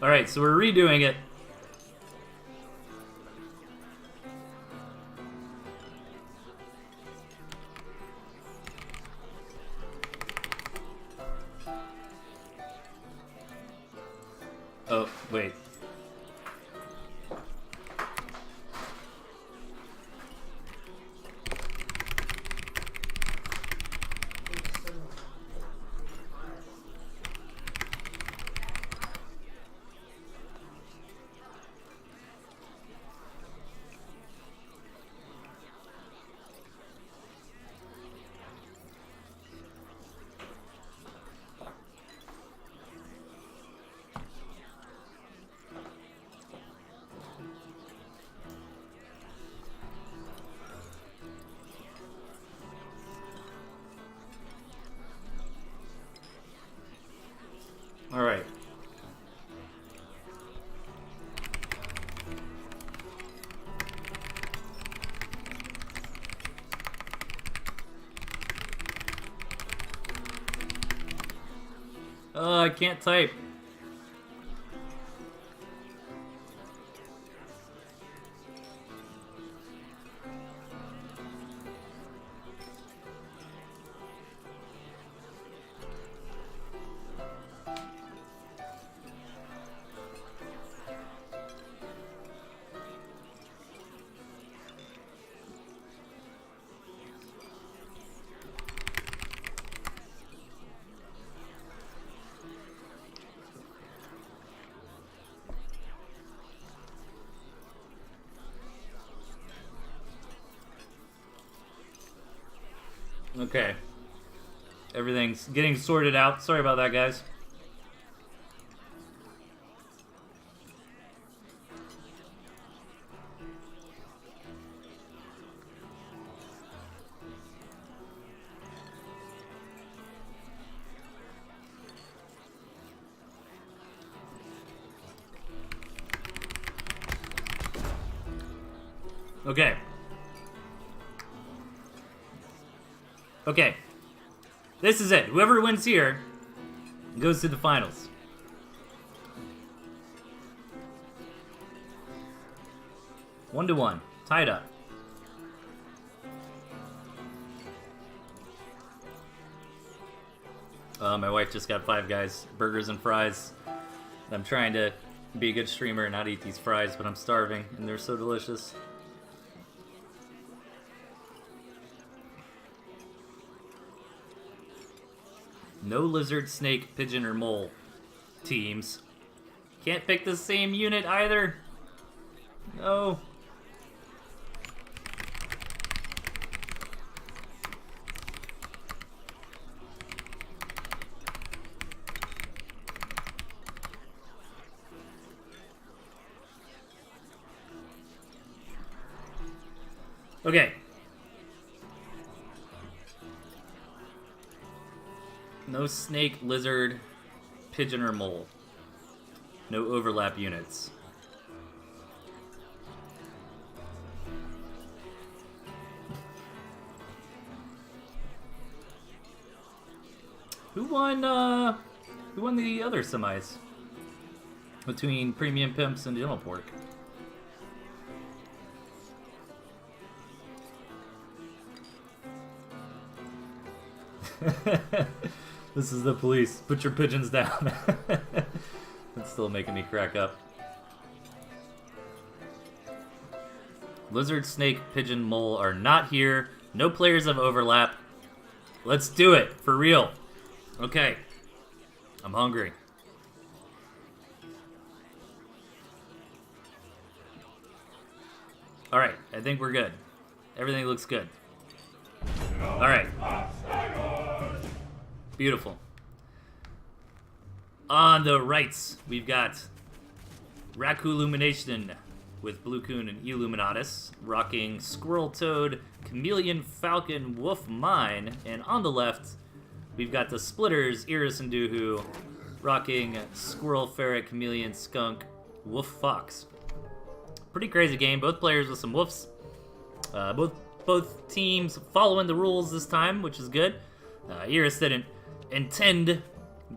Alright, so we're redoing it. Oh, wait. All right. Oh, I can't type. Okay. Everything's getting sorted out. Sorry about that, guys. Okay. Okay. This is it. Whoever wins here goes to the finals. One to one. Tied up. My wife just got Five Guys burgers and fries. I'm trying to be a good streamer and not eat these fries, but I'm starving, and they're so delicious. No lizard, snake, pigeon, or mole teams. Can't pick the same unit either. No. Okay. No snake, lizard, pigeon, or mole. No overlap units. Who won the other semis? Between Premium Pimps and Dental Pork. This is the police. Put your pigeons down. That's still making me crack up. Lizard, snake, pigeon, mole are not here. No players have overlap. Let's do it. For real. Okay. I'm hungry. Alright, I think we're good. Everything looks good. Alright. Beautiful. On the rights, we've got Raccoolumination with Blue Coon and Illuminatus, rocking Squirrel Toad, Chameleon Falcon, Wolf Mine, and on the left, we've got the Splitters, Iris and Doohoo, rocking Squirrel Ferret, Chameleon Skunk, Wolf Fox. Pretty crazy game, both players with some woofs. Both teams following the rules this time, which is good. Iris didn't intend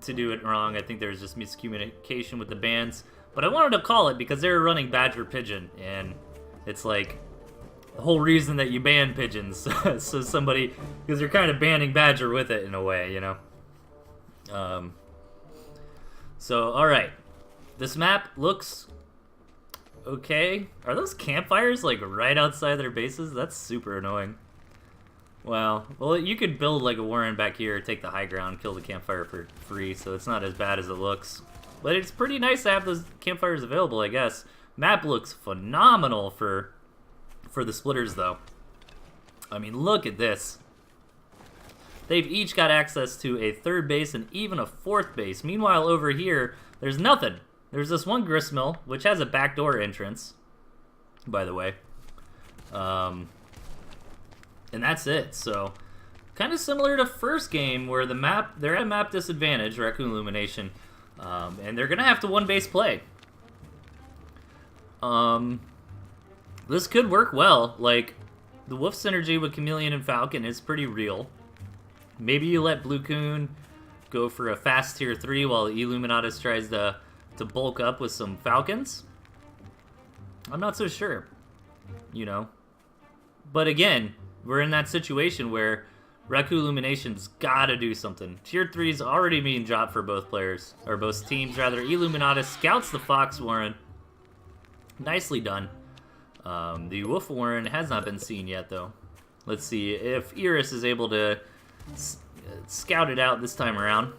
to do it wrong. I think there was just miscommunication with the bans. But I wanted to call it because they were running Badger Pigeon, and it's like the whole reason that you ban pigeons. So somebody, because you're kind of banning Badger with it in a way, you know. So, alright. This map looks okay. Are those campfires like right outside their bases? That's super annoying. Wow. Well, you could build like a warren back here, take the high ground, kill the campfire for free, so it's not as bad as it looks. But it's pretty nice to have those campfires available, I guess. Map looks phenomenal for the Splitters, though. I mean, look at this. They've each got access to a third base and even a fourth base. Meanwhile, over here, there's nothing. There's this one gristmill, which has a backdoor entrance, by the way. And that's it. So, kind of similar to first game, where they're at a map disadvantage, Raccoolumination, and they're gonna have to one base play. This could work well. Like, the wolf synergy with Chameleon and Falcon is pretty real. Maybe you let Blue Coon go for a fast tier 3 while Illuminatus tries to bulk up with some Falcons. I'm not so sure, you know. But again, we're in that situation where Raccoolumination's gotta do something. Tier 3's already being dropped for both players, or both teams rather. Illuminatus scouts the Fox Warren. Nicely done. The Wolf Warren has not been seen yet, though. Let's see if Iris is able to scout it out this time around.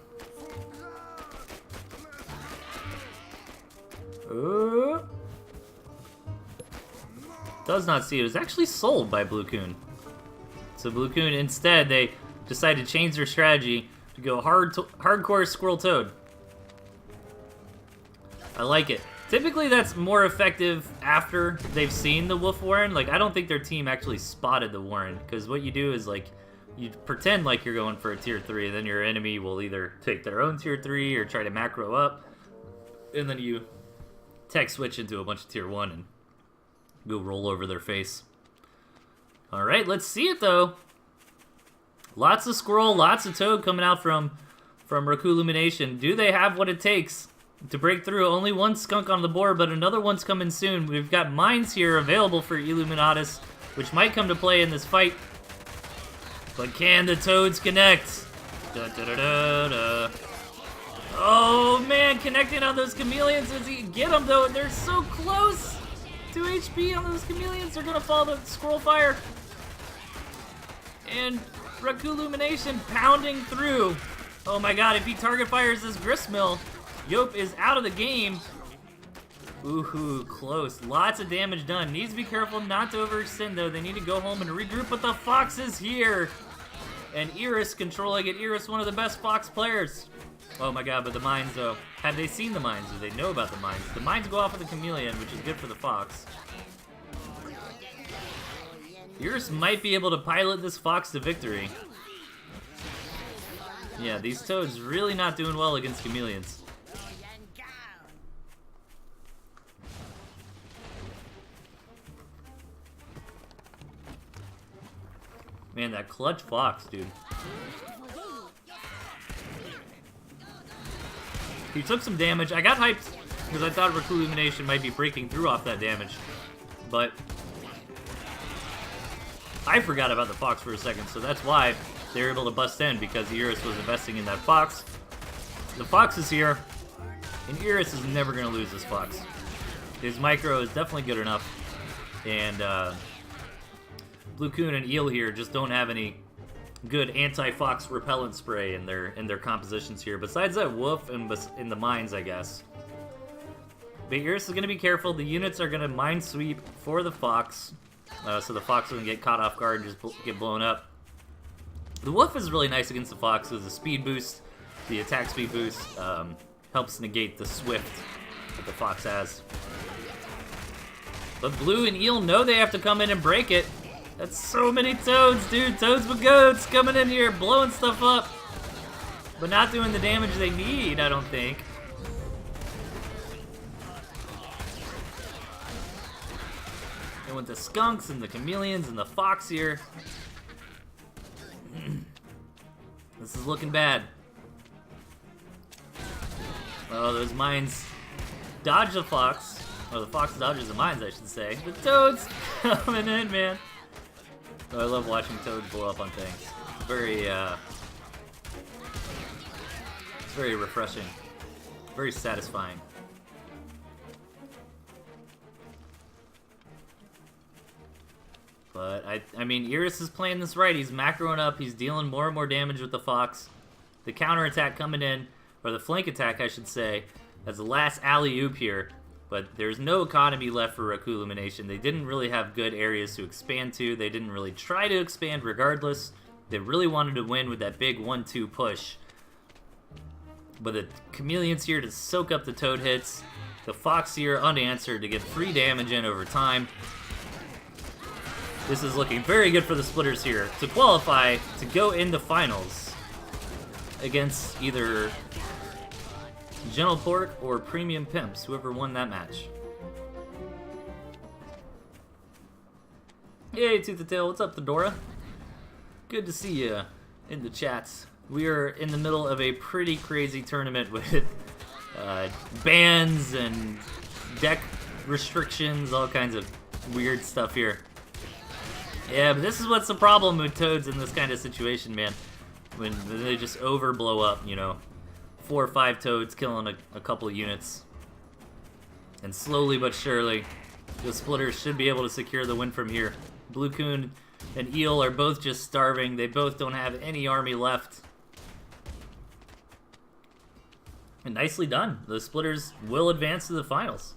Does not see it. It was actually sold by Blue Coon. So Blue Coon, instead, they decided to change their strategy to go hardcore Squirrel Toad. I like it. Typically, that's more effective after they've seen the Wolf Warren. Like, I don't think their team actually spotted the Warren, because what you do is, like, you pretend like you're going for a tier 3, and then your enemy will either take their own tier 3 or try to macro up, and then you tech switch into a bunch of tier 1 and go roll over their face. Alright, let's see it, though. Lots of Squirrel, lots of Toad coming out from Raccoolumination. Do they have what it takes to break through? Only one skunk on the board, but another one's coming soon. We've got mines here available for Illuminatus, which might come to play in this fight. But can the Toads connect? Da-da-da-da-da. Oh man, connecting on those chameleons. Does he get them though? They're so close. 2 HP on those chameleons. They're gonna fall to scroll fire. And Reculumination pounding through. Oh my god, if he target fires this gristmill, Yop is out of the game. Ooh, close. Lots of damage done. Needs to be careful not to overextend though. They need to go home and regroup, but the Fox is here. And Iris controlling it. Iris, one of the best Fox players. Oh my god, but the mines though. Have they seen the mines? Do they know about the mines? The mines go off of the chameleon, which is good for the Fox. Iris might be able to pilot this Fox to victory. Yeah, these Toads really not doing well against chameleons. Man, that clutch Fox, dude. He took some damage. I got hyped because I thought Reculumination might be breaking through off that damage. But I forgot about the Fox for a second, so that's why they were able to bust in, because Iris was investing in that Fox. The Fox is here, and Iris is never going to lose this Fox. His micro is definitely good enough, and Blue Coon and Eel here just don't have any good anti-Fox repellent spray in their compositions here. Besides that Wolf and in the mines, I guess. But Iris is going to be careful. The units are going to mine sweep for the Fox, so the Fox doesn't get caught off guard and just get blown up. The Wolf is really nice against the Fox because the speed boost, the attack speed boost, helps negate the Swift that the Fox has. But Blue and Eel know they have to come in and break it. That's so many Toads, dude. Toads with goats coming in here, blowing stuff up. But not doing the damage they need, I don't think. And with the Skunks and the Chameleons and the Fox here, this is looking bad. Oh, those mines dodge the Fox. Or the Fox dodges the mines, I should say. The Toads coming in, man. Oh, I love watching Toads blow up on things. It's very refreshing. Very satisfying. But, I mean, Iris is playing this right. He's macroing up. He's dealing more and more damage with the Fox. The counterattack coming in, or the flank attack, I should say, as the last alley-oop here. But there's no economy left for Reculumination. They didn't really have good areas to expand to. They didn't really try to expand regardless. They really wanted to win with that big 1-2 push. But the Chameleon's here to soak up the Toad hits. The Fox here unanswered to get free damage in over time. This is looking very good for the Splitters here to qualify to go in the finals against either Gentle Pork or Premium Pimps, whoever won that match. Hey, ToothAndTail, what's up, Thedora? Good to see you in the chats. We are in the middle of a pretty crazy tournament with bans and deck restrictions, all kinds of weird stuff here. Yeah, but this is what's the problem with Toads in this kind of situation, man. When they just overblow up, you know. 4 or 5 Toads killing a couple of units. And slowly but surely, the Splitters should be able to secure the win from here. Blue Coon and Eel are both just starving. They both don't have any army left. And nicely done. The Splitters will advance to the finals.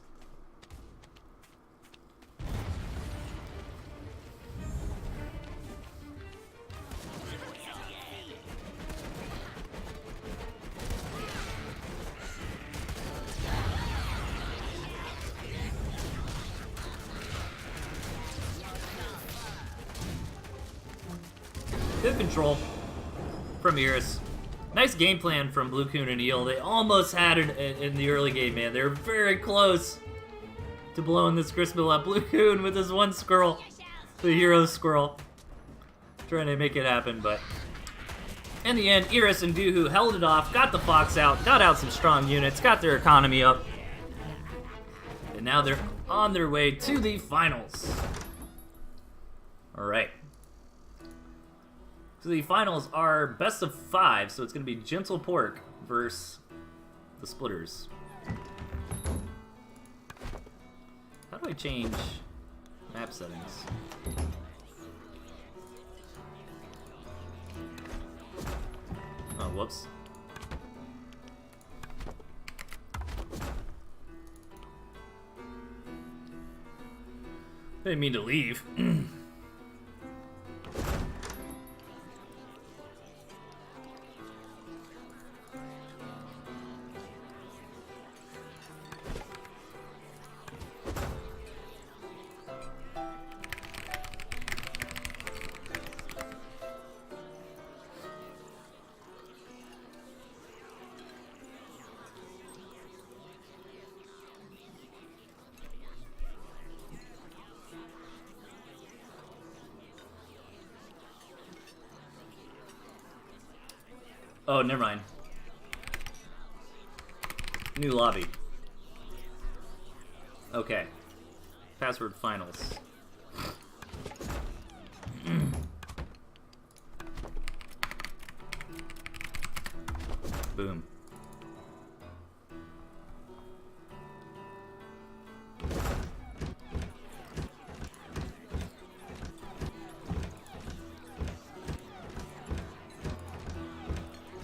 Good control from Iris. Nice game plan from Blue Coon and Eel. They almost had it in the early game, man. They were very close to blowing this gristmill up. Blue Coon with his one squirrel, the hero squirrel, trying to make it happen, but in the end, Iris and Doohoo held it off, got the Fox out, got out some strong units, got their economy up, and now they're on their way to the finals. All right. So the finals are best of 5, so it's going to be Gentle Pork versus the Splitters. How do I change map settings? Oh, whoops. I didn't mean to leave. Oh, never mind. New lobby. Okay. Password finals. Boom.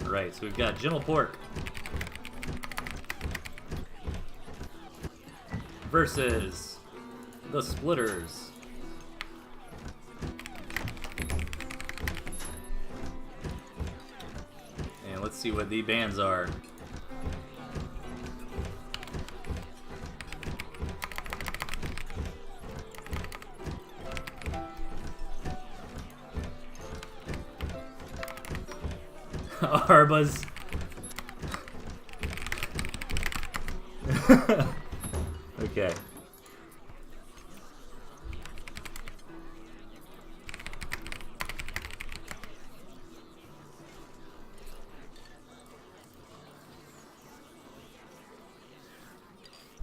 Right, so we've got Gentle Pork versus the Splitters. And let's see what the bans are. Arbas. Okay.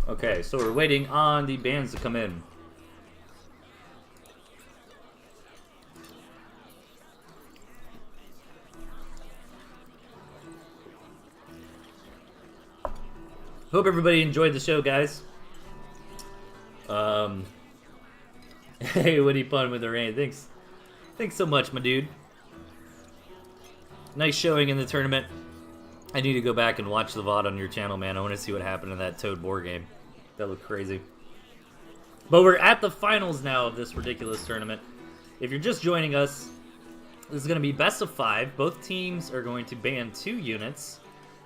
Okay, so we're waiting on the bans to come in. Hope everybody enjoyed the show, guys. Hey, Woody Pun with the rain. Thanks so much, my dude. Nice showing in the tournament. I need to go back and watch the VOD on your channel, man. I want to see what happened in that Toad board game. That looked crazy. But we're at the finals now of this ridiculous tournament. If you're just joining us, this is going to be best of 5. Both teams are going to ban 2 units.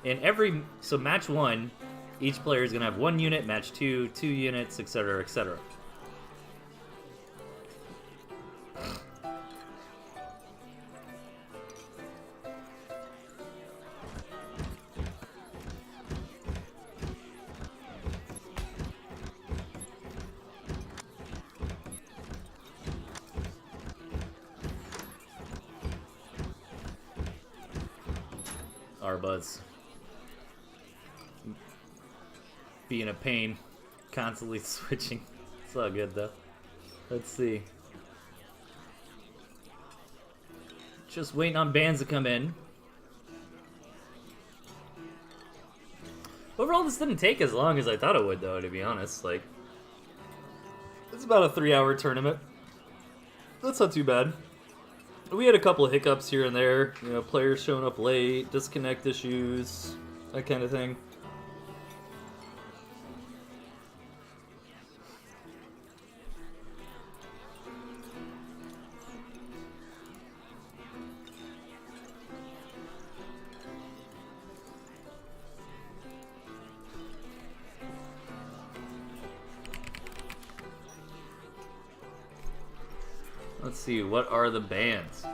And so match 1, each player is going to have 1 unit, match 2, 2 units, etc., etc. Our buzz. Being a pain, constantly switching. It's all good though. Let's see. Just waiting on bans to come in. Overall, this didn't take as long as I thought it would, though. To be honest, like it's about a 3-hour tournament. That's not too bad. We had a couple of hiccups here and there, you know, players showing up late, disconnect issues, that kind of thing. Let's see, what are the bans?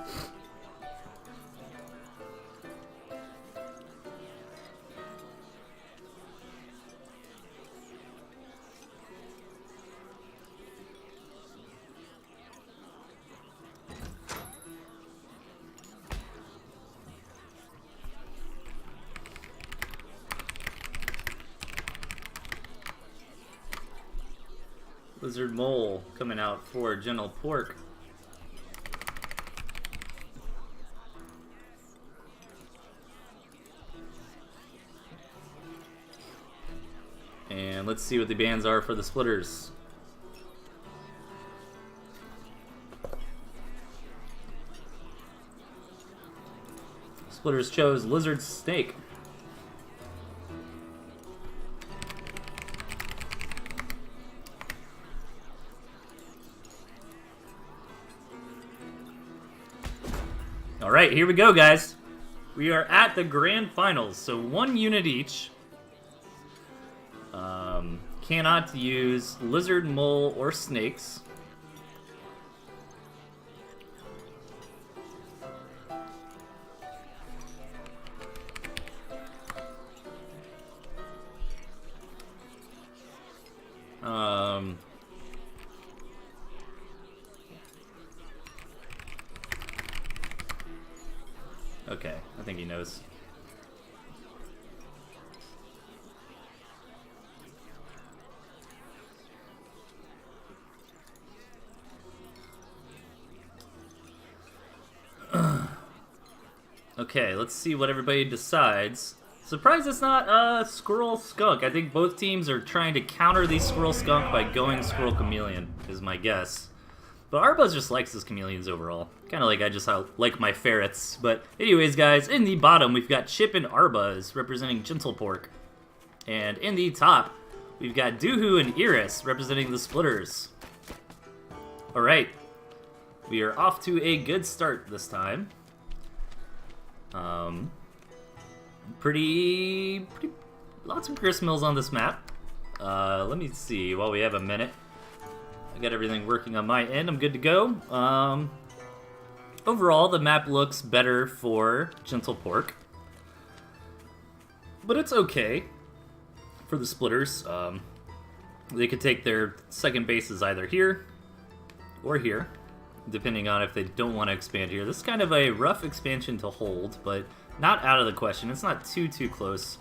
Lizard Mole coming out for Gentle Pork. And let's see what the bans are for the splitters. Splitters chose Lizard Snake. Alright, here we go, guys. We are at the grand finals, so 1 unit each. Cannot use lizard, mole, or snakes. Okay, I think he knows. Okay, let's see what everybody decides. Surprised it's not Squirrel Skunk. I think both teams are trying to counter the Squirrel Skunk by going Squirrel Chameleon, is my guess. But Arbuzz just likes his chameleons overall. Kind of like I just like my ferrets. But anyways, guys, in the bottom, we've got Chip and Arbuzz representing Gentle Pork. And in the top, we've got Doohoo and Iris representing the Splitters. Alright. We are off to a good start this time. Lots of grist mills on this map. Let me see while we have a minute. I got everything working on my end. I'm good to go. Overall, the map looks better for Gentle Pork, but it's okay for the Splitters. They could take their second bases either here or here, depending on if they don't want to expand here. This is kind of a rough expansion to hold, but not out of the question. It's not too close.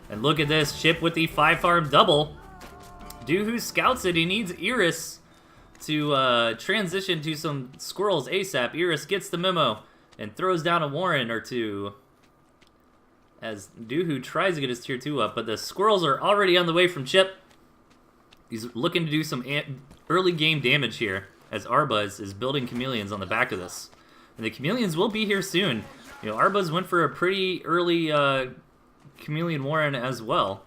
And look at this, Chip with the 5-farm double. Doohoo scouts it. He needs Iris to transition to some squirrels ASAP. Iris gets the memo and throws down a Warren or two as Doohoo tries to get his tier 2 up, but the squirrels are already on the way from Chip. He's looking to do some early game damage here as Arbuzz is building chameleons on the back of this. And the chameleons will be here soon. You know, Arbuzz went for a pretty early chameleon Warren as well.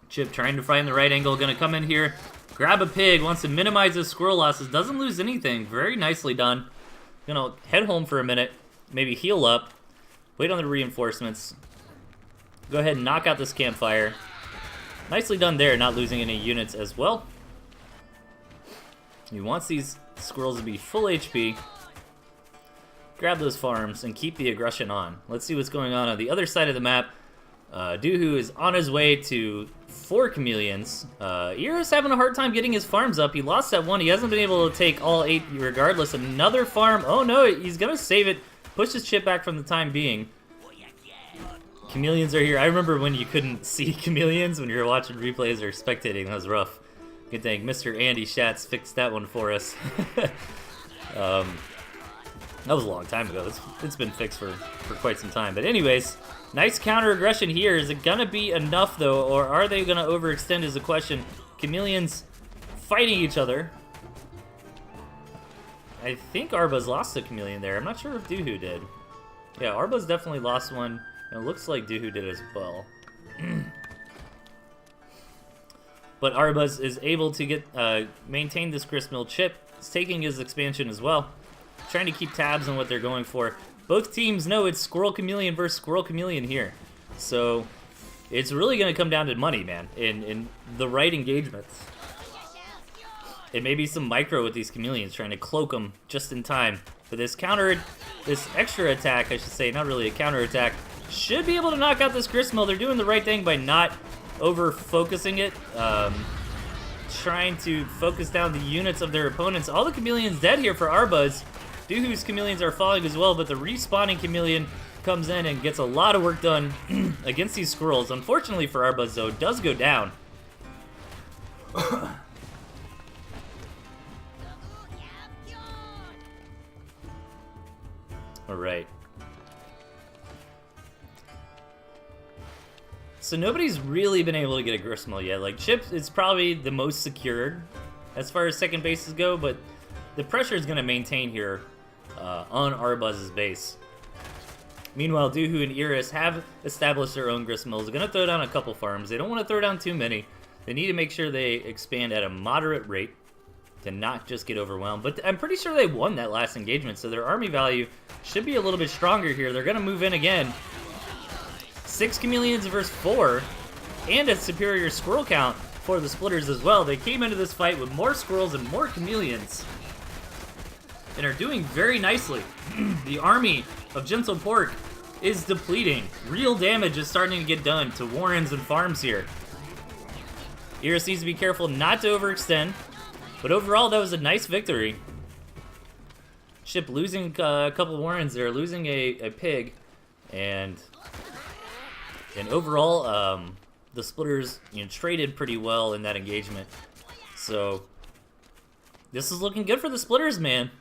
Chip trying to find the right angle, gonna come in here, grab a pig, wants to minimize his squirrel losses, doesn't lose anything. Very nicely done. Gonna head home for a minute, maybe heal up, wait on the reinforcements, go ahead and knock out this campfire. Nicely done there, not losing any units as well. He wants these squirrels to be full HP. Grab those farms and keep the aggression on. Let's see what's going on the other side of the map. Doohoo is on his way to 4 chameleons. Iris having a hard time getting his farms up. He lost that one. He hasn't been able to take all 8 regardless. Another farm. Oh no, he's gonna save it. Push his chip back from the time being. Chameleons are here. I remember when you couldn't see chameleons when you were watching replays or spectating. That was rough. Good thing Mr. Andy Schatz fixed that one for us. That was a long time ago. It's been fixed for quite some time. But anyways, nice counter aggression here. Is it gonna be enough though, or are they gonna overextend is the question. Chameleons fighting each other. I think Arbuzz lost a chameleon there. I'm not sure if Doohoo did. Yeah, Arbuzz definitely lost one. And it looks like Doohoo did as well. But Arbuzz is able to get maintain this gristmill chip. He's taking his expansion as well. Trying to keep tabs on what they're going for. Both teams know it's Squirrel Chameleon versus Squirrel Chameleon here. So it's really going to come down to money, man, in the right engagements. It may be some micro with these chameleons, trying to cloak them just in time. But this extra attack, I should say, not really a counter attack, should be able to knock out this gristmill. They're doing the right thing by not over-focusing it. Trying to focus down the units of their opponents. All the chameleons dead here for Arbuzz. Doohoo's chameleons are falling as well, but the respawning chameleon comes in and gets a lot of work done against these squirrels. Unfortunately for Arbuzz, though, does go down. Alright. So nobody's really been able to get a Gristmill yet. Like, Chip is probably the most secured as far as second bases go, but the pressure is going to maintain here on Arbuzz's base. Meanwhile, Doohoo and Iris have established their own Gristmills. They're going to throw down a couple farms. They don't want to throw down too many. They need to make sure they expand at a moderate rate to not just get overwhelmed. But I'm pretty sure they won that last engagement, so their army value should be a little bit stronger here. They're going to move in again. 6 chameleons versus 4, and a superior squirrel count for the splitters as well. They came into this fight with more squirrels and more chameleons, and are doing very nicely. The army of Gentle Pork is depleting. Real damage is starting to get done to warrens and farms here. Iris needs to be careful not to overextend, but overall that was a nice victory. Chip losing a couple warrens there, losing a pig, and overall the splitters, you know, traded pretty well in that engagement. So this is looking good for the splitters, man.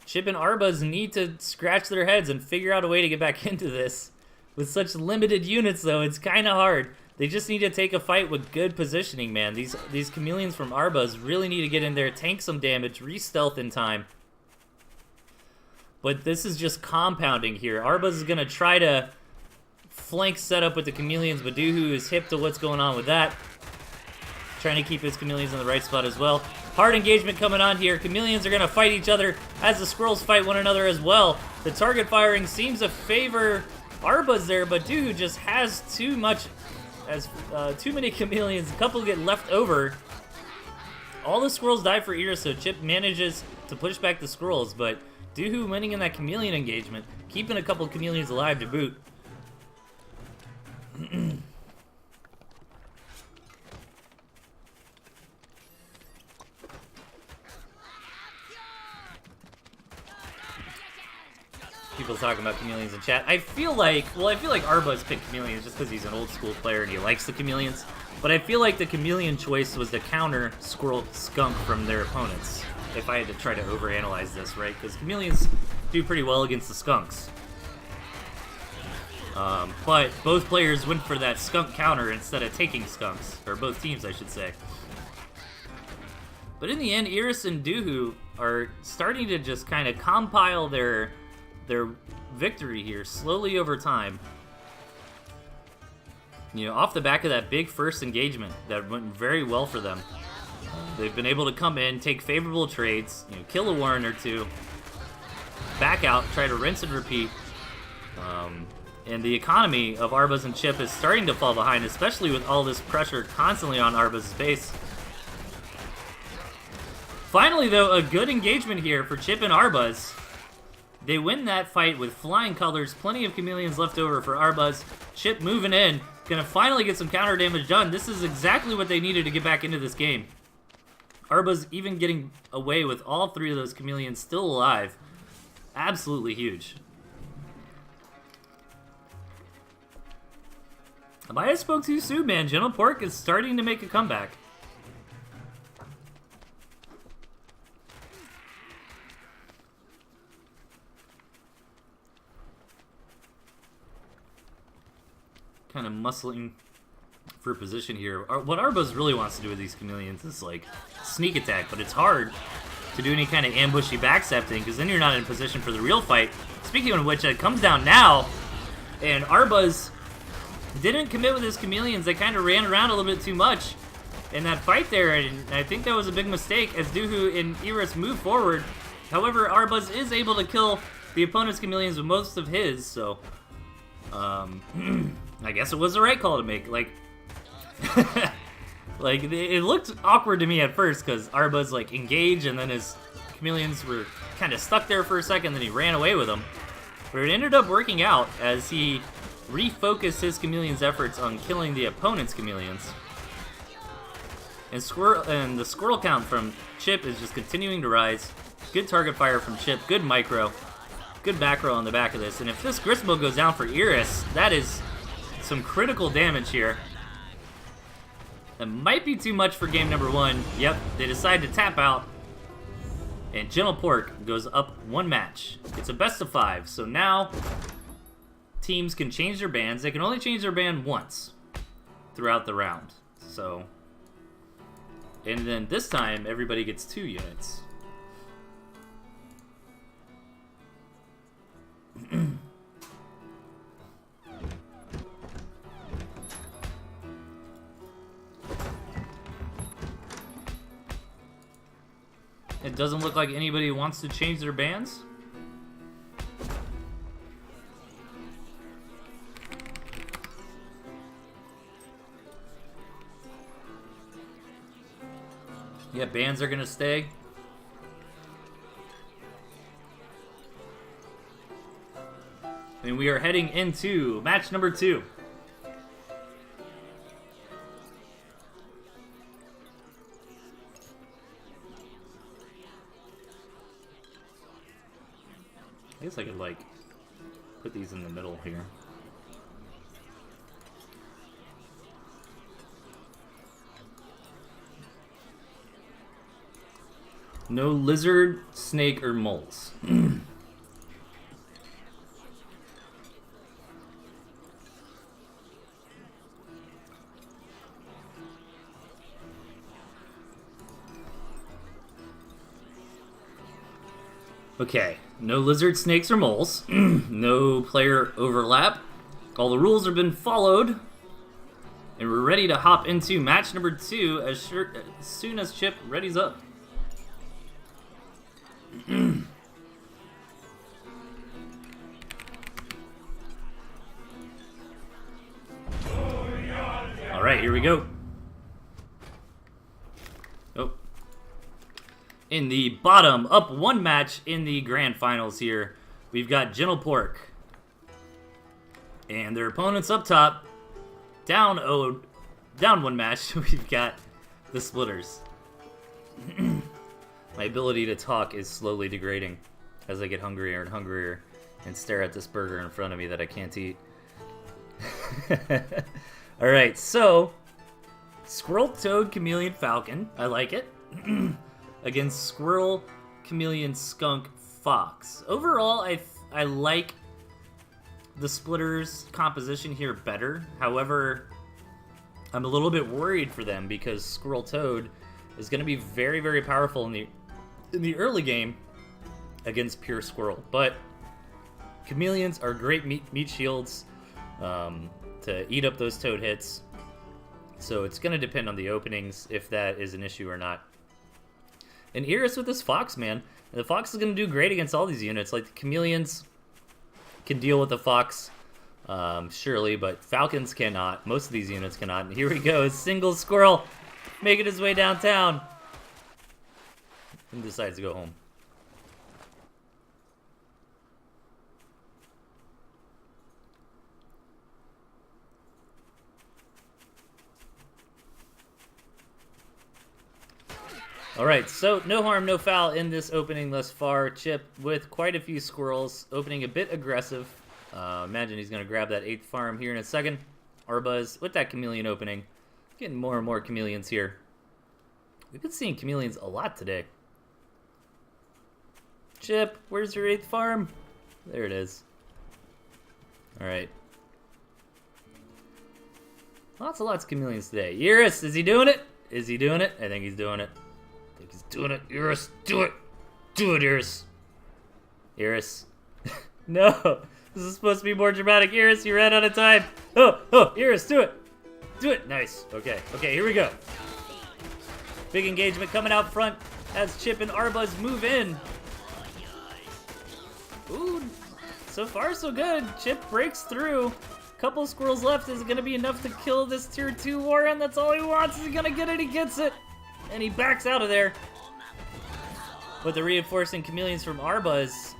Chip and Arbuz need to scratch their heads and figure out a way to get back into this. With such limited units, though, it's kind of hard. They just need to take a fight with good positioning, man. These chameleons from Arbuz really need to get in there, tank some damage, re-stealth in time. But this is just compounding here. Arbuz is going to try to flank setup with the chameleons, but Doohoo is hip to what's going on with that. Trying to keep his chameleons in the right spot as well. Hard engagement coming on here. Chameleons are going to fight each other as the squirrels fight one another as well. The target firing seems to favor Arbuz there, but Doohoo just has too many chameleons. A couple get left over. All the squirrels die for Iris, so Chip manages to push back the squirrels, but Doohoo winning in that chameleon engagement, keeping a couple chameleons alive to boot. People talking about chameleons in chat. I feel like Arbuz picked chameleons just because he's an old school player and he likes the chameleons. But I feel like the chameleon choice was to counter squirrel skunk from their opponents. If I had to try to overanalyze this, right? Because chameleons do pretty well against the skunks. But both players went for that skunk counter instead of taking skunks. Or both teams, I should say. But in the end, Iris and Doohoo are starting to just kind of compile their victory here slowly over time. You know, off the back of that big first engagement that went very well for them. They've been able to come in, take favorable trades, you know, kill a warren or two, back out, try to rinse and repeat. And the economy of Arbuz and Chip is starting to fall behind, especially with all this pressure constantly on Arbuz's base. Finally, though, a good engagement here for Chip and Arbuz. They win that fight with flying colors, plenty of chameleons left over for Arbuz. Chip moving in, gonna finally get some counter damage done. This is exactly what they needed to get back into this game. Arbuz even getting away with all 3 of those chameleons still alive. Absolutely huge. I might have spoke too soon, man. Gentle Pork is starting to make a comeback. Kind of muscling for position here. What Arbuz really wants to do with these chameleons is like sneak attack, but it's hard to do any kind of ambushy backstepping because then you're not in position for the real fight. Speaking of which, it comes down now, and Arbuz didn't commit with his chameleons. They kind of ran around a little bit too much in that fight there, and I think that was a big mistake as Doohoo and Iris move forward. However, Arbuz is able to kill the opponent's chameleons with most of his, so I guess it was the right call to make. Like, like it looked awkward to me at first because Arbuz like engaged and then his chameleons were kind of stuck there for a second, then he ran away with them. But it ended up working out as he refocused his chameleons' efforts on killing the opponent's chameleons. And the squirrel count from Chip is just continuing to rise. Good target fire from Chip, good micro, good back row on the back of this. And if this Gristmill goes down for Iris, that is some critical damage here. That might be too much for game number 1. Yep, they decide to tap out. And Gentle Pork goes up 1 match. It's a best of 5, so now teams can change their bans. They can only change their ban once. throughout the round. So, and then this time, everybody gets 2 units. It doesn't look like anybody wants to change their bands. Yeah, bands are gonna stay. And we are heading into match number 2. I guess I could, like, put these in the middle here. No lizard, snake, or moles. Okay, no lizard, snakes, or moles. No player overlap. All the rules have been followed. And we're ready to hop into match number 2 as soon as Chip readies up. Alright, here we go. Oh. In the bottom, up 1 match in the grand finals here, we've got Gentle Pork. And their opponents up top, down 1 match, we've got the Splitters. My ability to talk is slowly degrading as I get hungrier and hungrier and stare at this burger in front of me that I can't eat. Alright, so Squirrel, Toad, Chameleon, Falcon. I like it. Against Squirrel, Chameleon, Skunk, Fox. Overall, I like the Splitters' composition here better. However, I'm a little bit worried for them because Squirrel Toad is going to be very, very powerful in the early game against pure Squirrel. But Chameleons are great meat shields to eat up those Toad hits. So it's going to depend on the openings if that is an issue or not. And Iris with this Fox, man. The Fox is going to do great against all these units. Like the Chameleons can deal with the Fox, surely, but Falcons cannot. Most of these units cannot. And here we go, single Squirrel making his way downtown. And decides to go home. Alright, so no harm, no foul in this opening thus far. Chip with quite a few squirrels, opening a bit aggressive. Imagine he's going to grab that 8th farm here in a second. Arbuzz with that chameleon opening. Getting more and more chameleons here. We've been seeing chameleons a lot today. Chip, where's your 8th farm? There it is. Alright. Lots and lots of chameleons today. Iris, is he doing it? Is he doing it? I think he's doing it. I think he's doing it. Iris, do it. Do it, Iris. Iris. No. This is supposed to be more dramatic. Iris, you ran out of time. Oh, Iris, do it. Do it. Nice. Okay, here we go. Big engagement coming out front as Chip and Arbuzz move in. Ooh, so far so good. Chip breaks through. Couple squirrels left. Is it going to be enough to kill this tier 2 Warren? That's all he wants. Is he going to get it? He gets it. And he backs out of there. But the reinforcing chameleons from Arbuzz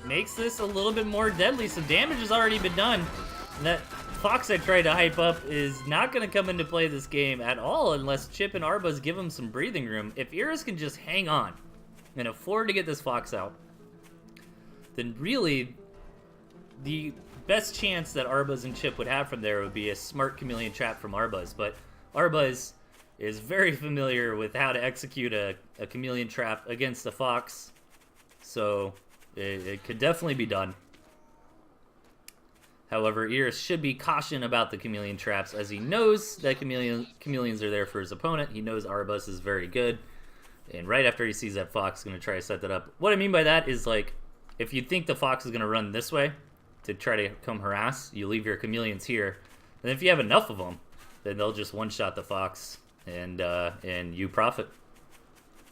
makes this a little bit more deadly. Some damage has already been done. And that Fox I tried to hype up is not going to come into play this game at all unless Chip and Arbuzz give him some breathing room. If Iris can just hang on and afford to get this Fox out, then really the best chance that Arbuzz and Chip would have from there would be a smart chameleon trap from Arbuzz. But Arbuzz is very familiar with how to execute a chameleon trap against a Fox. So it could definitely be done. However, Iris should be cautioned about the chameleon traps, as he knows that chameleons are there for his opponent. He knows Arbus is very good. And right after he sees that fox, he's going to try to set that up. What I mean by that is, like, if you think the fox is going to run this way to try to come harass, you leave your chameleons here. And if you have enough of them, then they'll just one-shot the fox, and you profit.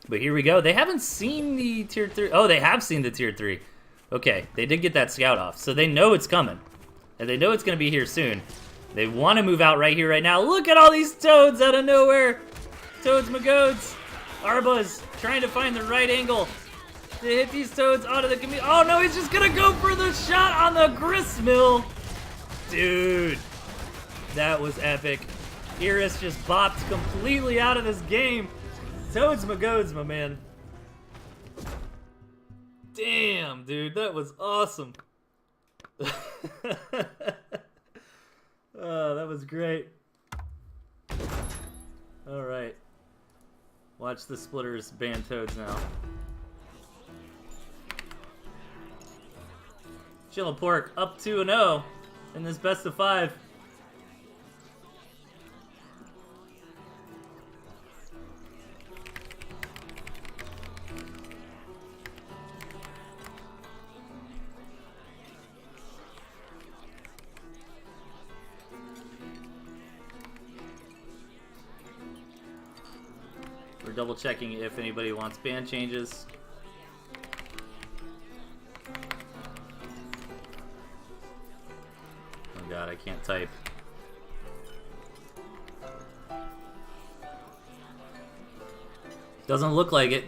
But here we go. They haven't seen the tier 3. Oh, they have seen the tier 3. Okay, they did get that scout off, so they know it's coming. And they know it's going to be here soon. They want to move out right here, right now. Look at all these toads out of nowhere. Toads, magoads. Arbuz trying to find the right angle to hit these toads onto the chameleon. Oh, no, he's just going to go for the shot on the gristmill. Dude, that was epic. Iris just bopped completely out of this game. Toads, magoads, my man. Damn, dude, that was awesome. Oh, that was great. All right. Watch the splitters ban toads now. Chilla Pork up 2-0 in this best of 5. We're double checking if anybody wants ban changes. Oh god, I can't type. Doesn't look like it.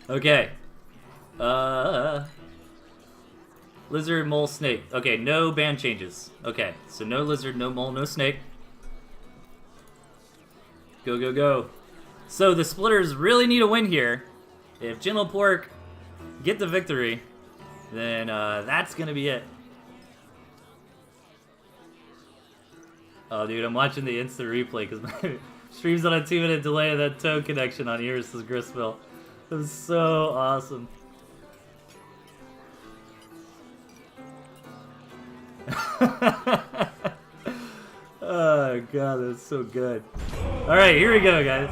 Okay. Lizard, mole, snake. Okay, no ban changes. Okay, so no lizard, no mole, no snake. Go, go, go. So the splitters really need a win here. If Gentle Pork get the victory, then that's gonna be it. Oh, dude, I'm watching the instant replay because my stream's on a 2-minute delay of that toe connection on Iris's gristmill. It was so awesome. Oh god, that's so good. Alright, here we go, guys.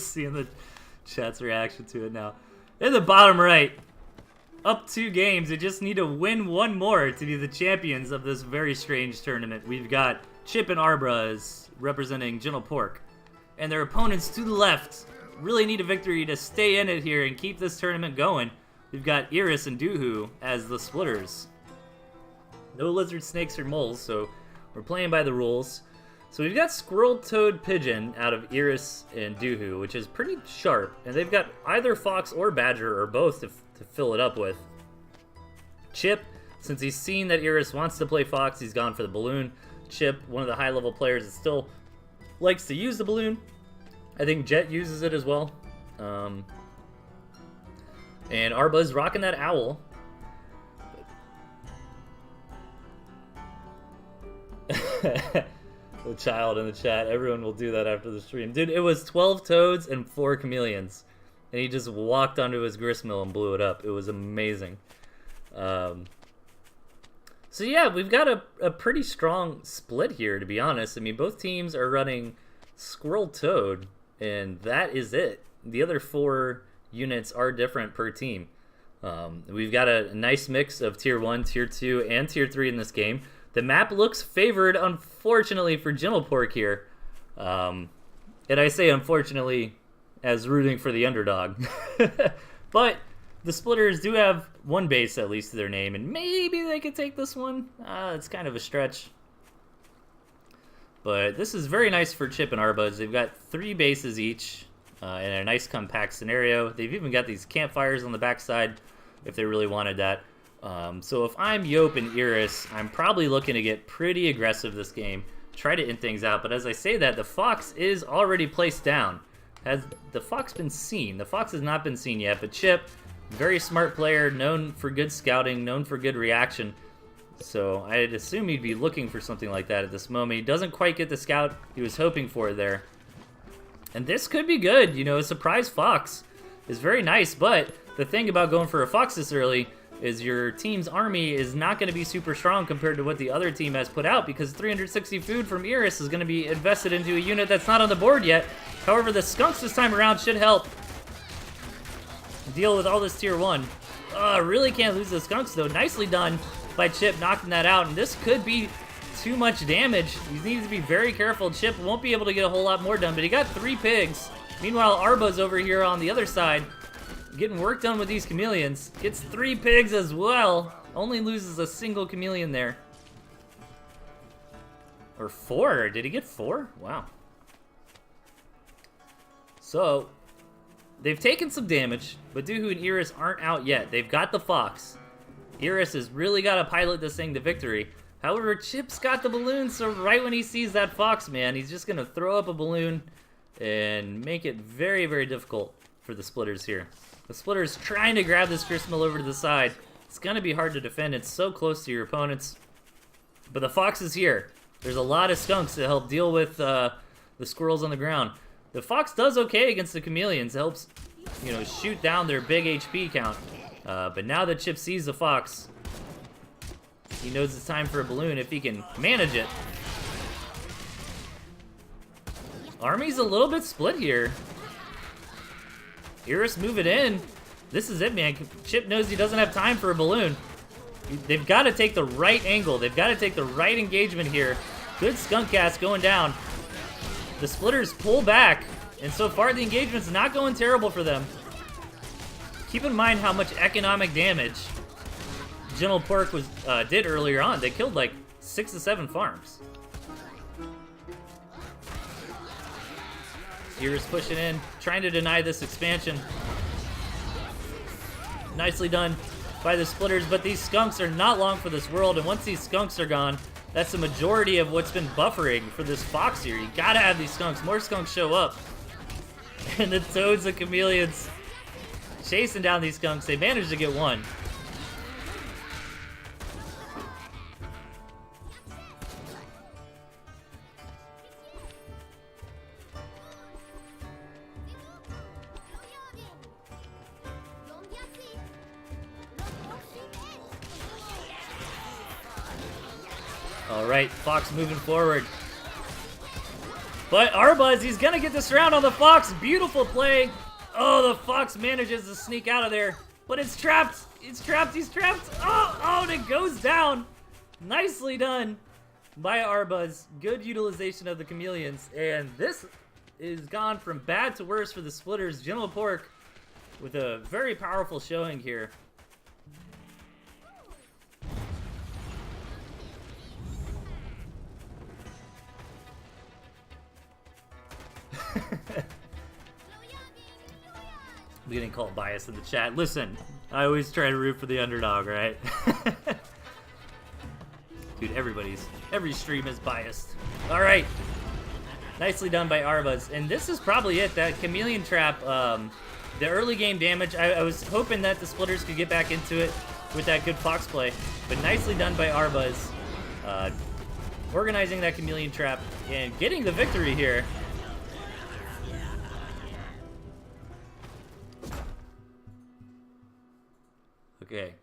Seeing the chat's reaction to it now. In the bottom right, up 2 games. They just need to win 1 more to be the champions of this very strange tournament. We've got Chip and Arbraz representing Gentle Pork. And their opponents to the left really need a victory to stay in it here and keep this tournament going. We've got Iris and Doohoo as the splitters. No lizard, snakes, or moles, so we're playing by the rules. So we've got Squirrel, Toad, Pigeon out of Iris and Doohoo, which is pretty sharp. And they've got either Fox or Badger, or both, to fill it up with. Chip, since he's seen that Iris wants to play Fox, he's gone for the balloon. Chip, one of the high-level players that still likes to use the balloon. I think Jet uses it as well. And Arbuzz rocking that owl. The child in the chat. Everyone will do that after the stream. Dude, it was 12 toads and 4 chameleons. And he just walked onto his gristmill and blew it up. It was amazing. So yeah, we've got a pretty strong split here, to be honest. I mean, both teams are running Squirrel Toad. And that is it. The other 4 units are different per team. We've got a nice mix of Tier 1, Tier 2, and Tier 3 in this game. The map looks favored, unfortunately, for Gentle Pork here. And I say unfortunately as rooting for the underdog. But the splitters do have 1 base, at least, to their name. And maybe they could take this one. It's kind of a stretch. But this is very nice for Chip and Arbuzz. They've got 3 bases each in a nice compact scenario. They've even got these campfires on the backside if they really wanted that. So if I'm Yope and Iris, I'm probably looking to get pretty aggressive this game, try to end things out. But as I say that, the Fox is already placed down. Has the Fox been seen? The Fox has not been seen yet, but Chip, very smart player, known for good scouting, known for good reaction. So I'd assume he'd be looking for something like that at this moment. He doesn't quite get the scout he was hoping for there. And this could be good, you know, a surprise Fox is very nice, but the thing about going for a Fox this early is your team's army is not going to be super strong compared to what the other team has put out, because 360 food from Iris is going to be invested into a unit that's not on the board yet. However, the Skunks this time around should help deal with all this tier 1. Really can't lose the Skunks, though. Nicely done by Chip knocking that out, and this could be too much damage. He needs to be very careful. Chip won't be able to get a whole lot more done, but he got 3 pigs. Meanwhile, Arba's over here on the other side, getting work done with these chameleons. Gets 3 pigs as well. Only loses a single chameleon there. Or 4. Did he get 4? Wow. So, they've taken some damage, but Dooku and Iris aren't out yet. They've got the Fox. Iris has really got to pilot this thing to victory. However, Chip's got the balloon, so right when he sees that Fox, man, he's just going to throw up a balloon and make it very, very difficult for the Splitters here. The Splitter's trying to grab this Gristmill over to the side. It's going to be hard to defend. It's so close to your opponents. But the Fox is here. There's a lot of Skunks to help deal with the squirrels on the ground. The Fox does okay against the chameleons. It helps, you know, shoot down their big HP count. But now that Chip sees the Fox, he knows it's time for a balloon if he can manage it. Army's a little bit split here. Iris move it in. This is it, man. Chip knows he doesn't have time for a balloon. They've got to take the right angle. They've got to take the right engagement here. Good skunk cast going down. The Splitters pull back, and so far the engagement's not going terrible for them. Keep in mind how much economic damage Gentle Pork did earlier on. They killed like 6 to 7 farms. Iris pushing in, trying to deny this expansion. Nicely done by the Splitters, but these Skunks are not long for this world, and once these Skunks are gone, that's the majority of what's been buffering for this Fox here. You gotta have these Skunks. More Skunks show up. And the Toads and Chameleons chasing down these Skunks. They managed to get one. Alright, Fox moving forward. But Arbuz, he's gonna get this round on the Fox. Beautiful play. Oh, the Fox manages to sneak out of there. But it's trapped. It's trapped. He's trapped. Oh, and it goes down. Nicely done by Arbuz. Good utilization of the chameleons. And this is gone from bad to worse for the Splitters. Gentle Pork with a very powerful showing here. I'm getting called biased in the chat. Listen, I always try to root for the underdog, right? Dude, every stream is biased. All right. Nicely done by Arbuz. And this is probably it. That chameleon trap, the early game damage, I was hoping that the Splitters could get back into it with that good Fox play. But nicely done by Arbuz. Organizing that chameleon trap and getting the victory here.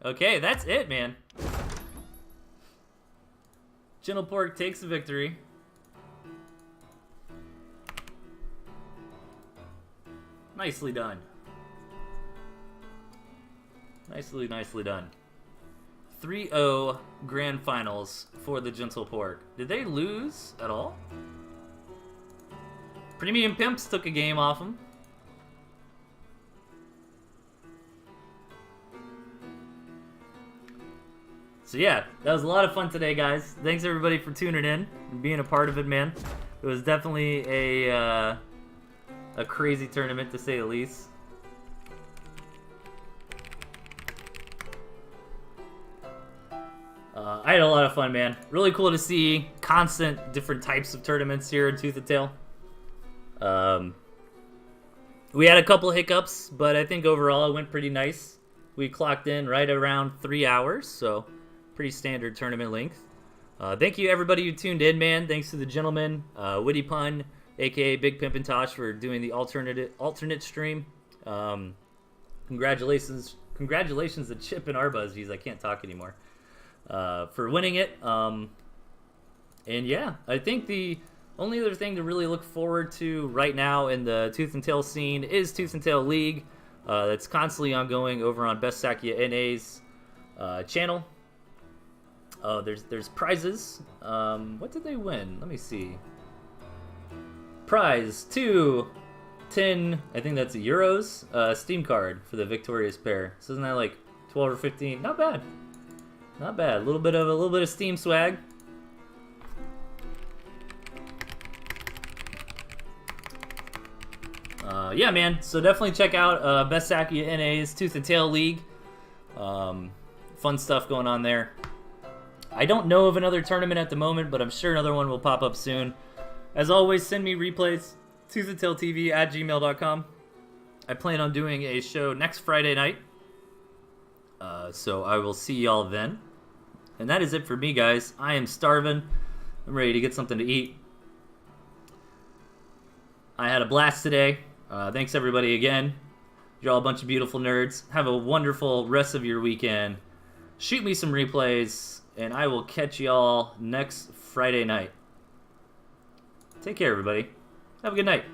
Okay, that's it, man. Gentle Pork takes the victory. Nicely done. Nicely done. 3-0 grand finals for the Gentle Pork. Did they lose at all? Premium Pimps took a game off them. So yeah, that was a lot of fun today, guys. Thanks everybody for tuning in and being a part of it, man. It was definitely a crazy tournament, to say the least. I had a lot of fun, man. Really cool to see constant different types of tournaments here in Tooth and Tail. We had a couple hiccups, but I think overall it went pretty nice. We clocked in right around 3 hours, so pretty standard tournament length. Thank you everybody who tuned in, man. Thanks to the gentleman, Witty Pun, aka Big Pimpin' Tosh, for doing the alternate stream. Congratulations to Chip and Arbuzz. Jeez, I can't talk anymore. For winning it. And yeah, I think the only other thing to really look forward to right now in the Tooth and Tail scene is Tooth and Tail League. That's constantly ongoing over on Best Sakia NA's channel. Oh, there's prizes. What did they win? Let me see. Prize 10, I think that's euros. Steam card for the victorious pair. So isn't that like 12 or 15? Not bad. Not bad. A little bit of Steam swag. Yeah, man. So definitely check out Best Sakia NA's Tooth and Tail League. Fun stuff going on there. I don't know of another tournament at the moment, but I'm sure another one will pop up soon. As always, send me replays. ToothAndTailTV at gmail.com. I plan on doing a show next Friday night. So I will see y'all then. And that is it for me, guys. I am starving. I'm ready to get something to eat. I had a blast today. Thanks everybody again. You're all a bunch of beautiful nerds. Have a wonderful rest of your weekend. Shoot me some replays, and I will catch y'all next Friday night. Take care, everybody. Have a good night.